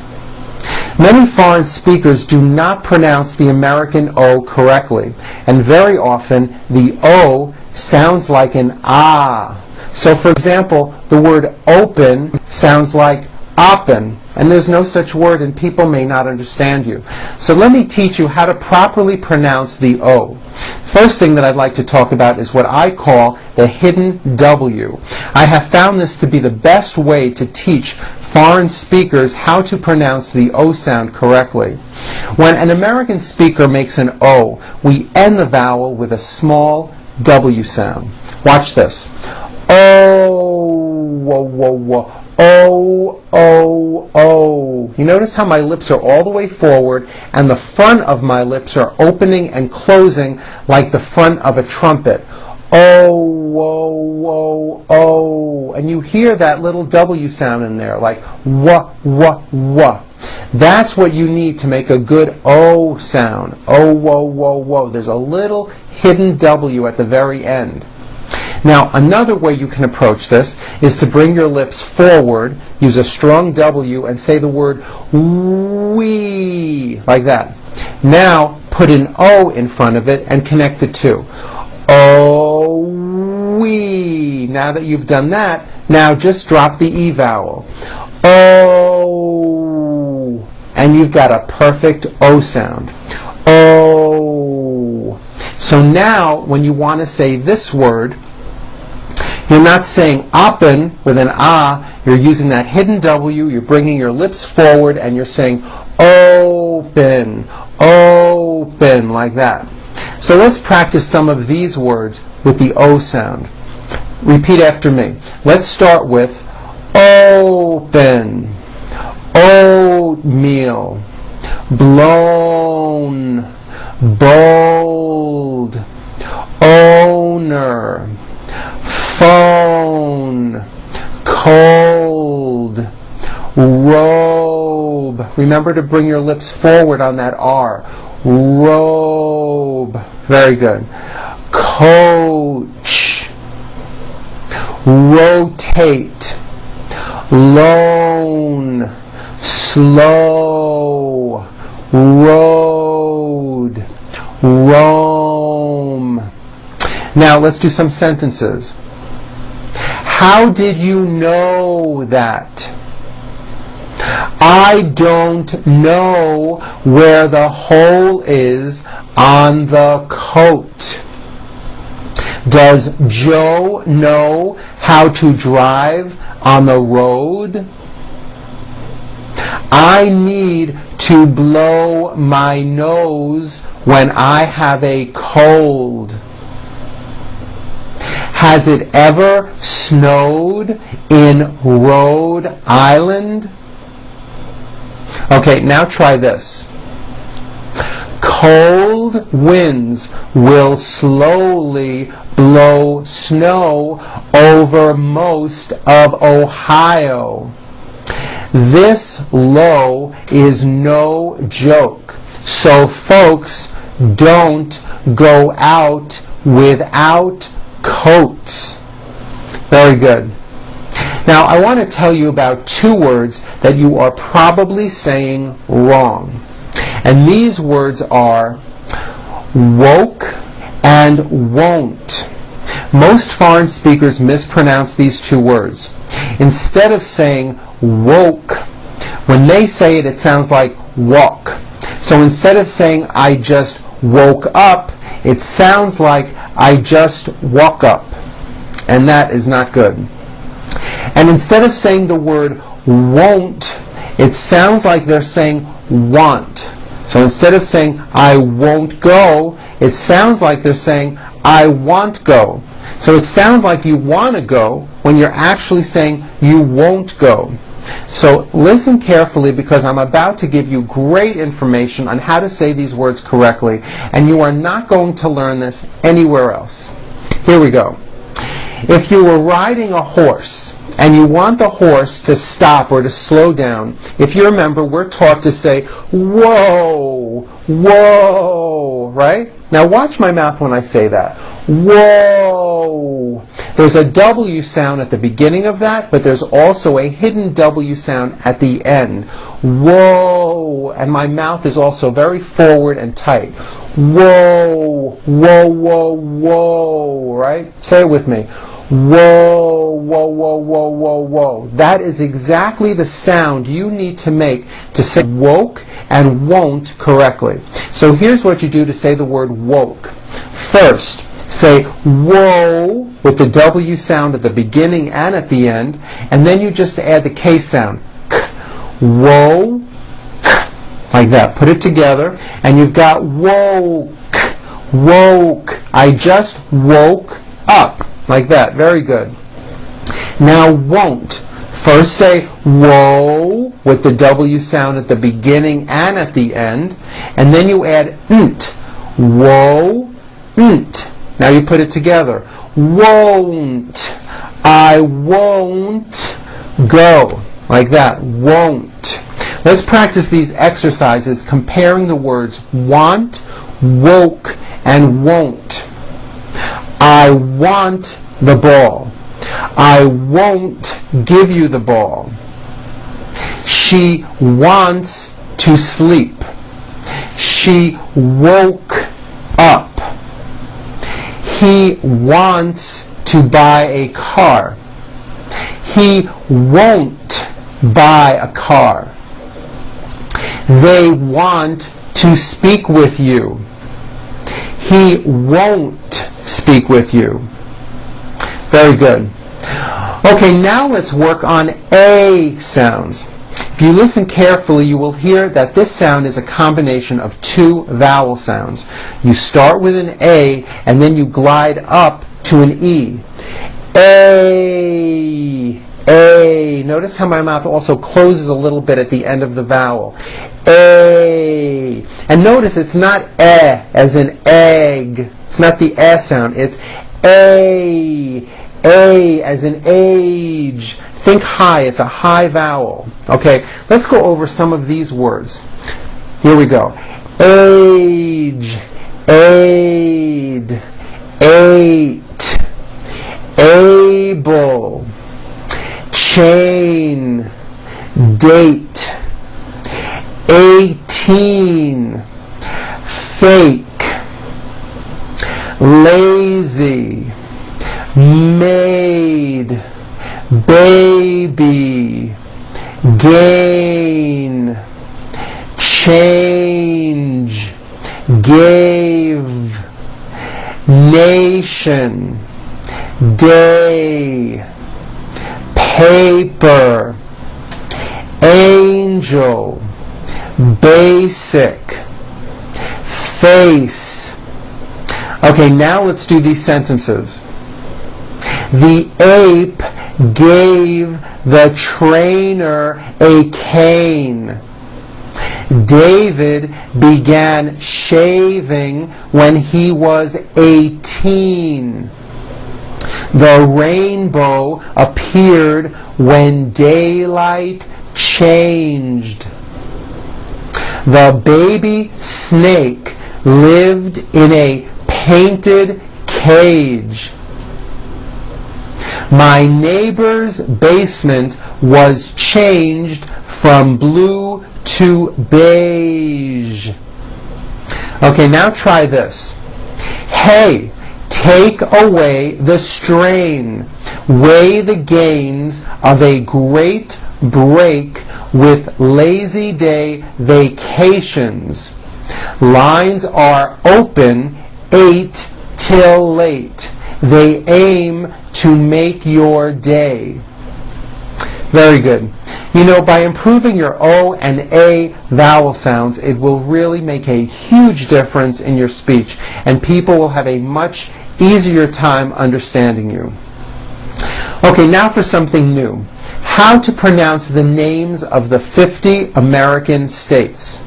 Many foreign speakers do not pronounce the American O correctly, and very often the O sounds like an ah. So for example, the word open sounds like oppen, and there's no such word and people may not understand you. So let me teach you how to properly pronounce the O. First thing that I'd like to talk about is what I call the hidden W. I have found this to be the best way to teach foreign speakers how to pronounce the O sound correctly. When an American speaker makes an O, we end the vowel with a small W sound. Watch this. Oh, whoa, whoa, whoa. Oh, oh, oh. You notice how my lips are all the way forward and the front of my lips are opening and closing like the front of a trumpet. Oh, whoa, whoa, oh. And you hear that little W sound in there, like wah, wah, wah. That's what you need to make a good O sound. Oh, whoa, whoa, whoa. There's a little hidden W at the very end. Now, another way you can approach this is to bring your lips forward, use a strong W, and say the word wee, like that. Now, put an O in front of it and connect the two. Oh, wee. Now that you've done that, now just drop the E vowel. Oh. And you've got a perfect O sound. Oh. So now, when you want to say this word, you're not saying open with an ah, you're using that hidden W, you're bringing your lips forward, and you're saying open, open, like that. So let's practice some of these words with the O sound. Repeat after me. Let's start with open, oatmeal, blown, bold, owner, phone, cold, robe. Remember to bring your lips forward on that R. Robe. Very good. Coach. rotate, loan, slow, road, roam. Now let's do some sentences. How did you know that? I don't know where the hole is on the coat. Does Joe know how to drive on the road? I need to blow my nose when I have a cold. Has it ever snowed in Rhode Island? Okay, now try this. Cold winds will slowly blow snow over most of Ohio. This low is no joke, so folks don't go out without coats. Very good. Now I want to tell you about two words that you are probably saying wrong. And these words are woke and won't. Most foreign speakers mispronounce these two words. Instead of saying woke, when they say it, it sounds like walk. So instead of saying I just woke up, it sounds like I just walk up. And that is not good. And instead of saying the word won't, it sounds like they're saying want. So instead of saying I won't go, it sounds like they're saying I want go. So it sounds like you want to go when you're actually saying you won't go. So listen carefully, because I'm about to give you great information on how to say these words correctly, and you are not going to learn this anywhere else. Here we go. If you were riding a horse and you want the horse to stop or to slow down, if you remember, we're taught to say, whoa, whoa, right? Now watch my mouth when I say that. Whoa. There's a W sound at the beginning of that, but there's also a hidden W sound at the end. Whoa. And my mouth is also very forward and tight. Whoa, whoa, whoa, whoa, right? Say it with me. Whoa, whoa, whoa, whoa, whoa, whoa. That is exactly the sound you need to make to say woke and won't correctly. So here's what you do to say the word woke. First, say whoa with the W sound at the beginning and at the end, and then you just add the K sound. K, whoa, k, like that. Put it together, and you've got woke, woke. I just woke up. Like that. Very good. Now won't. First say whoa with the W sound at the beginning and at the end, and then you add nt. Whoa, nt. Now you put it together. Won't. I won't go. Like that. Won't. Let's practice these exercises comparing the words want, woke, and won't. I want the ball. I won't give you the ball. She wants to sleep. She woke up. He wants to buy a car. He won't buy a car. They want to speak with you. He won't speak with you. Very good. Okay, now let's work on A sounds. If you listen carefully, you will hear that this sound is a combination of two vowel sounds. You start with an A, and then you glide up to an E. A, A. Notice how my mouth also closes a little bit at the end of the vowel. A. And notice it's not eh as in egg. It's not the eh sound. It's A. A as in age. Think high. It's a high vowel. Okay, let's go over some of these words. Here we go. Age, aid, ate, able, chain, date, 18, fake, lazy, made, baby, gain, change, gave, nation, day, paper, angel, basic, face. Okay, now let's do these sentences. The ape gave the trainer a cane. David began shaving when he was 18. The rainbow appeared when daylight changed. The baby snake lived in a painted cage. My neighbor's basement was changed from blue to beige. Okay, now try this. Hey, take away the strain. Weigh the gains of a great break with lazy day vacations. Lines are open 8 till late. They aim to make your day. Very good. You know, by improving your O and A vowel sounds, it will really make a huge difference in your speech, and people will have a much easier time understanding you. Okay, now for something new. How to pronounce the names of the 50 American states.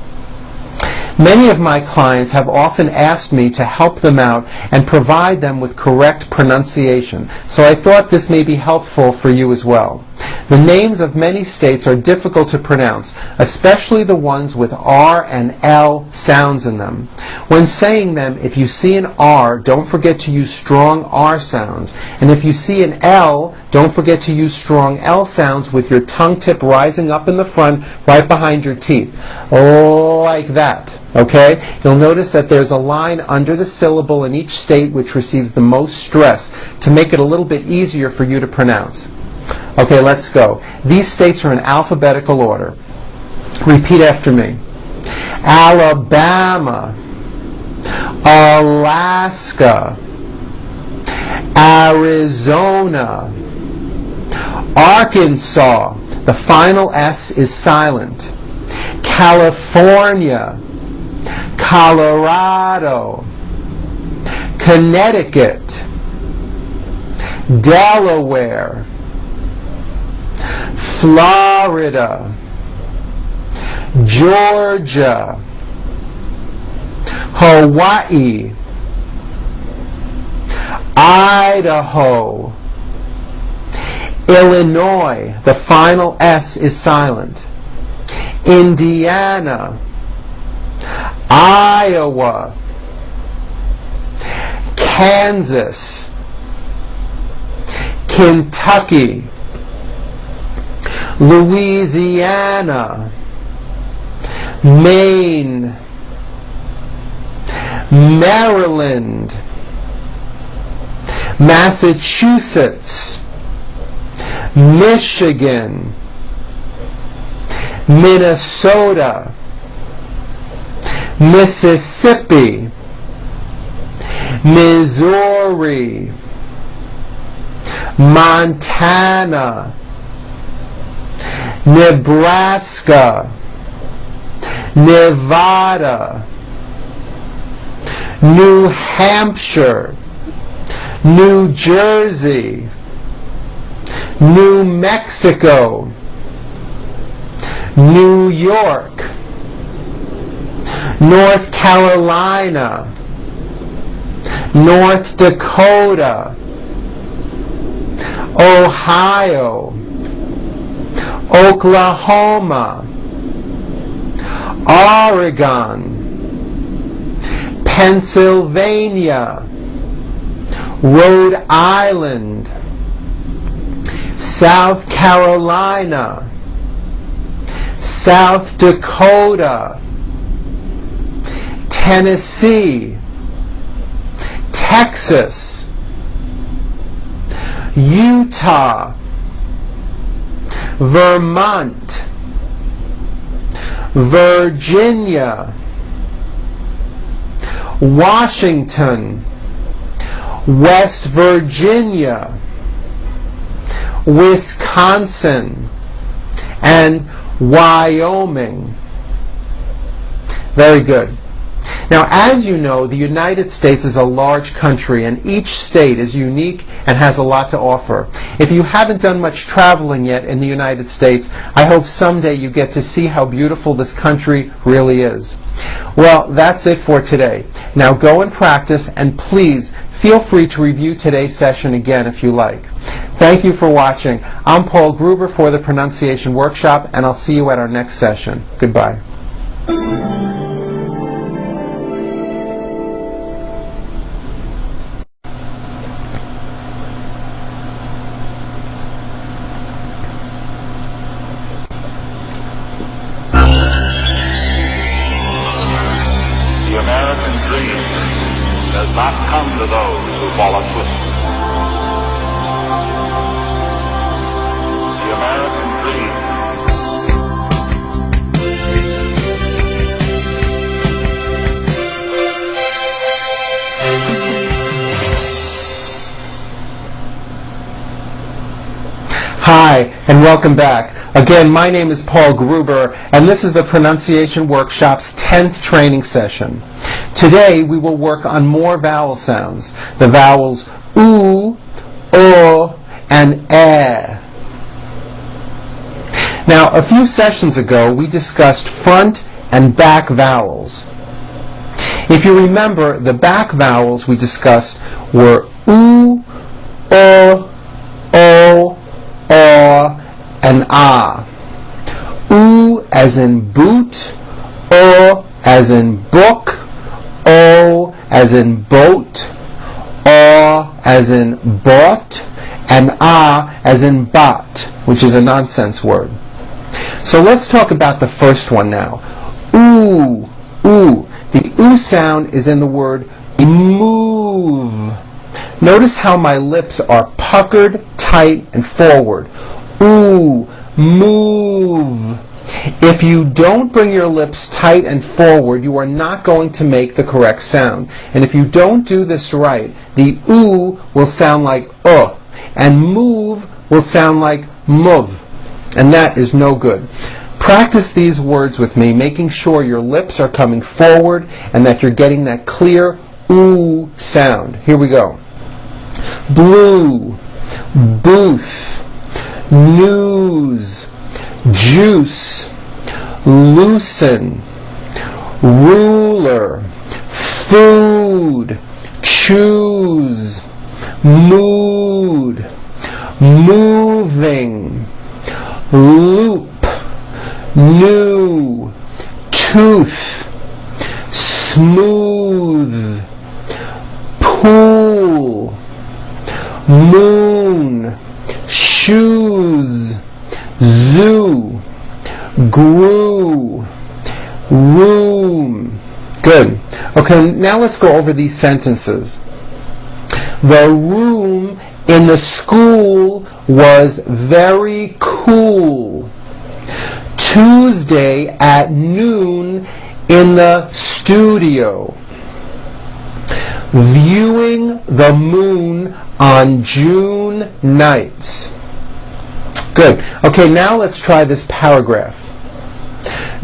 Many of my clients have often asked me to help them out and provide them with correct pronunciation, so I thought this may be helpful for you as well. The names of many states are difficult to pronounce, especially the ones with R and L sounds in them. When saying them, if you see an R, don't forget to use strong R sounds, and if you see an L, don't forget to use strong L sounds with your tongue tip rising up in the front, right behind your teeth, like that. Okay? You'll notice that there's a line under the syllable in each state which receives the most stress to make it a little bit easier for you to pronounce. Okay, let's go. These states are in alphabetical order. Repeat after me. Alabama, Alaska, Arizona, Arkansas. The final S is silent. California, Colorado, Connecticut, Delaware, Florida, Georgia, Hawaii, Idaho, Illinois. The final S is silent. Indiana, Iowa, Kansas, Kentucky, Louisiana, Maine, Maryland, Massachusetts, Michigan, Minnesota, Mississippi, Missouri, Montana, Nebraska, Nevada, New Hampshire, New Jersey, New Mexico, New York, North Carolina, North Dakota, Ohio, Oklahoma, Oregon, Pennsylvania, Rhode Island, South Carolina, South Dakota, Tennessee, Texas, Utah, Vermont, Virginia, Washington, West Virginia, Wisconsin, and Wyoming. Very good. Now, as you know, the United States is a large country, and each state is unique and has a lot to offer. If you haven't done much traveling yet in the United States, I hope someday you get to see how beautiful this country really is. Well, that's it for today. Now go and practice, and please feel free to review today's session again if you like. Thank you for watching. I'm Paul Gruber for the Pronunciation Workshop, and I'll see you at our next session. Goodbye. The American dream does not come to those who fall asleep. The American dream. Hi, and welcome back. Again, my name is Paul Gruber, and this is the Pronunciation Workshop's 10th training session. Today, we will work on more vowel sounds, the vowels oo, o, and eh. Now, a few sessions ago, we discussed front and back vowels. If you remember, the back vowels we discussed were oo, o, and ah. Oo as in boot, o as in book, o as in boat, aw as in bought, and ah as in bot, which is a nonsense word. So let's talk about the first one now. Ooh, ooh. The oo sound is in the word move. Notice how my lips are puckered, tight, and forward. Ooh, move. If you don't bring your lips tight and forward, you are not going to make the correct sound. And if you don't do this right, the oo will sound like and move will sound like move. And that is no good. Practice these words with me, making sure your lips are coming forward and that you're getting that clear oo sound. Here we go. Blue, booth, news, juice, loosen, ruler, food, choose, mood, moving, loop, new, tooth, smooth, pool, moon, shoes, zoo, grew, room. Good. Okay, now let's go over these sentences. The room in the school was very cool. Tuesday at noon in the studio. Viewing the moon on June nights. Good. Okay, now let's try this paragraph.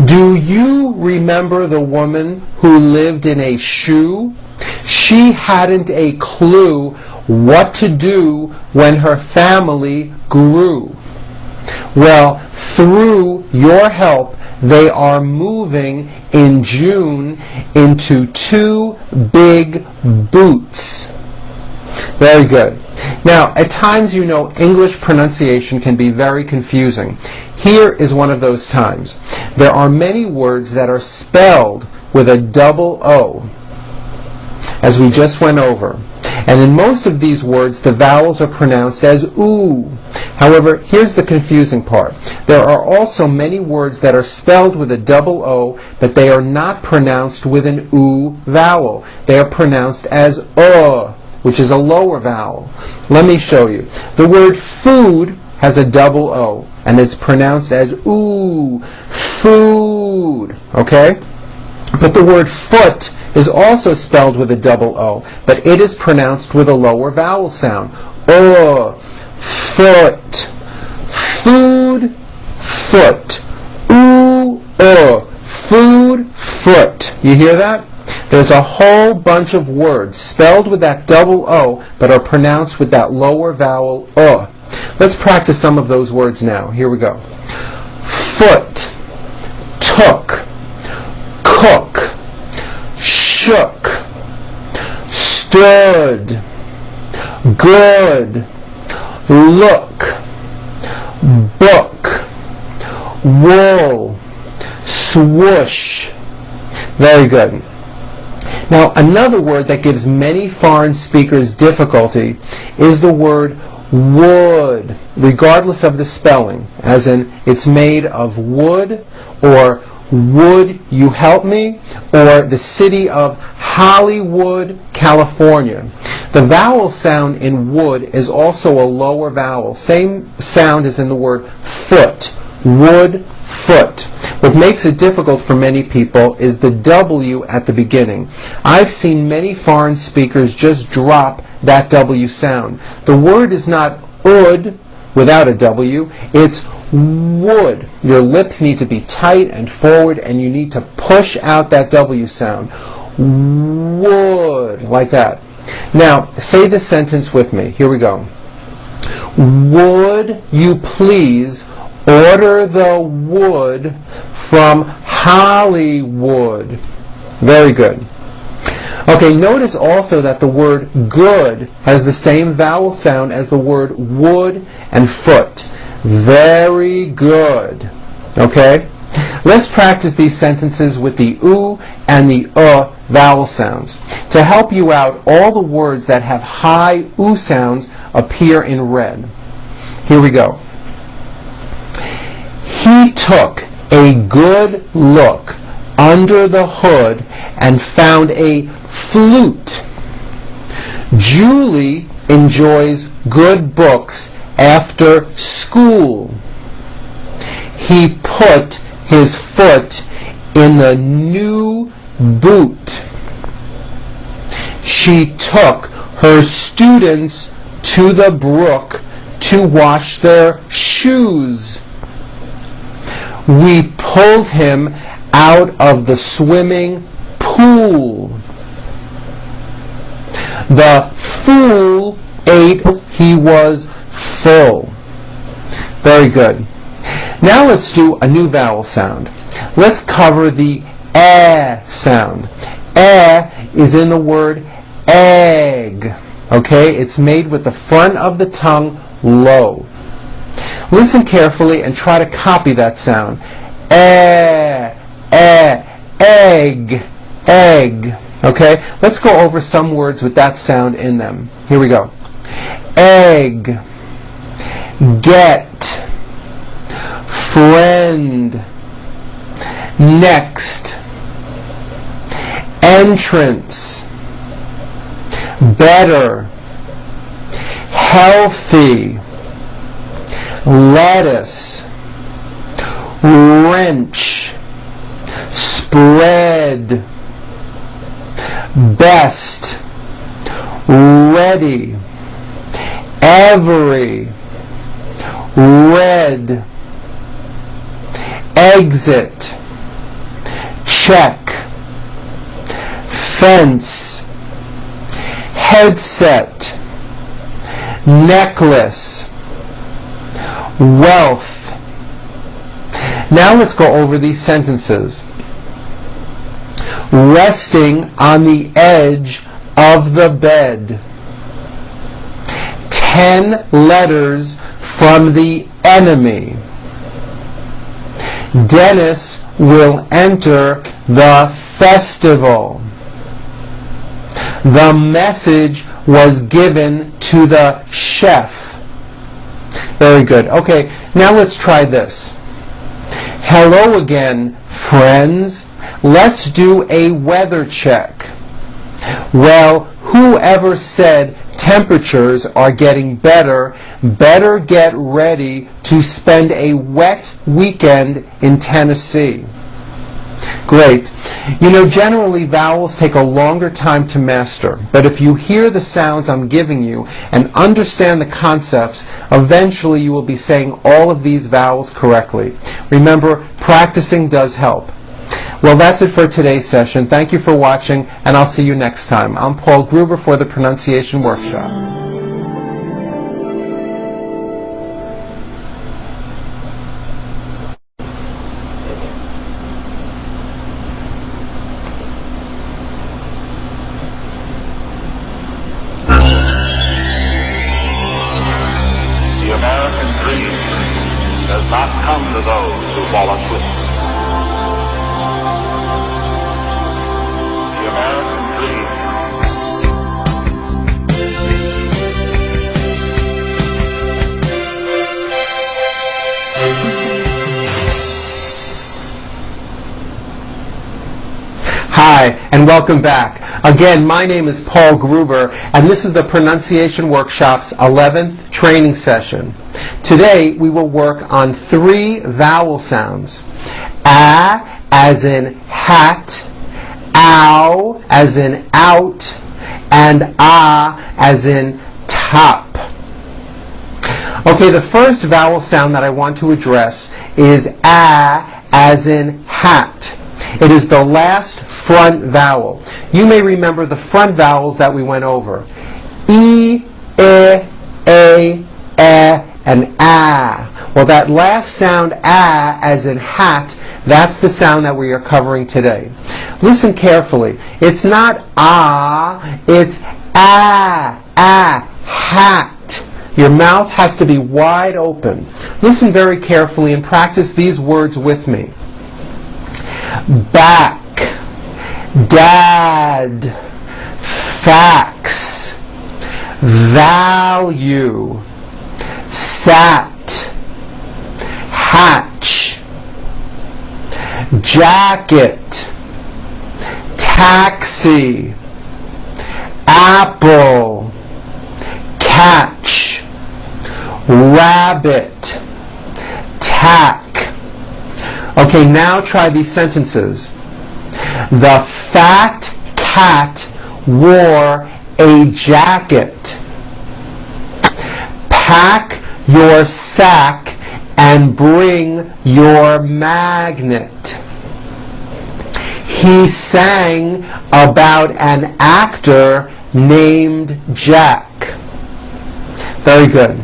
Do you remember the woman who lived in a shoe? She hadn't a clue what to do when her family grew. Well, through your help, they are moving in June into 2 big boots. Very good. Now, at times, you know, English pronunciation can be very confusing. Here is one of those times. There are many words that are spelled with a double O, as we just went over. And in most of these words, the vowels are pronounced as oo. However, here's the confusing part. There are also many words that are spelled with a double O, but they are not pronounced with an oo vowel. They are pronounced as which is a lower vowel. Let me show you. The word food has a double O, and it's pronounced as oo, food, okay? But the word foot is also spelled with a double O, but it is pronounced with a lower vowel sound. Foot, food, foot, food, foot. You hear that? There's a whole bunch of words spelled with that double O, but are pronounced with that lower vowel Let's practice some of those words now. Here we go. Foot, took, cook, shook, stood, good, look, book, wool, swoosh. Very good. Now, another word that gives many foreign speakers difficulty is the word wood, regardless of the spelling, as in it's made of wood, or would you help me, or the city of Hollywood, California. The vowel sound in wood is also a lower vowel, same sound as in the word foot, wood, foot. What makes it difficult for many people is the W at the beginning. I've seen many foreign speakers just drop that W sound. The word is not would without a W, it's would. Your lips need to be tight and forward, and you need to push out that W sound. Would, like that. Now, say this sentence with me. Here we go. Would you please order the wood from Hollywood? Very good. Okay, notice also that the word good has the same vowel sound as the word wood and foot. Very good. Okay? Let's practice these sentences with the oo and the vowel sounds. To help you out, all the words that have high oo sounds appear in red. Here we go. He took a good look under the hood and found a flute. Julie enjoys good books after school. He put his foot in the new boot. She took her students to the brook to wash their shoes. We pulled him out of the swimming pool. The fool ate, he was full. Very good. Now let's do a new vowel sound. Let's cover the sound. Is in the word egg. Okay? It's made with the front of the tongue low. Listen carefully and try to copy that sound. Egg, egg. Okay? Let's go over some words with that sound in them. Here we go. Egg, get, friend, next, entrance, better, healthy, lettuce, wrench, spread, best, ready, every, red, exit, check, fence, headset, necklace, wealth. Now let's go over these sentences. Resting on the edge of the bed. 10 letters from the enemy. Dennis will enter the festival. The message was given to the chef. Very good. Okay, now let's try this. Hello again, friends. Let's do a weather check. Well, whoever said temperatures are getting better get ready to spend a wet weekend in Tennessee. Great. You know, generally vowels take a longer time to master, but if you hear the sounds I'm giving you and understand the concepts, eventually you will be saying all of these vowels correctly. Remember, practicing does help. Well, that's it for today's session. Thank you for watching, and I'll see you next time. I'm Paul Gruber for the Pronunciation Workshop. The American dream does not come to those who fall asleep. The American dream. Hi, and welcome back. Again, my name is Paul Gruber, and this is the Pronunciation Workshop's 11th training session. Today, we will work on 3 vowel sounds. A as in hat, ow as in out, and ah as in top. Okay, the first vowel sound that I want to address is A as in hat. It is the last front vowel. You may remember the front vowels that we went over. E, a, and a. Well, that last sound, a, as in hat, that's the sound that we are covering today. Listen carefully. It's not ah, it's a, hat. Your mouth has to be wide open. Listen very carefully and practice these words with me. Back, dad, fax, value, sat, hatch, jacket, taxi, apple, catch, rabbit, tack. Okay, now try these sentences. The fat cat wore a jacket. Pack your sack and bring your magnet. He sang about an actor named Jack. Very good.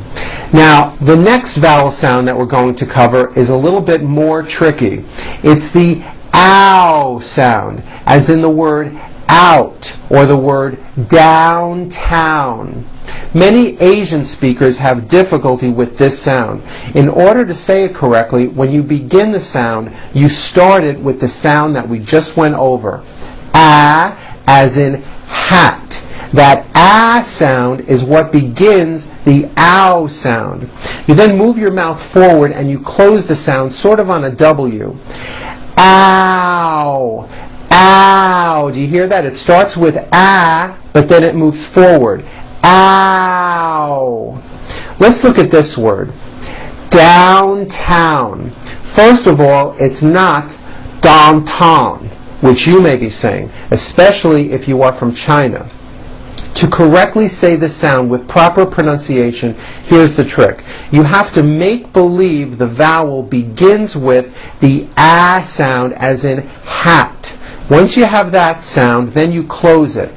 Now, the next vowel sound that we're going to cover is a little bit more tricky. It's the ow sound, as in the word out or the word downtown. Many Asian speakers have difficulty with this sound. In order to say it correctly, when you begin the sound, you start it with the sound that we just went over. A, as in hat. That ah sound is what begins the ow sound. You then move your mouth forward and you close the sound sort of on a W. Ow, ow. Do you hear that? It starts with ah, but then it moves forward. Ow. Let's look at this word. Downtown. First of all, it's not downtown, which you may be saying, especially if you are from China. To correctly say this sound with proper pronunciation, here's the trick. You have to make believe the vowel begins with the ah sound, as in hat. Once you have that sound, then you close it.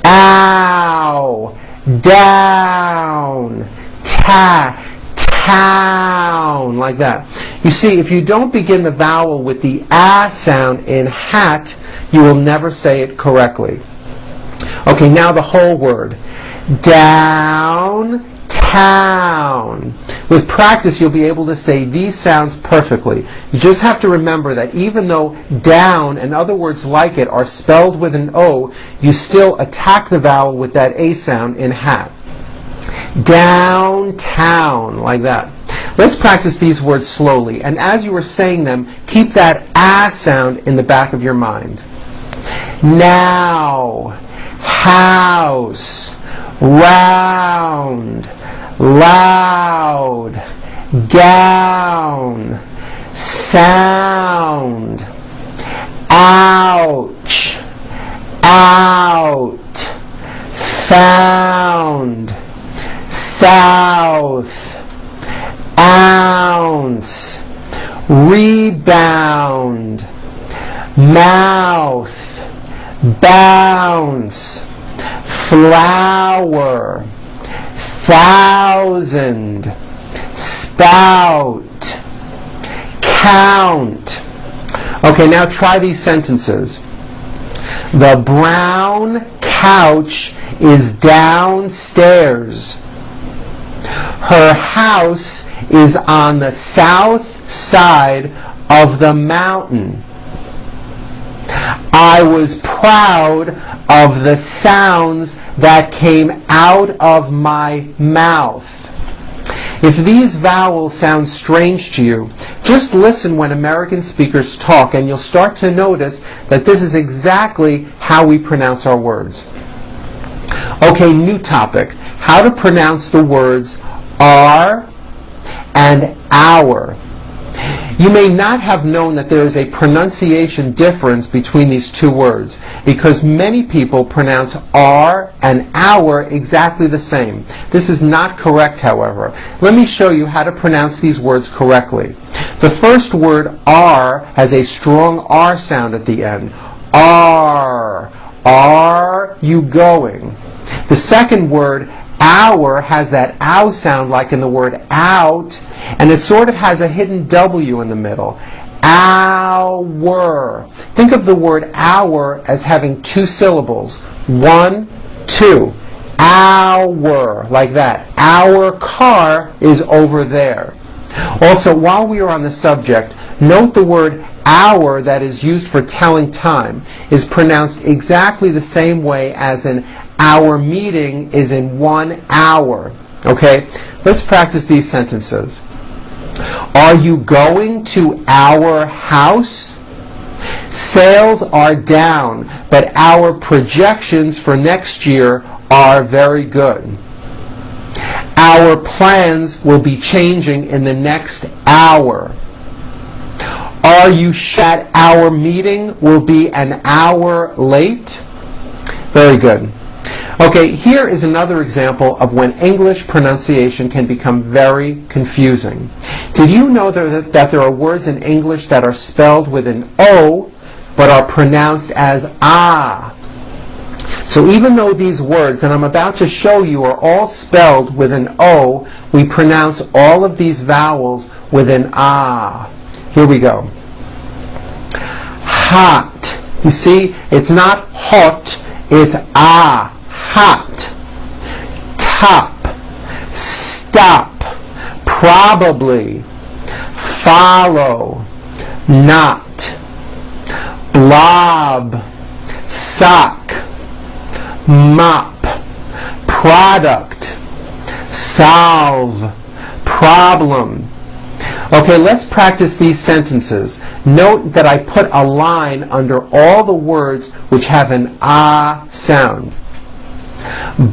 Ow, down, town, like that. You see, if you don't begin the vowel with the ah sound in hat, you will never say it correctly. Okay, now the whole word. Down, town. With practice, you'll be able to say these sounds perfectly. You just have to remember that even though down and other words like it are spelled with an O, you still attack the vowel with that A sound in hat. Downtown, like that. Let's practice these words slowly, and as you are saying them, keep that ah sound in the back of your mind. Now, house, round, loud, gown, sound, ouch, out, found, south, ounce, rebound, mouth, bounce, flower, thousand, spout, count. Okay, now try these sentences. The brown couch is downstairs. Her house is on the south side of the mountain. I was proud of the sounds that came out of my mouth. If these vowels sound strange to you, just listen when American speakers talk and you'll start to notice that this is exactly how we pronounce our words. Okay, new topic. How to pronounce the words are and our. You may not have known that there is a pronunciation difference between these two words because many people pronounce are and our exactly the same. This is not correct, however. Let me show you how to pronounce these words correctly. The first word are has a strong R sound at the end. Are you going? The second word our has that ow sound like in the word out, and it sort of has a hidden W in the middle. Our. Think of the word our as having two syllables. 1, 2. Our. Like that. Our car is over there. Also, while we are on the subject, note the word hour that is used for telling time is pronounced exactly the same way as in our meeting is in 1 hour. Okay? Let's practice these sentences. Are you going to our house? Sales are down, but our projections for next year are very good. Our plans will be changing in the next hour. Are you sure our meeting will be an hour late? Very good. Okay, here is another example of when English pronunciation can become very confusing. Did you know that there are words in English that are spelled with an O but are pronounced as ah? So even though these words that I'm about to show you are all spelled with an O, we pronounce all of these vowels with an ah. Here we go. Hot. You see, it's not hot, it's ah. Hot. Top. Stop. Probably. Follow. Not. Blob. Sock. Mop. Product. Solve. Problem. Okay, let's practice these sentences. Note that I put a line under all the words which have an ah sound.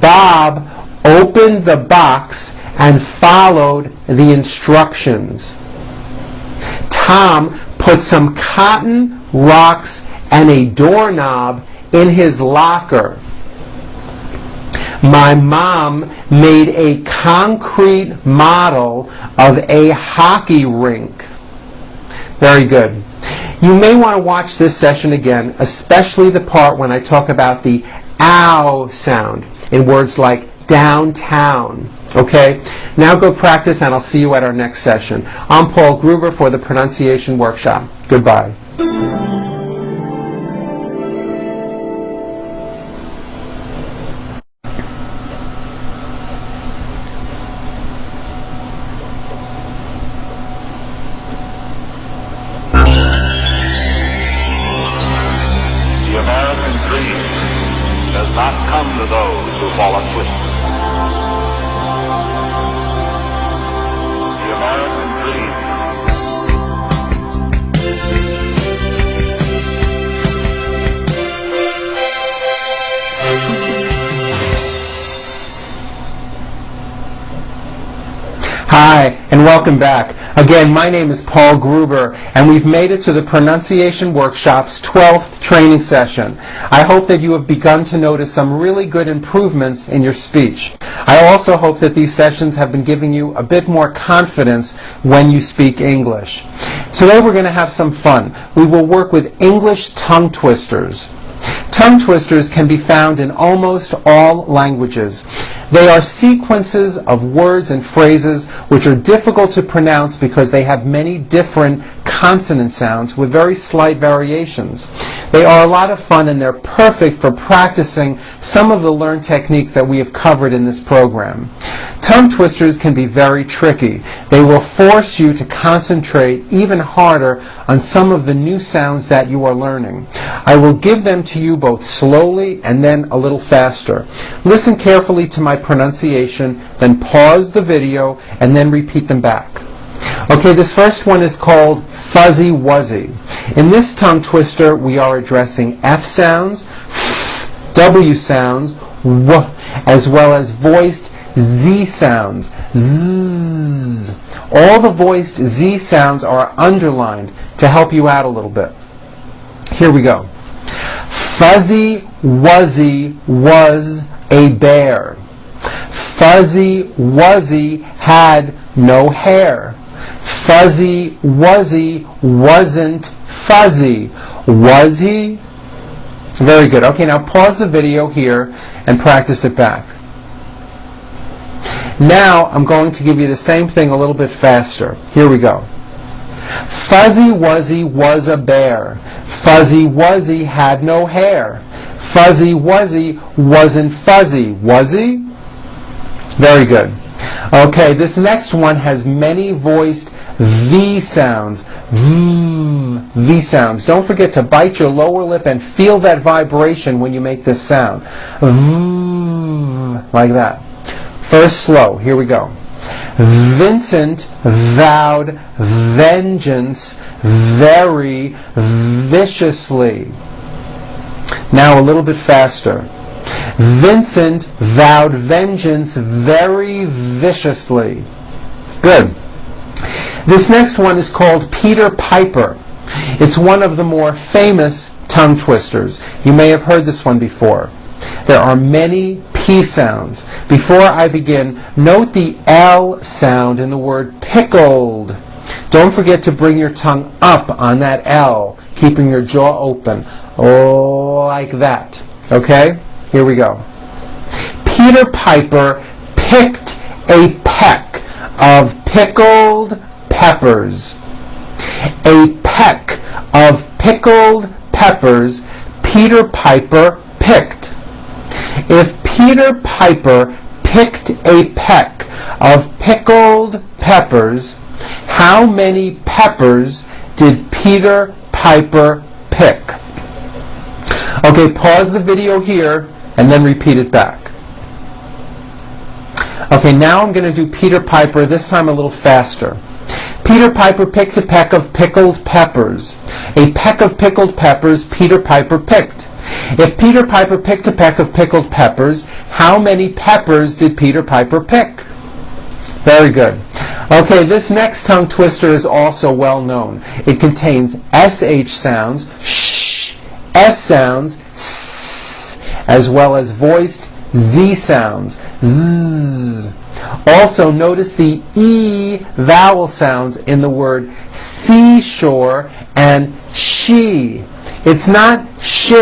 Bob opened the box and followed the instructions. Tom put some cotton, rocks, and a doorknob in his locker. My mom made a concrete model of a hockey rink. Very good. You may want to watch this session again, especially the part when I talk about the ow sound in words like downtown. Okay? Now go practice and I'll see you at our next session. I'm Paul Gruber for the Pronunciation Workshop. Goodbye. does not come to those who fall asleep. The American dream. Hi, and welcome back. Again, my name is Paul Gruber, and we've made it to the Pronunciation Workshop's 12th training session. I hope that you have begun to notice some really good improvements in your speech. I also hope that these sessions have been giving you a bit more confidence when you speak English. Today we're going to have some fun. We will work with English tongue twisters. Tongue twisters can be found in almost all languages. They are sequences of words and phrases which are difficult to pronounce because they have many different consonant sounds with very slight variations. They are a lot of fun, and they're perfect for practicing some of the learned techniques that we have covered in this program. Tongue twisters can be very tricky. They will force you to concentrate even harder on some of the new sounds that you are learning. I will give them to you both slowly and then a little faster. Listen carefully to my pronunciation, then pause the video and then repeat them back. Okay, this first one is called Fuzzy Wuzzy. In this tongue twister, we are addressing F sounds, W sounds, W, as well as voiced Z sounds, Z. All the voiced Z sounds are underlined to help you out a little bit. Here we go. Fuzzy Wuzzy was a bear. Fuzzy Wuzzy had no hair. Fuzzy Wuzzy wasn't fuzzy. Was he? Very good. Okay, now pause the video here and practice it back. Now I'm going to give you the same thing a little bit faster. Here we go. Fuzzy Wuzzy was a bear. Fuzzy Wuzzy had no hair. Fuzzy Wuzzy wasn't fuzzy. Was he? Very good. Okay, this next one has many voiced V sounds. V sounds. Don't forget to bite your lower lip and feel that vibration when you make this sound. V, like that. First slow. Here we go. Vincent vowed vengeance very viciously. Now a little bit faster. Vincent vowed vengeance very viciously. Good. This next one is called Peter Piper. It's one of the more famous tongue twisters. You may have heard this one before. There are many P sounds. Before I begin, note the L sound in the word pickled. Don't forget to bring your tongue up on that L, keeping your jaw open. Oh, like that. Okay? Here we go. Peter Piper picked a peck of pickled peppers. A peck of pickled peppers Peter Piper picked. If Peter Piper picked a peck of pickled peppers, how many peppers did Peter Piper pick? Okay, pause the video here and then repeat it back. Okay, now I'm going to do Peter Piper, this time a little faster. Peter Piper picked a peck of pickled peppers. A peck of pickled peppers Peter Piper picked. If Peter Piper picked a peck of pickled peppers, how many peppers did Peter Piper pick? Very good. Okay, this next tongue twister is also well known. It contains SH sounds, sh, S sounds, s, as well as voiced Z sounds, z. Also notice the E vowel sounds in the word seashore and she. It's not sh,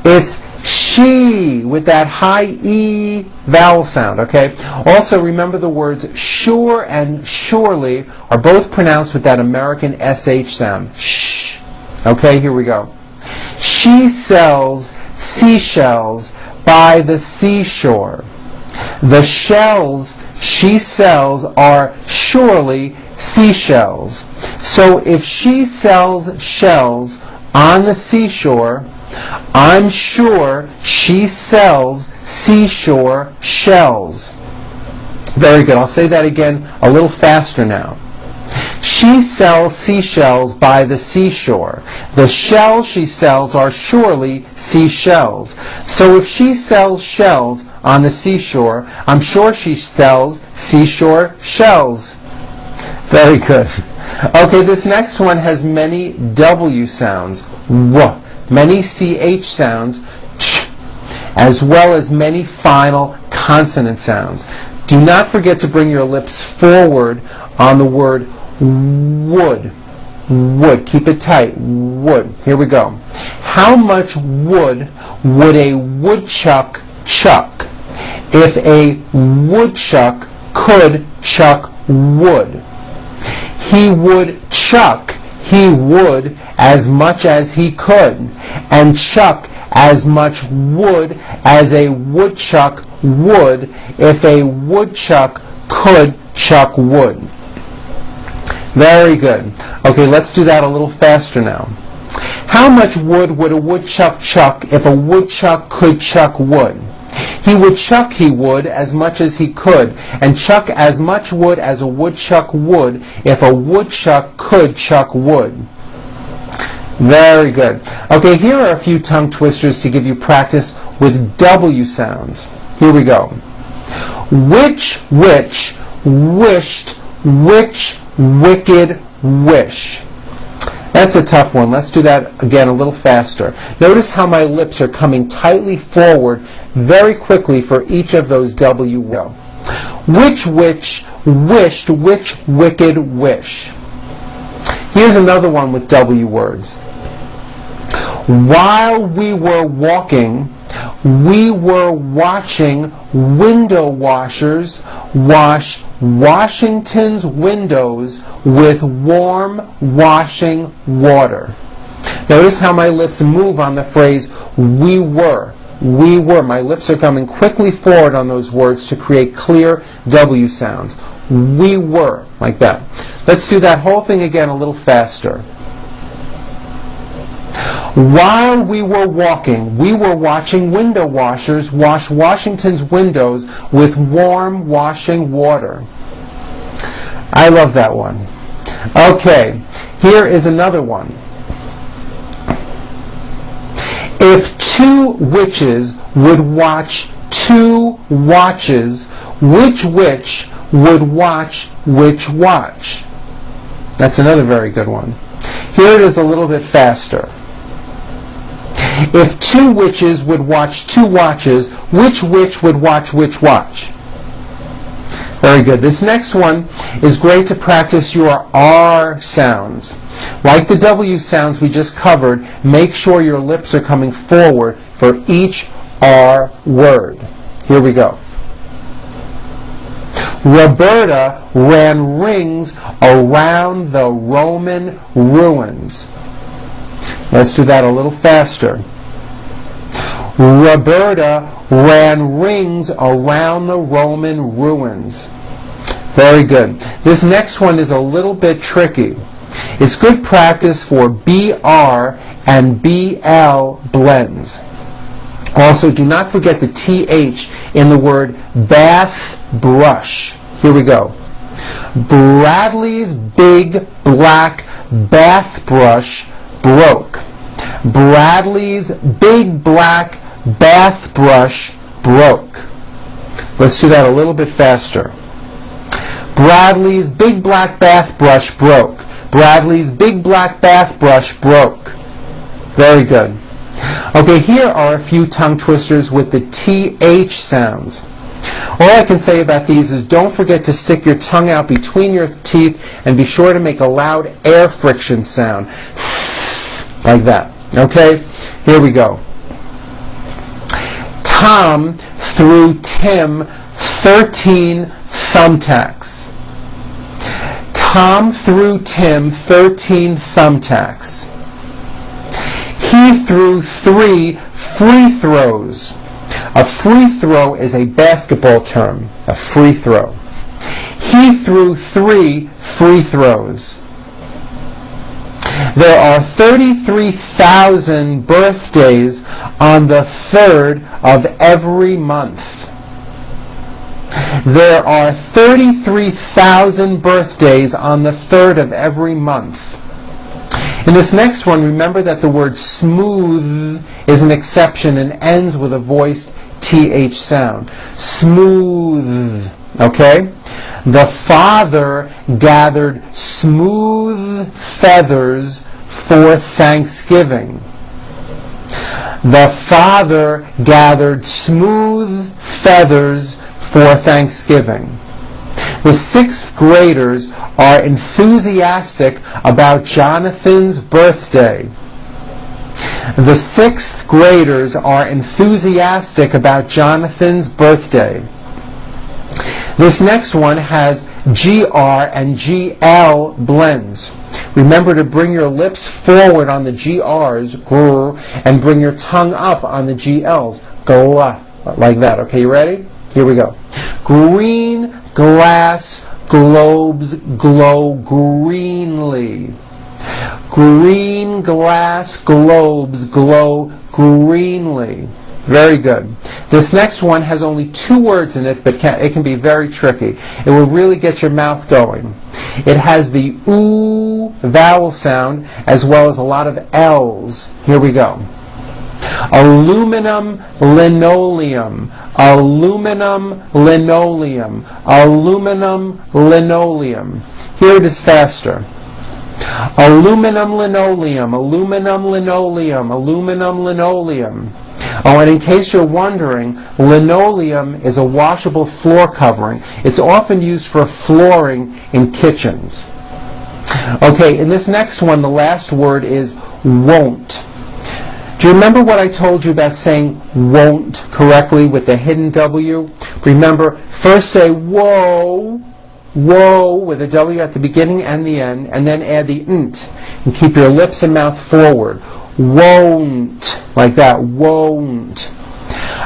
it's she with that high E vowel sound, okay? Also remember the words sure and surely are both pronounced with that American SH sound. Shh. Okay, here we go. She sells seashells by the seashore. The shells she sells are surely seashells. So if she sells shells on the seashore, I'm sure she sells seashore shells. Very good. I'll say that again a little faster now. She sells seashells by the seashore. The shells she sells are surely seashells. So if she sells shells on the seashore, I'm sure she sells seashore shells. Very good. Okay, this next one has many W sounds, W, many CH sounds, ch, as well as many final consonant sounds. Do not forget to bring your lips forward on the word wood. Wood. Keep it tight. Wood. Here we go. How much wood would a woodchuck chuck if a woodchuck could chuck wood? He would chuck, he would, as much as he could, and chuck as much wood as a woodchuck would if a woodchuck could chuck wood. Very good. Okay, let's do that a little faster now. How much wood would a woodchuck chuck if a woodchuck could chuck wood? He would chuck, he would, as much as he could, and chuck as much wood as a woodchuck would if a woodchuck could chuck wood. Very good. Okay, here are a few tongue twisters to give you practice with W sounds. Here we go. Which, wished, which, wicked, wish. That's a tough one. Let's do that again a little faster. Notice how my lips are coming tightly forward very quickly for each of those W words. Which, wished, which, wicked, wish. Here's another one with W words. While we were walking, we were watching window washers wash Washington's windows with warm washing water. Notice how my lips move on the phrase we were. We were. My lips are coming quickly forward on those words to create clear W sounds. We were, like that. Let's do that whole thing again a little faster. While we were walking, we were watching window washers wash Washington's windows with warm washing water. I love that one. Okay, here is another one. If two witches would watch two watches, which witch would watch which watch? That's another very good one. Here it is a little bit faster. If two witches would watch two watches, which witch would watch which watch? Very good. This next one is great to practice your R sounds. Like the W sounds we just covered, make sure your lips are coming forward for each R word. Here we go. Roberta ran rings around the Roman ruins. Let's do that a little faster. Roberta ran rings around the Roman ruins. Very good. This next one is a little bit tricky. It's good practice for BR and BL blends. Also, do not forget the TH in the word bath brush. Here we go. Bradley's big black bath brush broke. Bradley's big black bath brush broke. Let's do that a little bit faster. Bradley's big black bath brush broke. Bradley's big black bath brush broke. Very good. Okay, here are a few tongue twisters with the TH sounds. All I can say about these is don't forget to stick your tongue out between your teeth and be sure to make a loud air friction sound. Like that. Okay? Here we go. Tom threw Tim 13 thumbtacks. Tom threw Tim 13 thumbtacks. He threw 3 free throws. A free throw is a basketball term. A free throw. He threw 3 free throws. There are 33,000 birthdays on the 3rd of every month. There are 33,000 birthdays on the 3rd of every month. In this next one, remember that the word smooth is an exception and ends with a voiced TH sound. Smooth. Okay? The father gathered smooth feathers for Thanksgiving. The father gathered smooth feathers for Thanksgiving. The 6th graders are enthusiastic about Jonathan's birthday. The 6th graders are enthusiastic about Jonathan's birthday. This next one has GR and GL blends. Remember to bring your lips forward on the GRs, grr, and bring your tongue up on the GLs, gla, like that. Okay, you ready? Here we go. Green glass globes glow greenly. Green glass globes glow greenly. Very good. This next one has only 2 words in it, but it can be very tricky. It will really get your mouth going. It has the ooh vowel sound as well as a lot of L's. Here we go. Aluminum linoleum. Aluminum linoleum. Aluminum linoleum. Here it is faster. Aluminum linoleum. Aluminum linoleum. Aluminum linoleum. Oh, and in case you're wondering, linoleum is a washable floor covering. It's often used for flooring in kitchens. Okay, in this next one, the last word is won't. Do you remember what I told you about saying won't correctly with the hidden W? Remember, first say whoa, whoa with a W at the beginning and the end, and then add the nt, and keep your lips and mouth forward. Won't, like that, won't.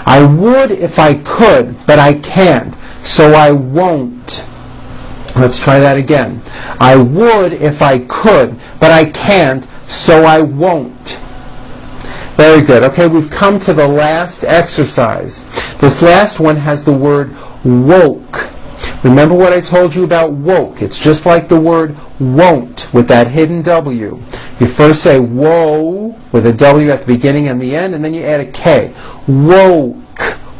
I would if I could, but I can't, so I won't. Let's try that again. I would if I could, but I can't, so I won't. Very good. Okay, we've come to the last exercise. This last one has the word woke. Remember what I told you about woke? It's just like the word won't with that hidden W. You first say whoa with a W at the beginning and the end, and then you add a K. Woke,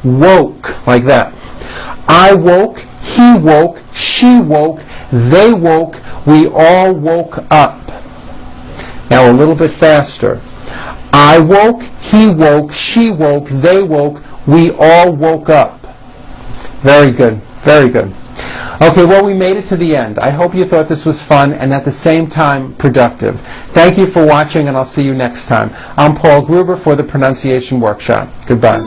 woke, like that. I woke, he woke, she woke, they woke, we all woke up. Now a little bit faster. I woke, he woke, she woke, they woke, we all woke up. Very good, very good. Okay, well, we made it to the end. I hope you thought this was fun and at the same time productive. Thank you for watching, and I'll see you next time. I'm Paul Gruber for the Pronunciation Workshop. Goodbye.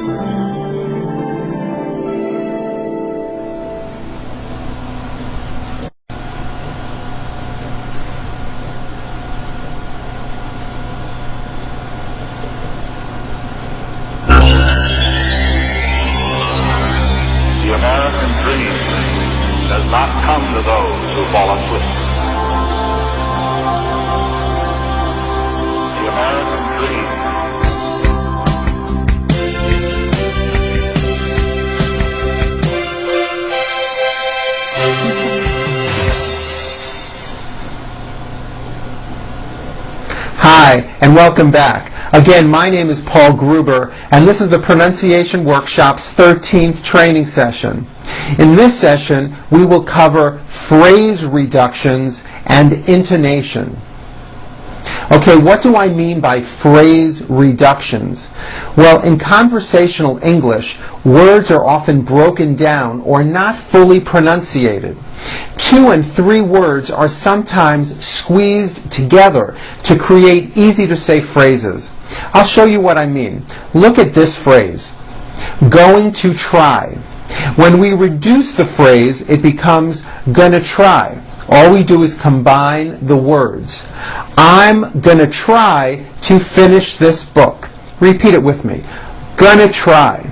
The American dream does not come to those who fall asleep. The American dream. Hi, and welcome back. Again, my name is Paul Gruber, and this is the Pronunciation Workshop's 13th training session. In this session, we will cover phrase reductions and intonation. Okay, what do I mean by phrase reductions? Well, in conversational English, words are often broken down or not fully pronunciated. 2 and 3 words are sometimes squeezed together to create easy-to-say phrases. I'll show you what I mean. Look at this phrase, going to try. When we reduce the phrase, it becomes gonna try. All we do is combine the words. I'm gonna try to finish this book. Repeat it with me. Gonna try.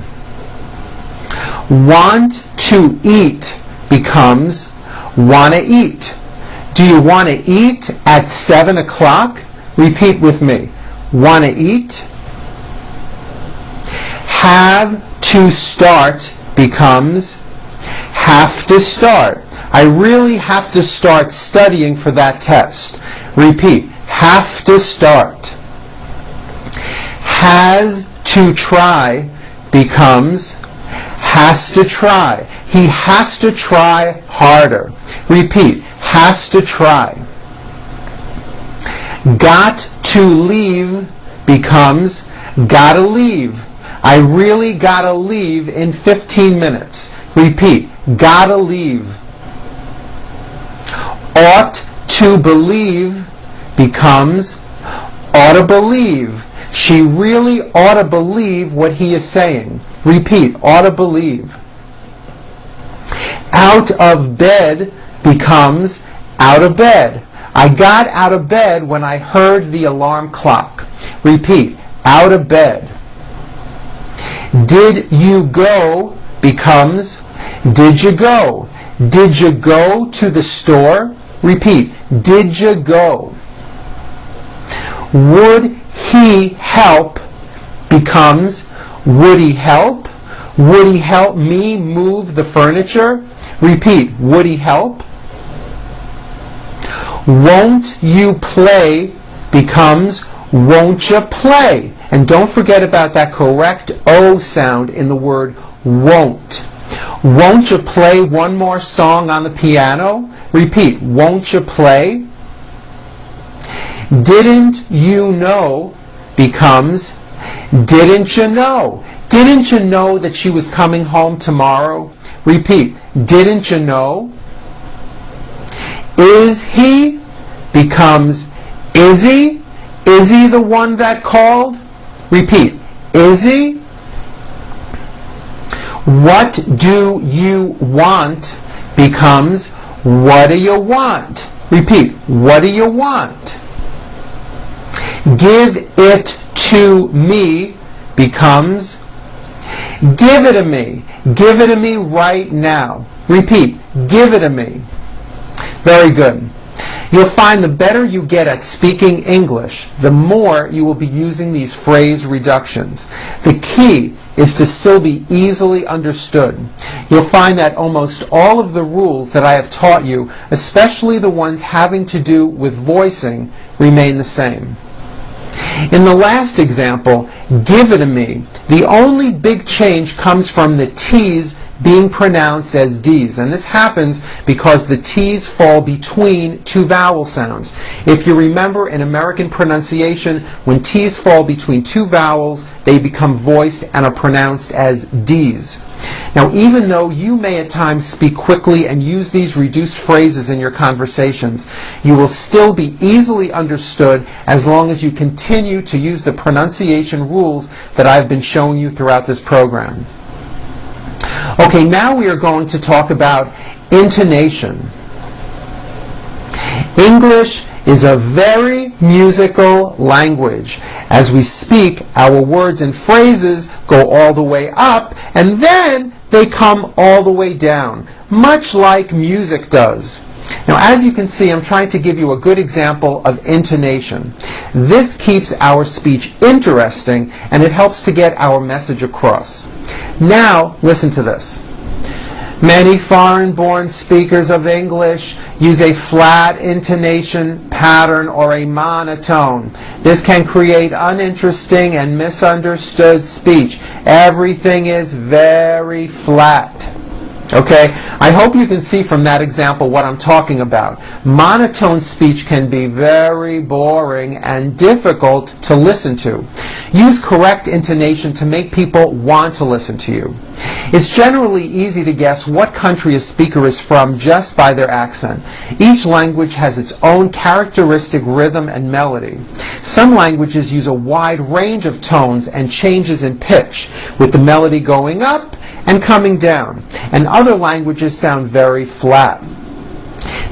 Want to eat becomes wanna eat. Do you want to eat at 7 o'clock? Repeat with me. Wanna eat? Have to start becomes have to start. I really have to start studying for that test. Repeat. Have to start. Has to try becomes has to try. He has to try harder. Repeat. Has to try. Got to leave becomes gotta leave. I really gotta leave in 15 minutes. Repeat. Gotta leave. Ought to believe becomes ought to believe. She really ought to believe what he is saying. Repeat. Ought to believe. Out of bed becomes out of bed. I got out of bed when I heard the alarm clock. Repeat. Out of bed. Did you go becomes did you go. Did you go to the store? Repeat. Did you go. Would he help becomes would he help? Would he help me move the furniture? Repeat. Would he help? Won't you play becomes won't you play? And don't forget about that correct O sound in the word won't. Won't you play one more song on the piano? Repeat. Won't you play? Didn't you know becomes didn't you know? Didn't you know that she was coming home tomorrow? Repeat. Didn't you know? Is he becomes is he? Is he the one that called? Repeat. Is he? What do you want becomes what do you want? Repeat. What do you want? Give it to me becomes give it to me. Give it to me right now. Repeat. Give it to me. Very good. You'll find the better you get at speaking English, the more you will be using these phrase reductions. The key is to still be easily understood. You'll find that almost all of the rules that I have taught you, especially the ones having to do with voicing, remain the same. In the last example, give it to me, the only big change comes from the T's being pronounced as D's. And this happens because the T's fall between two vowel sounds. If you remember in American pronunciation, when T's fall between two vowels, they become voiced and are pronounced as D's. Now, even though you may at times speak quickly and use these reduced phrases in your conversations, you will still be easily understood as long as you continue to use the pronunciation rules that I've been showing you throughout this program. Okay, now we are going to talk about intonation. English is a very musical language. As we speak, our words and phrases go all the way up, and then they come all the way down, much like music does. Now, as you can see, I'm trying to give you a good example of intonation. This keeps our speech interesting, and it helps to get our message across. Now, listen to this. Many foreign-born speakers of English use a flat intonation pattern or a monotone. This can create uninteresting and misunderstood speech. Everything is very flat. Okay, I hope you can see from that example what I'm talking about. Monotone speech can be very boring and difficult to listen to. Use correct intonation to make people want to listen to you. It's generally easy to guess what country a speaker is from just by their accent. Each language has its own characteristic rhythm and melody. Some languages use a wide range of tones and changes in pitch, with the melody going up and coming down, and other languages sound very flat.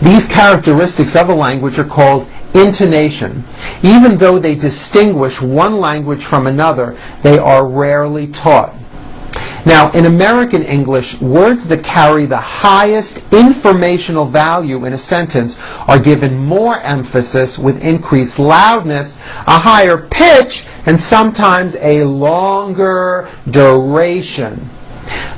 These characteristics of a language are called intonation. Even though they distinguish one language from another, they are rarely taught. Now, in American English, words that carry the highest informational value in a sentence are given more emphasis with increased loudness, a higher pitch, and sometimes a longer duration.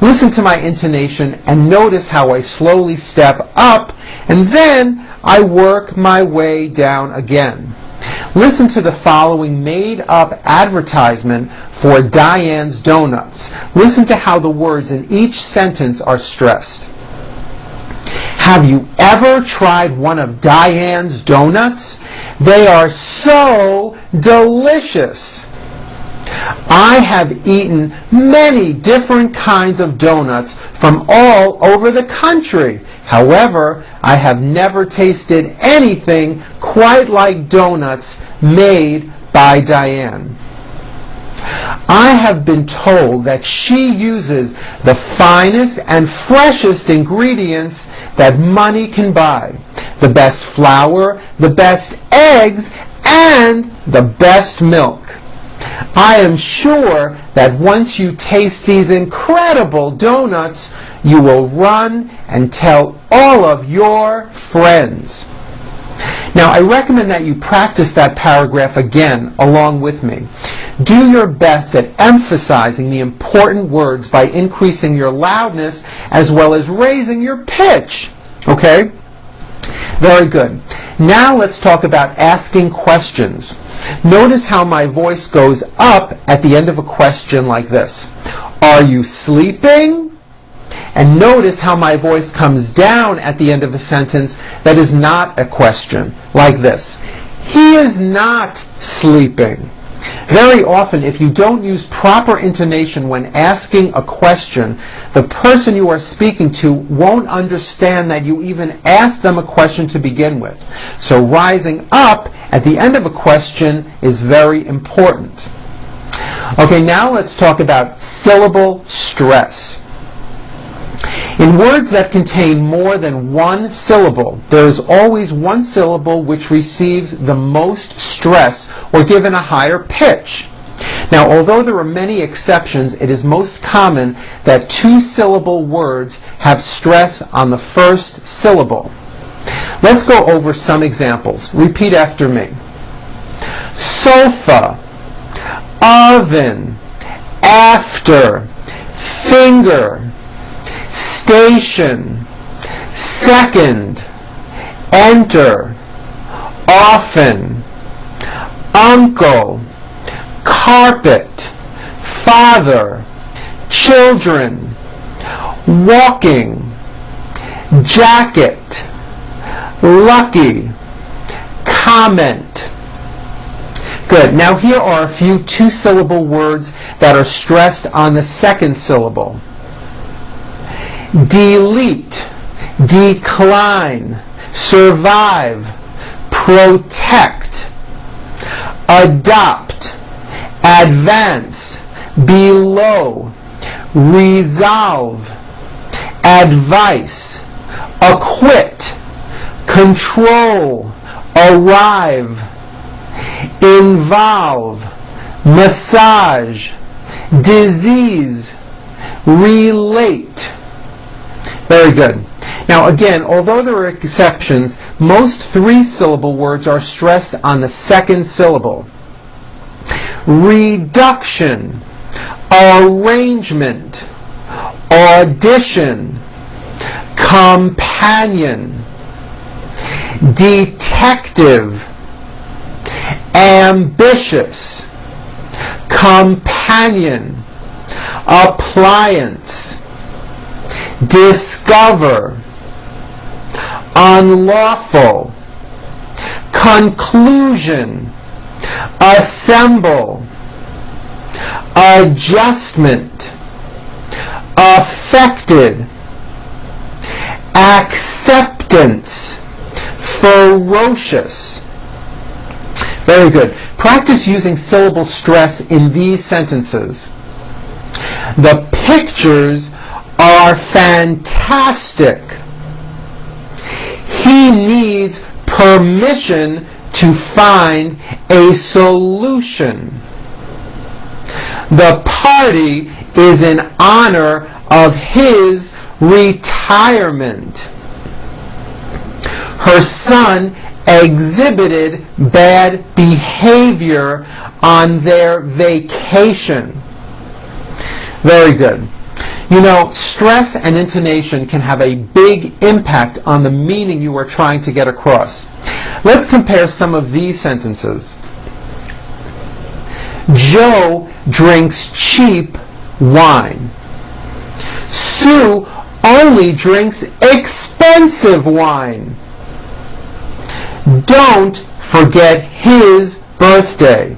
Listen to my intonation and notice how I slowly step up and then I work my way down again. Listen to the following made-up advertisement for Diane's Donuts. Listen to how the words in each sentence are stressed. Have you ever tried one of Diane's Donuts? They are so delicious. I have eaten many different kinds of donuts from all over the country. However, I have never tasted anything quite like donuts made by Diane. I have been told that she uses the finest and freshest ingredients that money can buy. The best flour, the best eggs, and the best milk. I am sure that once you taste these incredible donuts, you will run and tell all of your friends. Now, I recommend that you practice that paragraph again along with me. Do your best at emphasizing the important words by increasing your loudness as well as raising your pitch. Okay? Very good. Now let's talk about asking questions. Notice how my voice goes up at the end of a question like this. Are you sleeping? And notice how my voice comes down at the end of a sentence that is not a question, like this. He is not sleeping. Very often, if you don't use proper intonation when asking a question, the person you are speaking to won't understand that you even asked them a question to begin with. So rising up at the end of a question is very important. Okay, now let's talk about syllable stress. In words that contain more than one syllable, there is always one syllable which receives the most stress or given a higher pitch. Now, although there are many exceptions, it is most common that two-syllable words have stress on the first syllable. Let's go over some examples. Repeat after me. Sofa, oven, after, finger, station, second, enter, often, uncle, carpet, father, children, walking, jacket, lucky, comment. Good. Now here are a few two-syllable words that are stressed on the second syllable. Delete, decline, survive, protect, adopt, advance, below, resolve, advice, acquit, control, arrive, involve, massage, disease, relate. Very good. Now again, although there are exceptions, most three-syllable words are stressed on the second syllable. Reduction, arrangement, audition, companion, detective, ambitious, companion, appliance, discover, unlawful, conclusion, assemble, adjustment, affected, acceptance, ferocious. Very good. Practice using syllable stress in these sentences. The pictures are fantastic. He needs permission to find a solution. The party is in honor of his retirement. Her son exhibited bad behavior on their vacation. Very good. You know, stress and intonation can have a big impact on the meaning you are trying to get across. Let's compare some of these sentences. Joe drinks cheap wine. Sue only drinks expensive wine. Don't forget his birthday.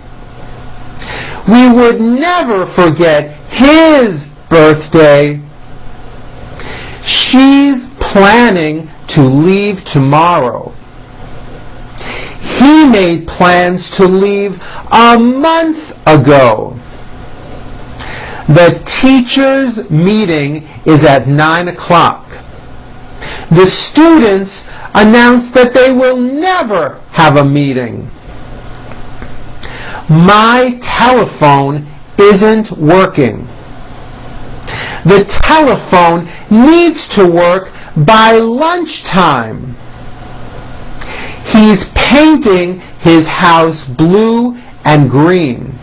We would never forget his birthday. She's planning to leave tomorrow. He made plans to leave a month ago. The teachers' meeting is at 9 o'clock. The students announced that they will never have a meeting. My telephone isn't working. The telephone needs to work by lunchtime. He's painting his house blue and green.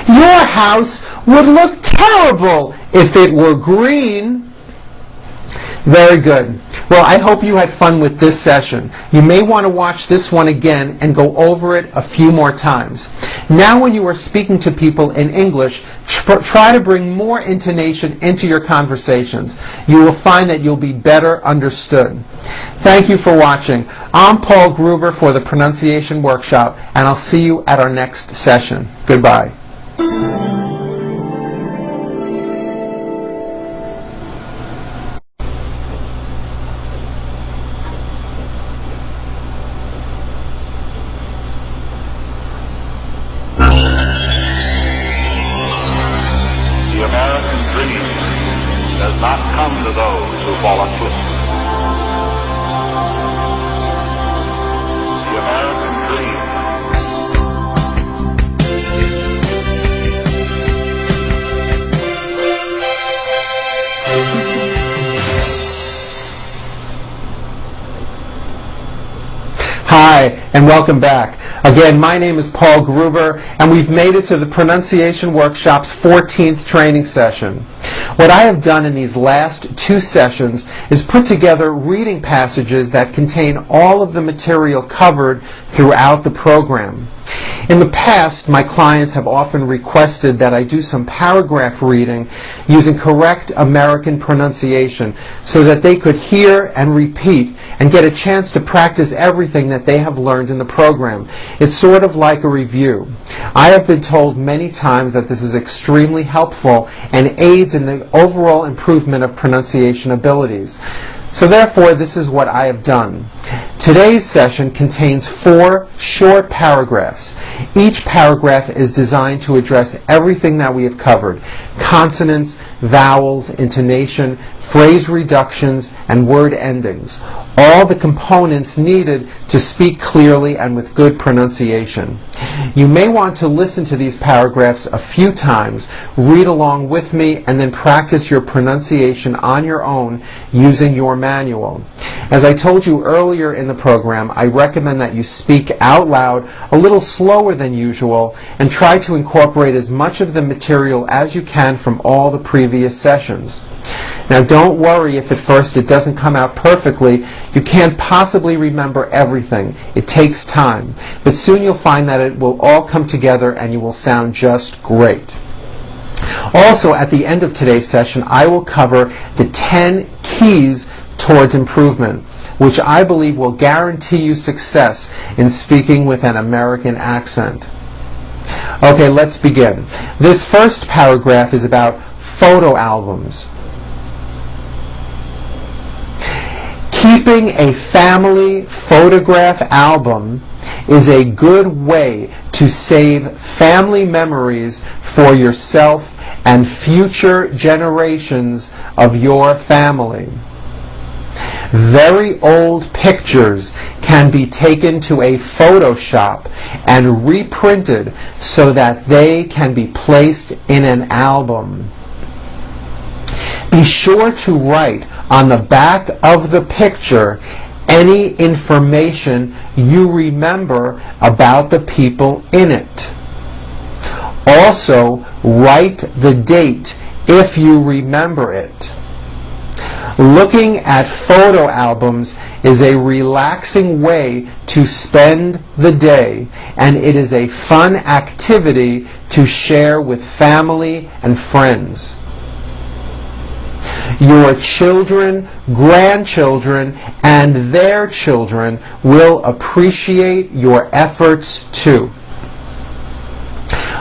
Your house would look terrible if it were green. Very good. Well, I hope you had fun with this session. You may want to watch this one again and go over it a few more times. Now when you are speaking to people in English, try to bring more intonation into your conversations. You will find that you'll be better understood. Thank you for watching. I'm Paul Gruber for the Pronunciation Workshop, and I'll see you at our next session. Goodbye. The American dream does not come to those who fall asleep. The American dream. Hi, and welcome back. Again, my name is Paul Gruber, and we've made it to the Pronunciation Workshop's 14th training session. What I have done in these last 2 sessions is put together reading passages that contain all of the material covered throughout the program. In the past, my clients have often requested that I do some paragraph reading using correct American pronunciation so that they could hear and repeat and get a chance to practice everything that they have learned in the program. It's sort of like a review. I have been told many times that this is extremely helpful and aids in the overall improvement of pronunciation abilities. So therefore, this is what I have done. Today's session contains 4 short paragraphs. Each paragraph is designed to address everything that we have covered: consonants, vowels, intonation, phrase reductions, and word endings. All the components needed to speak clearly and with good pronunciation. You may want to listen to these paragraphs a few times, read along with me, and then practice your pronunciation on your own using your manual. As I told you earlier in the program, I recommend that you speak out loud a little slower than usual and try to incorporate as much of the material as you can from all the previous sessions. Now, don't worry if at first it doesn't come out perfectly. You can't possibly remember everything. It takes time. But soon you'll find that it will all come together and you will sound just great. Also, at the end of today's session, I will cover the 10 keys towards improvement, which I believe will guarantee you success in speaking with an American accent. Okay, let's begin. This first paragraph is about photo albums. Keeping a family photograph album is a good way to save family memories for yourself and future generations of your family. Very old pictures can be taken to a photo shop and reprinted so that they can be placed in an album. Be sure to write on the back of the picture any information you remember about the people in it. Also, write the date if you remember it. Looking at photo albums is a relaxing way to spend the day, and it is a fun activity to share with family and friends. Your children, grandchildren, and their children will appreciate your efforts too.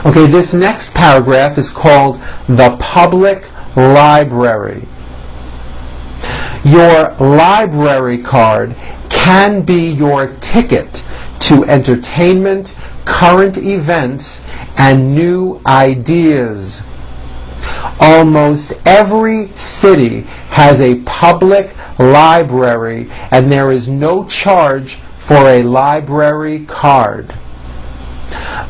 Okay, this next paragraph is called The Public Library. Your library card can be your ticket to entertainment, current events, and new ideas. Almost every city has a public library, and there is no charge for a library card.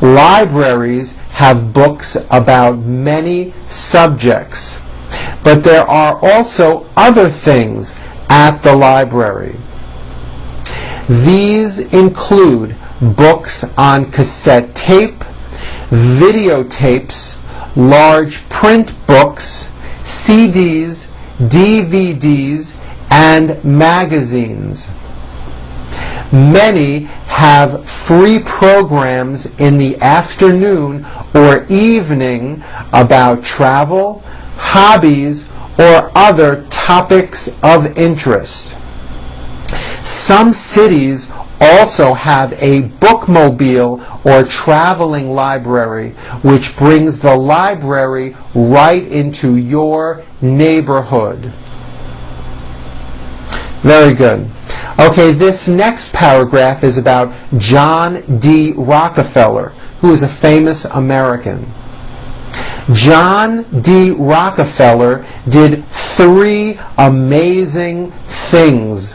Libraries have books about many subjects, but there are also other things at the library. These include books on cassette tape, videotapes, large print books, CDs, DVDs, and magazines. Many have free programs in the afternoon or evening about travel, hobbies, or other topics of interest. Some cities also have a bookmobile or traveling library, which brings the library right into your neighborhood. Very good. Okay, this next paragraph is about John D. Rockefeller, who is a famous American. John D. Rockefeller did 3 amazing things.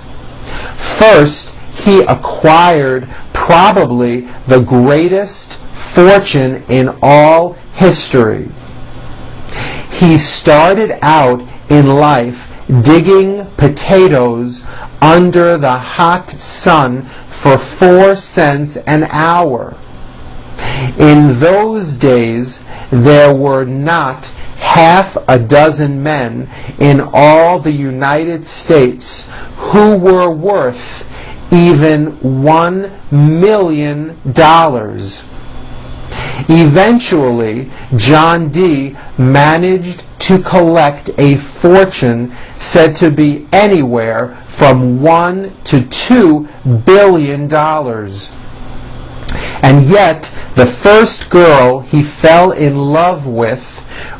First, he acquired probably the greatest fortune in all history. He started out in life digging potatoes under the hot sun for 4 cents an hour. In those days, there were not half a dozen men in all the United States who were worth even $1 million. Eventually, John D. managed to collect a fortune said to be anywhere from $1 to $2 billion. And yet, the first girl he fell in love with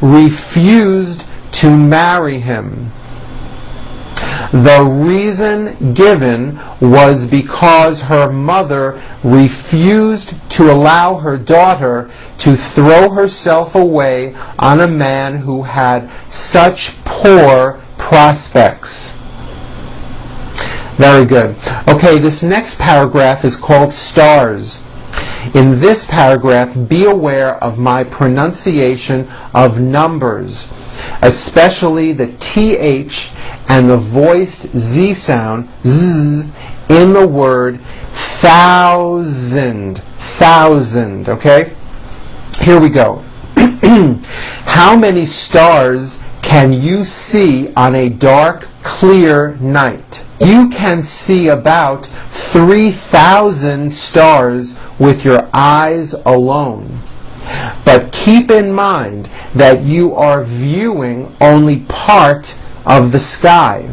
refused to marry him. The reason given was because her mother refused to allow her daughter to throw herself away on a man who had such poor prospects. Very good. Okay, this next paragraph is called Stars. In this paragraph, be aware of my pronunciation of numbers, especially the TH and the voiced Z sound, Z, in the word thousand. Thousand, okay? Here we go. How many stars can you see on a dark, clear night? You can see about 3,000 stars with your eyes alone. But keep in mind that you are viewing only part of the sky.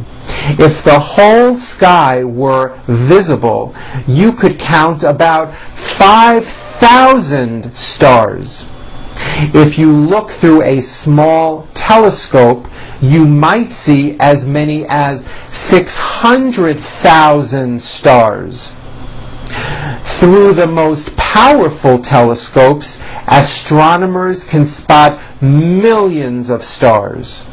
If the whole sky were visible, you could count about 5,000 stars. If you look through a small telescope, you might see as many as 600,000 stars. Through the most powerful telescopes, astronomers can spot millions of stars.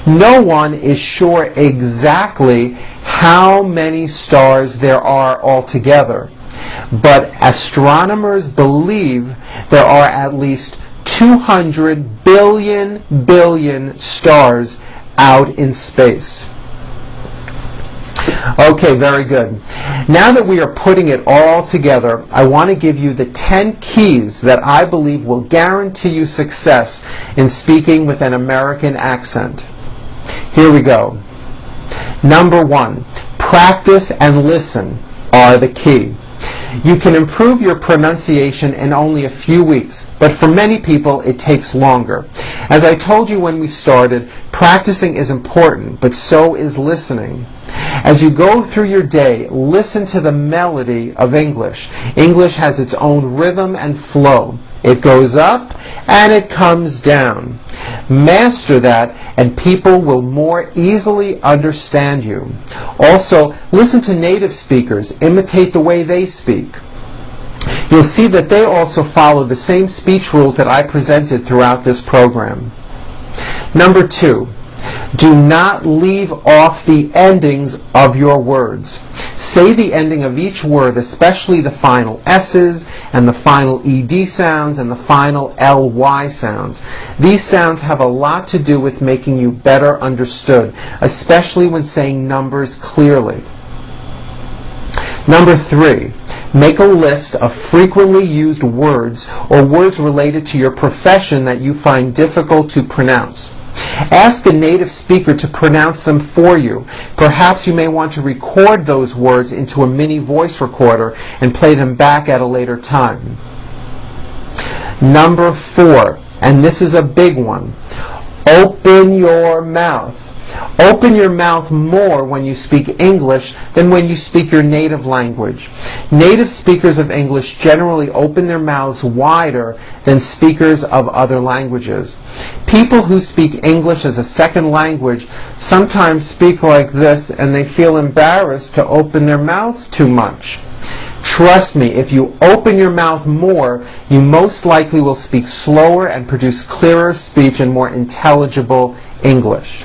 No one is sure exactly how many stars there are altogether, but astronomers believe there are at least 200 billion stars out in space. Okay, very good. Now that we are putting it all together, I want to give you the 10 keys that I believe will guarantee you success in speaking with an American accent. Here we go. Number 1, practice and listen are the key. You can improve your pronunciation in only a few weeks, but for many people it takes longer. As I told you when we started, practicing is important, but so is listening. As you go through your day, listen to the melody of English. English has its own rhythm and flow. It goes up and it comes down. Master that and people will more easily understand you. Also, listen to native speakers. Imitate the way they speak. You'll see that they also follow the same speech rules that I presented throughout this program. Number 2, do not leave off the endings of your words. Say the ending of each word, especially the final S's and the final ED sounds and the final LY sounds. These sounds have a lot to do with making you better understood, especially when saying numbers clearly. Number 3, make a list of frequently used words or words related to your profession that you find difficult to pronounce. Ask a native speaker to pronounce them for you. Perhaps you may want to record those words into a mini voice recorder and play them back at a later time. Number 4, and this is a big one, open your mouth. Open your mouth more when you speak English than when you speak your native language. Native speakers of English generally open their mouths wider than speakers of other languages. People who speak English as a second language sometimes speak like this and they feel embarrassed to open their mouths too much. Trust me, if you open your mouth more, you most likely will speak slower and produce clearer speech and more intelligible English.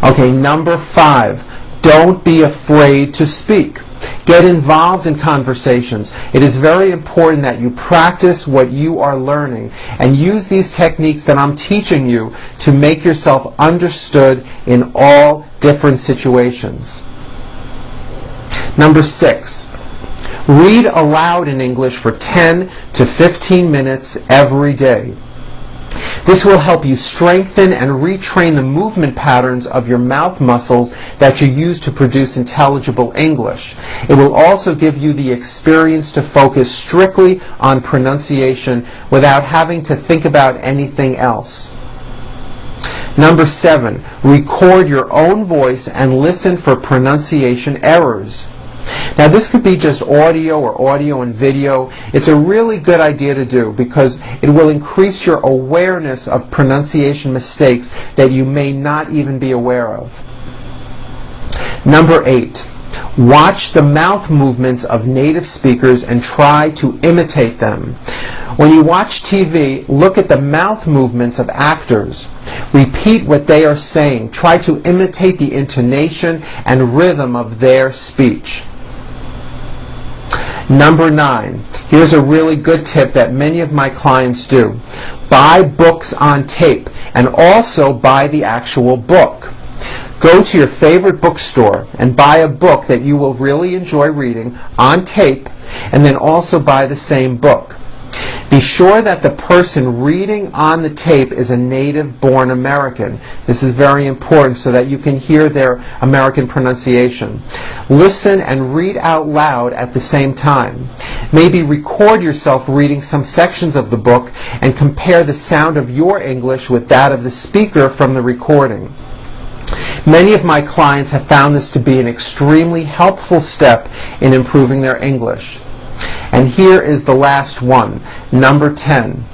Okay, number 5, don't be afraid to speak. Get involved in conversations. It is very important that you practice what you are learning and use these techniques that I'm teaching you to make yourself understood in all different situations. Number 6, read aloud in English for 10 to 15 minutes every day. This will help you strengthen and retrain the movement patterns of your mouth muscles that you use to produce intelligible English. It will also give you the experience to focus strictly on pronunciation without having to think about anything else. Number 7, record your own voice and listen for pronunciation errors. Now this could be just audio or audio and video. It's a really good idea to do because it will increase your awareness of pronunciation mistakes that you may not even be aware of. Number 8, watch the mouth movements of native speakers and try to imitate them. When you watch TV, look at the mouth movements of actors. Repeat what they are saying. Try to imitate the intonation and rhythm of their speech. Number 9, here's a really good tip that many of my clients do. Buy books on tape and also buy the actual book. Go to your favorite bookstore and buy a book that you will really enjoy reading on tape and then also buy the same book. Be sure that the person reading on the tape is a native-born American. This is very important so that you can hear their American pronunciation. Listen and read out loud at the same time. Maybe record yourself reading some sections of the book and compare the sound of your English with that of the speaker from the recording. Many of my clients have found this to be an extremely helpful step in improving their English. And here is the last one. Number 10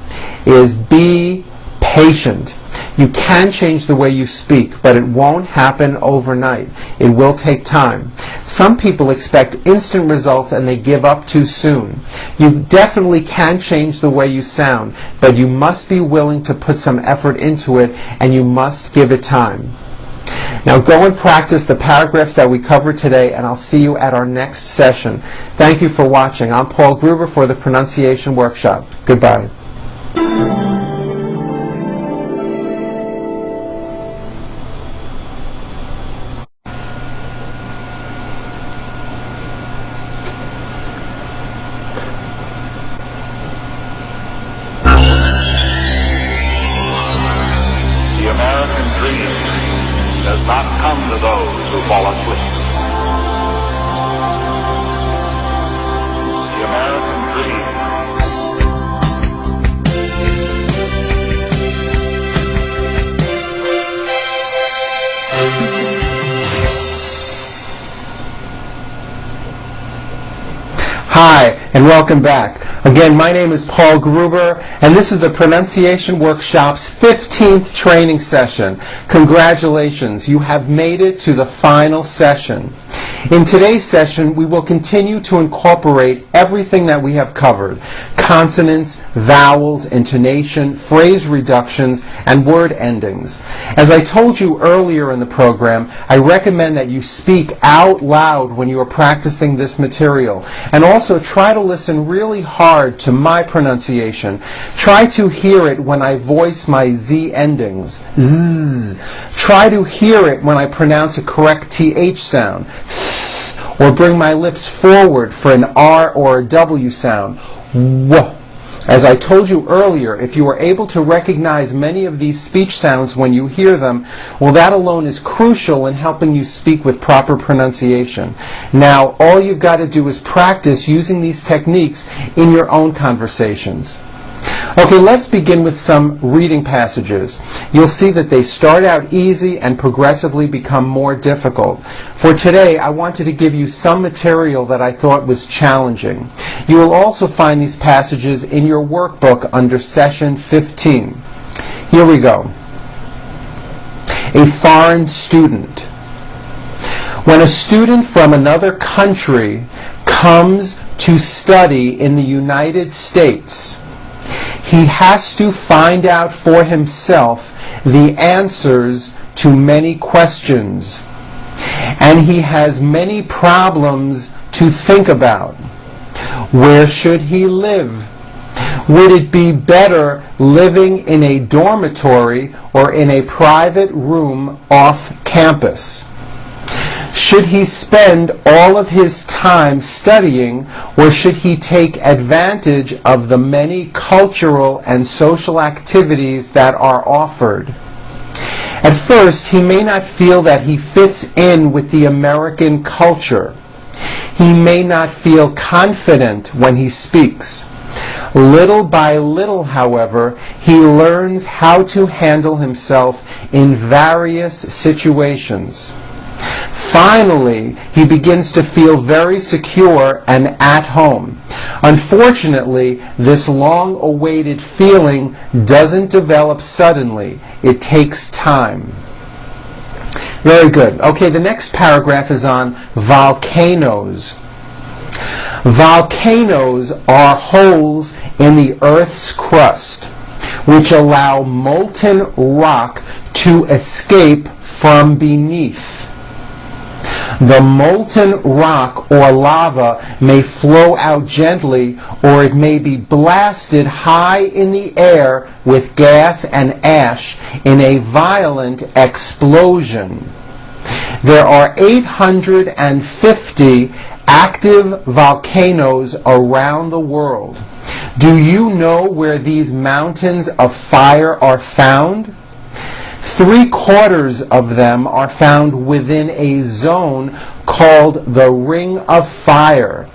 is be patient. You can change the way you speak, but it won't happen overnight. It will take time. Some people expect instant results and they give up too soon. You definitely can change the way you sound, but you must be willing to put some effort into it and you must give it time. Now go and practice the paragraphs that we covered today, and I'll see you at our next session. Thank you for watching. I'm Paul Gruber for the Pronunciation Workshop. Goodbye. does not come to those who fall asleep. The American dream. Hi, and welcome back. Again, my name is Paul Gruber, and this is the Pronunciation Workshop's 15th training session. Congratulations, you have made it to the final session. In today's session, we will continue to incorporate everything that we have covered: consonants, vowels, intonation, phrase reductions, and word endings. As I told you earlier in the program, I recommend that you speak out loud when you are practicing this material, and also try to listen really hard to my pronunciation. Try to hear it when I voice my Z endings. Z. Try to hear it when I pronounce a correct TH sound, or bring my lips forward for an R or a W sound. W. As I told you earlier, if you are able to recognize many of these speech sounds when you hear them, well, that alone is crucial in helping you speak with proper pronunciation. Now, all you've got to do is practice using these techniques in your own conversations. Okay, let's begin with some reading passages. You'll see that they start out easy and progressively become more difficult. For today, I wanted to give you some material that I thought was challenging. You will also find these passages in your workbook under Session 15. Here we go. A foreign student. When a student from another country comes to study in the United States, he has to find out for himself the answers to many questions, and he has many problems to think about. Where should he live? Would it be better living in a dormitory or in a private room off campus? Should he spend all of his time studying, or should he take advantage of the many cultural and social activities that are offered? At first, he may not feel that he fits in with the American culture. He may not feel confident when he speaks. Little by little, however, he learns how to handle himself in various situations. Finally, he begins to feel very secure and at home. Unfortunately, this long-awaited feeling doesn't develop suddenly. It takes time. Very good. Okay, the next paragraph is on volcanoes. Volcanoes are holes in the Earth's crust which allow molten rock to escape from beneath. The molten rock or lava may flow out gently, or it may be blasted high in the air with gas and ash in a violent explosion. There are 850 active volcanoes around the world. Do you know where these mountains of fire are found? 3/4 of them are found within a zone called the Ring of Fire.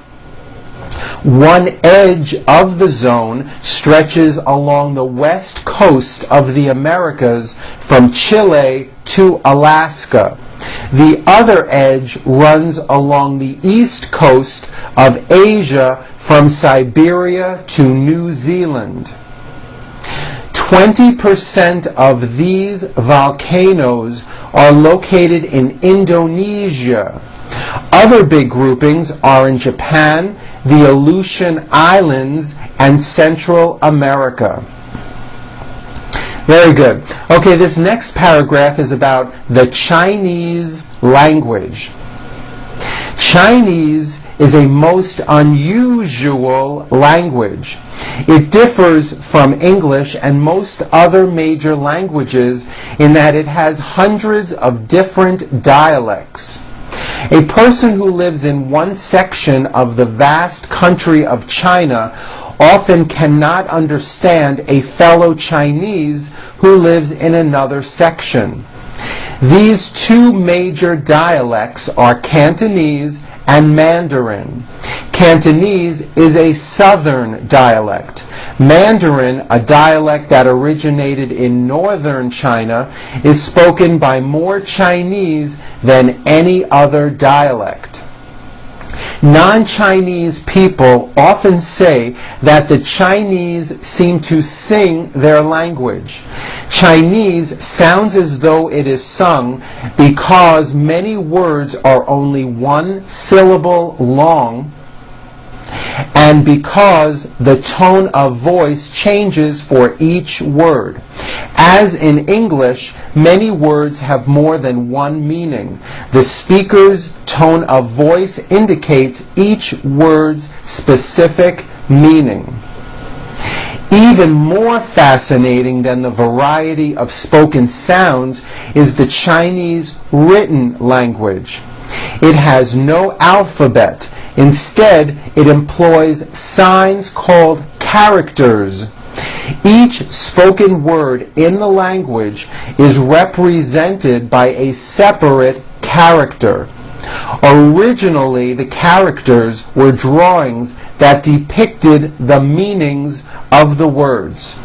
One edge of the zone stretches along the west coast of the Americas from Chile to Alaska. The other edge runs along the east coast of Asia from Siberia to New Zealand. 20% of these volcanoes are located in Indonesia. Other big groupings are in Japan, the Aleutian Islands, and Central America. Very good. Okay, this next paragraph is about the Chinese language. Chinese is a most unusual language. It differs from English and most other major languages in that it has hundreds of different dialects. A person who lives in one section of the vast country of China often cannot understand a fellow Chinese who lives in another section. These two major dialects are Cantonese and Mandarin. Cantonese is a southern dialect. Mandarin, a dialect that originated in northern China, is spoken by more Chinese than any other dialect. Non-Chinese people often say that the Chinese seem to sing their language. Chinese sounds as though it is sung because many words are only one syllable long, and because the tone of voice changes for each word. As in English, many words have more than one meaning. The speaker's tone of voice indicates each word's specific meaning. Even more fascinating than the variety of spoken sounds is the Chinese written language. It has no alphabet. Instead, it employs signs called characters. Each spoken word in the language is represented by a separate character. Originally, the characters were drawings that depicted the meanings of the words.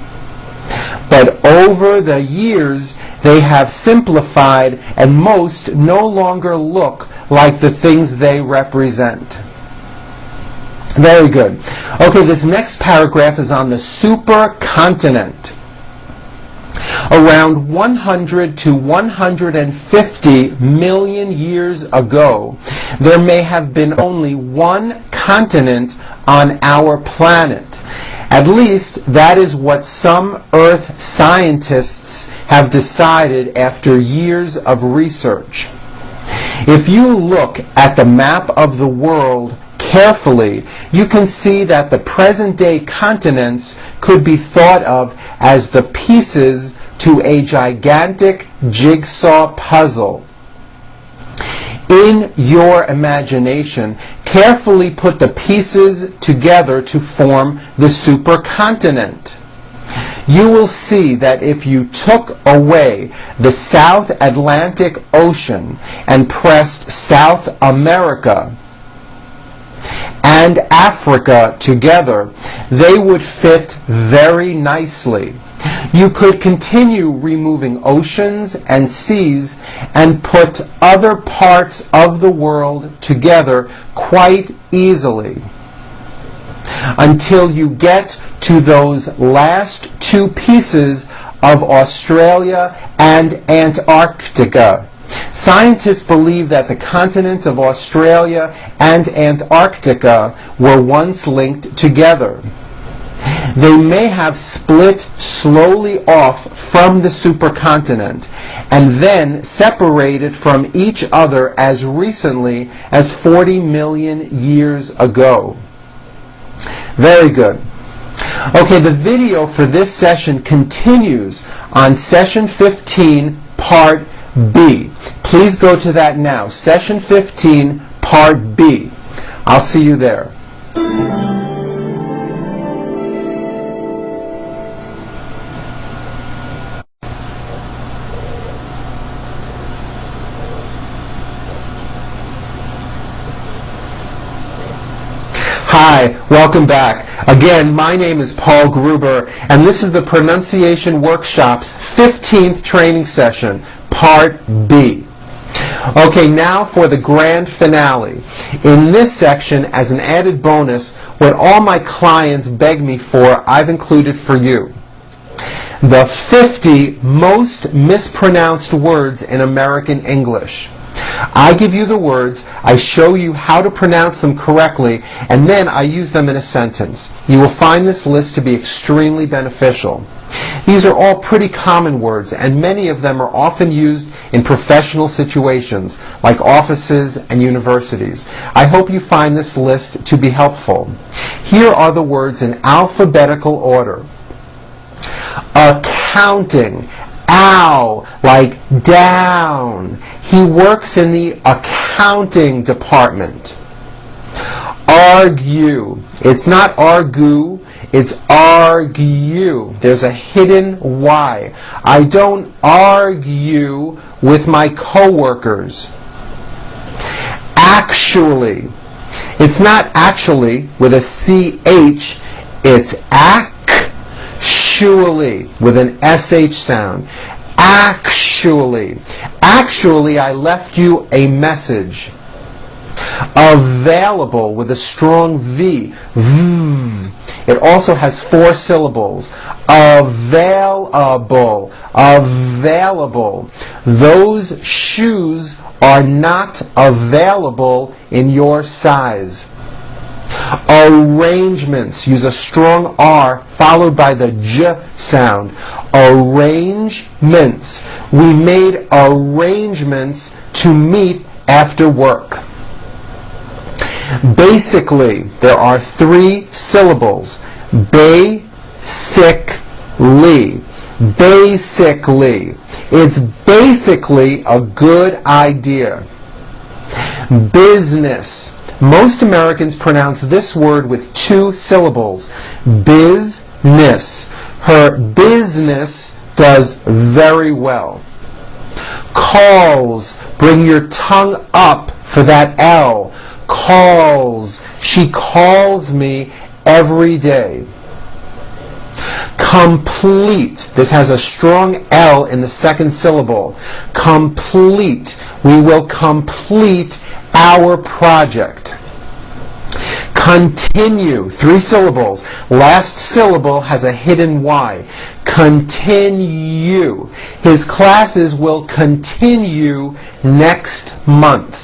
But over the years, they have simplified, and most no longer look like the things they represent. Very good. Okay, this next paragraph is on the supercontinent. Around 100 to 150 million years ago, there may have been only one continent on our planet. At least that is what some Earth scientists have decided after years of research. If you look at the map of the world carefully, you can see that the present-day continents could be thought of as the pieces to a gigantic jigsaw puzzle. In your imagination, carefully put the pieces together to form the supercontinent. You will see that if you took away the South Atlantic Ocean and pressed South America and Africa together, they would fit very nicely. You could continue removing oceans and seas and put other parts of the world together quite easily, until you get to those last two pieces of Australia and Antarctica. Scientists believe that the continents of Australia and Antarctica were once linked together. They may have split slowly off from the supercontinent and then separated from each other as recently as 40 million years ago. Very good. Okay, the video for this session continues on session 15, part B. Please go to that now. Session 15, part B. I'll see you there. Hi, welcome back. Again, my name is Paul Gruber, and this is the Pronunciation Workshop's 15th training session, Part B. Okay, now for the grand finale. In this section, as an added bonus, what all my clients beg me for, I've included for you. The 50 most mispronounced words in American English. I give you the words, I show you how to pronounce them correctly, and then I use them in a sentence. You will find this list to be extremely beneficial. These are all pretty common words, and many of them are often used in professional situations, like offices and universities. I hope you find this list to be helpful. Here are the words in alphabetical order. Accounting. Ow, like down. He works in the accounting department. Argue. It's not argue, It's argue. There's a hidden Y. I don't argue with my coworkers. Actually. It's not actually with a CH. It's actually with an SH sound. Actually. Actually, I left you a message. Available with a strong V. It also has 4 syllables. Available. Available. Those shoes are not available in your size. Arrangements. Use a strong R followed by the J sound. Arrangements. We made arrangements to meet after work. Basically, there are 3 syllables. Basically. Basically. It's basically a good idea. Business. Most Americans pronounce this word with 2 syllables. Business. Her business does very well. Calls. Bring your tongue up for that L. Calls. She calls me every day. Complete. This has a strong L in the second syllable. Complete. We will complete our project. Continue. 3 syllables. Last syllable has a hidden Y. Continue. His classes will continue next month.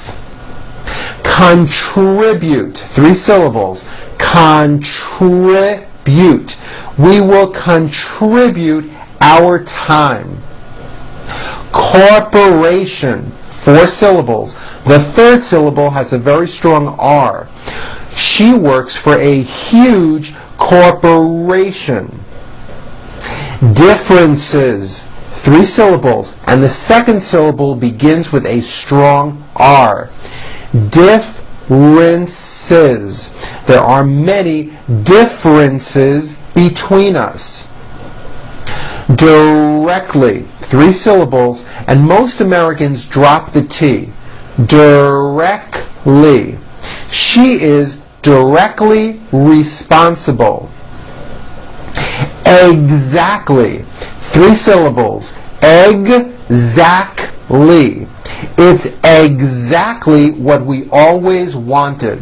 Contribute. 3 syllables. Contribute. We will contribute our time. Corporation. 4 syllables. The third syllable has a very strong R. She works for a huge corporation. Differences. 3 syllables. And the second syllable begins with a strong R. Differences. There are many differences between us. Directly. 3 syllables. And most Americans drop the T. Directly. She is directly responsible. Exactly. 3 syllables. Exactly. It's exactly what we always wanted.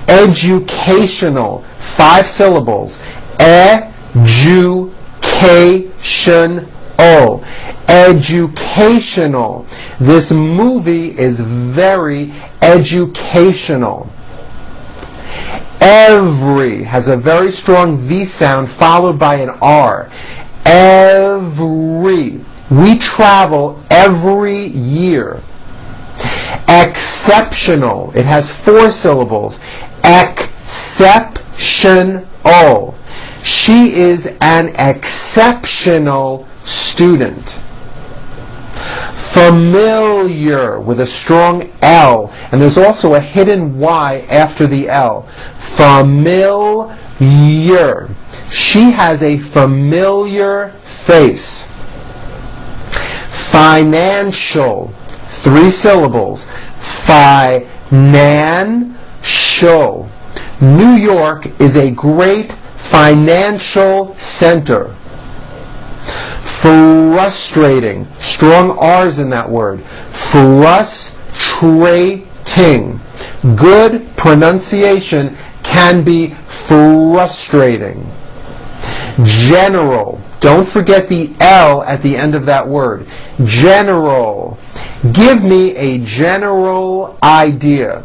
Educational. 5 syllables. Educational. Educational. This movie is very educational. Every has a very strong V sound followed by an R. Every. We travel every year. Exceptional. It has 4 syllables. Exceptional. She is an exceptional student. Familiar with a strong L, and there's also a hidden Y after the L. Familiar. She has a familiar face. Financial. 3 syllables. Financial. New York is a great financial center. Frustrating. Strong R's in that word. Frustrating. Good pronunciation can be frustrating. General. Don't forget the L at the end of that word. General. Give me a general idea.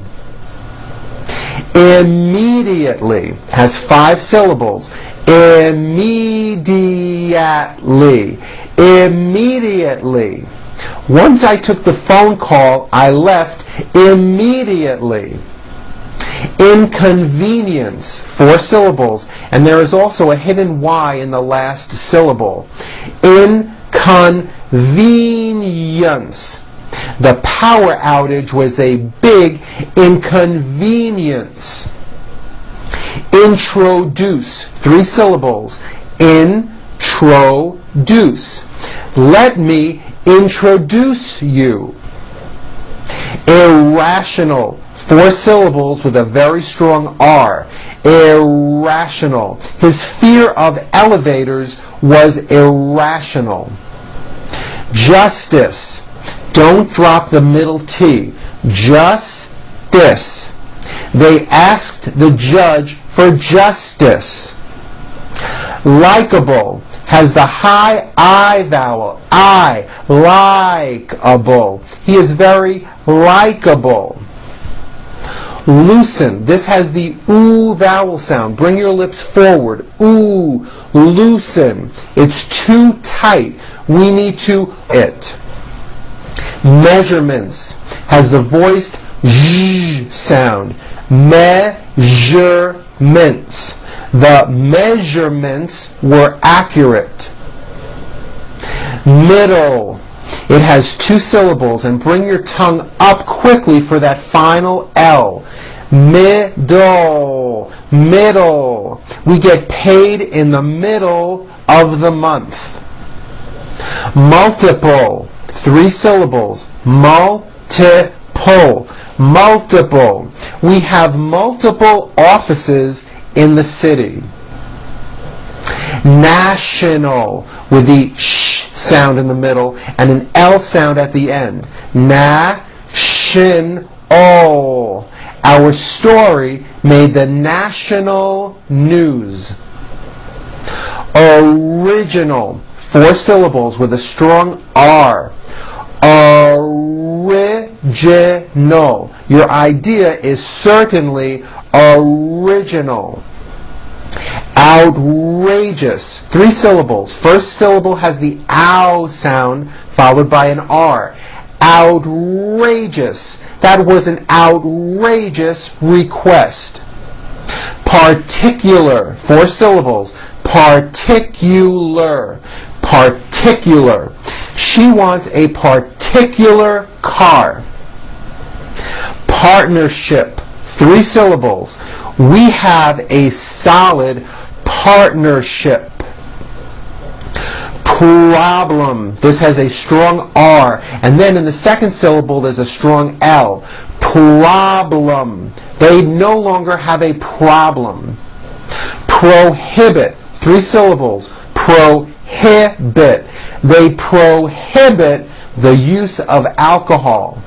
Immediately has 5 syllables. Immediately. Immediately. Once I took the phone call, I left immediately. Inconvenience. 4 syllables. And there is also a hidden Y in the last syllable. Inconvenience. The power outage was a big inconvenience. Introduce, 3 syllables. Introduce. Let me introduce you. Irrational, 4 syllables with a very strong R. Irrational. His fear of elevators was irrational. Justice. Don't drop the middle T. Justice. They asked the judge for justice. Likeable has the high I vowel. I. Likeable. He is very likeable. Loosen. This has the oo vowel sound. Bring your lips forward. Ooh. Loosen. It's too tight. We need to it. Measurements has the voiced zh sound. Measurements. The measurements were accurate. Middle. It has 2 syllables, and bring your tongue up quickly for that final L. Middle. Middle. We get paid in the middle of the month. Multiple. 3 syllables. Multiple. Multiple. We have multiple offices in the city. National, with the sh sound in the middle and an L sound at the end. National. Our story made the national news. Original, 4 syllables with a strong R. Original. Your idea is certainly original. Outrageous, 3 syllables. First syllable has the ow sound followed by an R. Outrageous. That was an outrageous request. Particular, 4 syllables. Particular. Particular. She wants a particular car. Partnership, 3 syllables. We have a solid partnership. Problem. This has a strong R. And then in the second syllable there's a strong L. Problem. They no longer have a problem. Prohibit. 3 syllables. Prohibit. They prohibit the use of alcohol.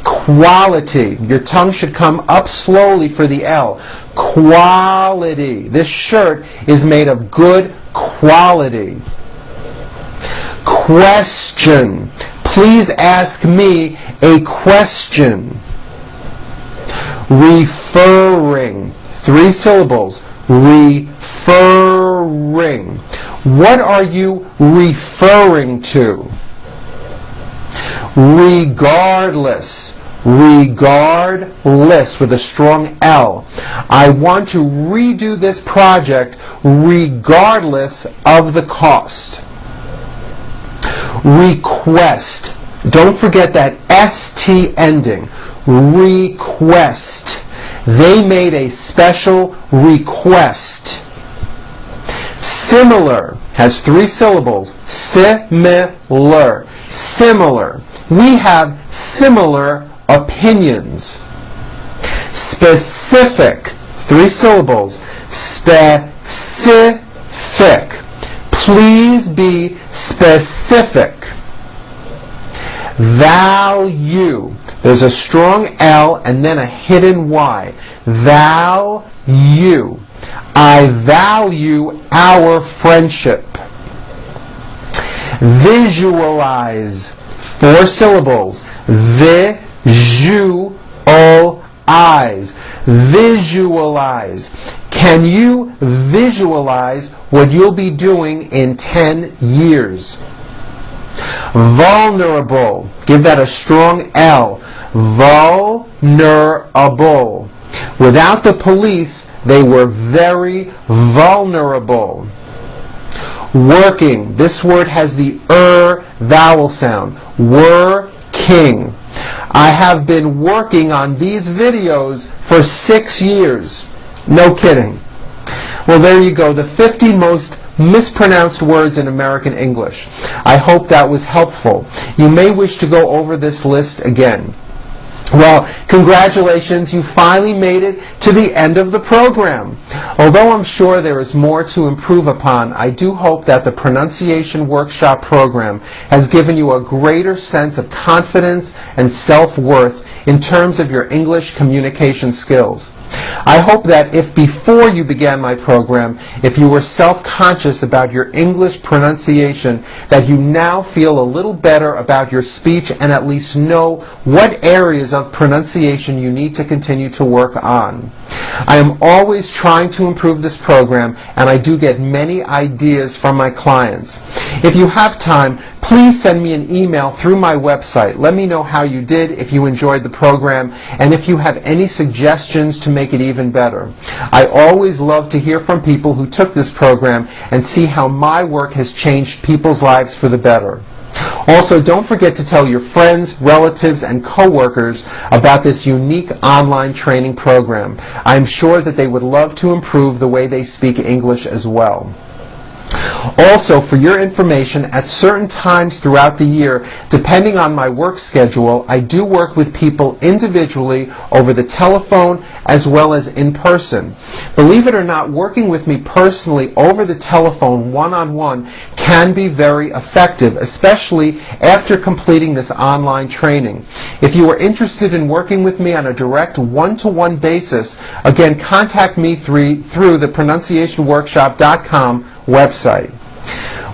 Quality. Your tongue should come up slowly for the L. Quality. This shirt is made of good quality. Question. Please ask me a question. Referring. 3 syllables. Referring. What are you referring to? Regardless. Regardless with a strong L. I want to redo this project regardless of the cost. Request. Don't forget that ST ending. Request. They made a special request. Similar has 3 syllables. Similar. Similar. We have similar opinions. Specific. 3 syllables. Specific. Please be specific. Value. There's a strong L and then a hidden Y. Value. I value our friendship. Visualize. 4 syllables. Visualize. Visualize. Can you visualize what you'll be doing in 10 years? Vulnerable. Give that a strong L. Vulnerable. Without the police, they were very vulnerable. Working. This word has the vowel sound. Working. I have been working on these videos for 6 years. No kidding. Well, there you go, the 50 most mispronounced words in American English. I hope that was helpful. You may wish to go over this list again. Well, congratulations, you finally made it to the end of the program. Although I'm sure there is more to improve upon, I do hope that the Pronunciation Workshop program has given you a greater sense of confidence and self-worth in terms of your English communication skills. I hope that if before you began my program, if you were self-conscious about your English pronunciation, that you now feel a little better about your speech and at least know what areas of pronunciation you need to continue to work on. I am always trying to improve this program, and I do get many ideas from my clients. If you have time, please send me an email through my website. Let me know how you did, if you enjoyed the program, and if you have any suggestions to make it even better. I always love to hear from people who took this program and see how my work has changed people's lives for the better. Also, don't forget to tell your friends, relatives, and coworkers about this unique online training program. I'm sure that they would love to improve the way they speak English as well. Also, for your information, at certain times throughout the year, depending on my work schedule, I do work with people individually over the telephone as well as in person. Believe it or not, working with me personally over the telephone one-on-one can be very effective, especially after completing this online training. If you are interested in working with me on a direct one-to-one basis, again, contact me through the pronunciationworkshop.com website.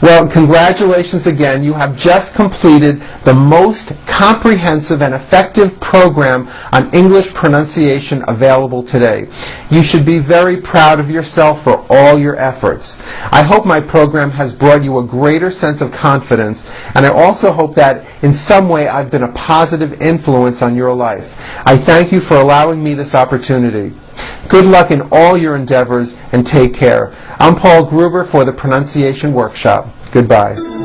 Well, congratulations again. You have just completed the most comprehensive and effective program on English pronunciation available today. You should be very proud of yourself for all your efforts. I hope my program has brought you a greater sense of confidence, and I also hope that in some way I've been a positive influence on your life. I thank you for allowing me this opportunity. Good luck in all your endeavors, and take care. I'm Paul Gruber for the Pronunciation Workshop. Goodbye.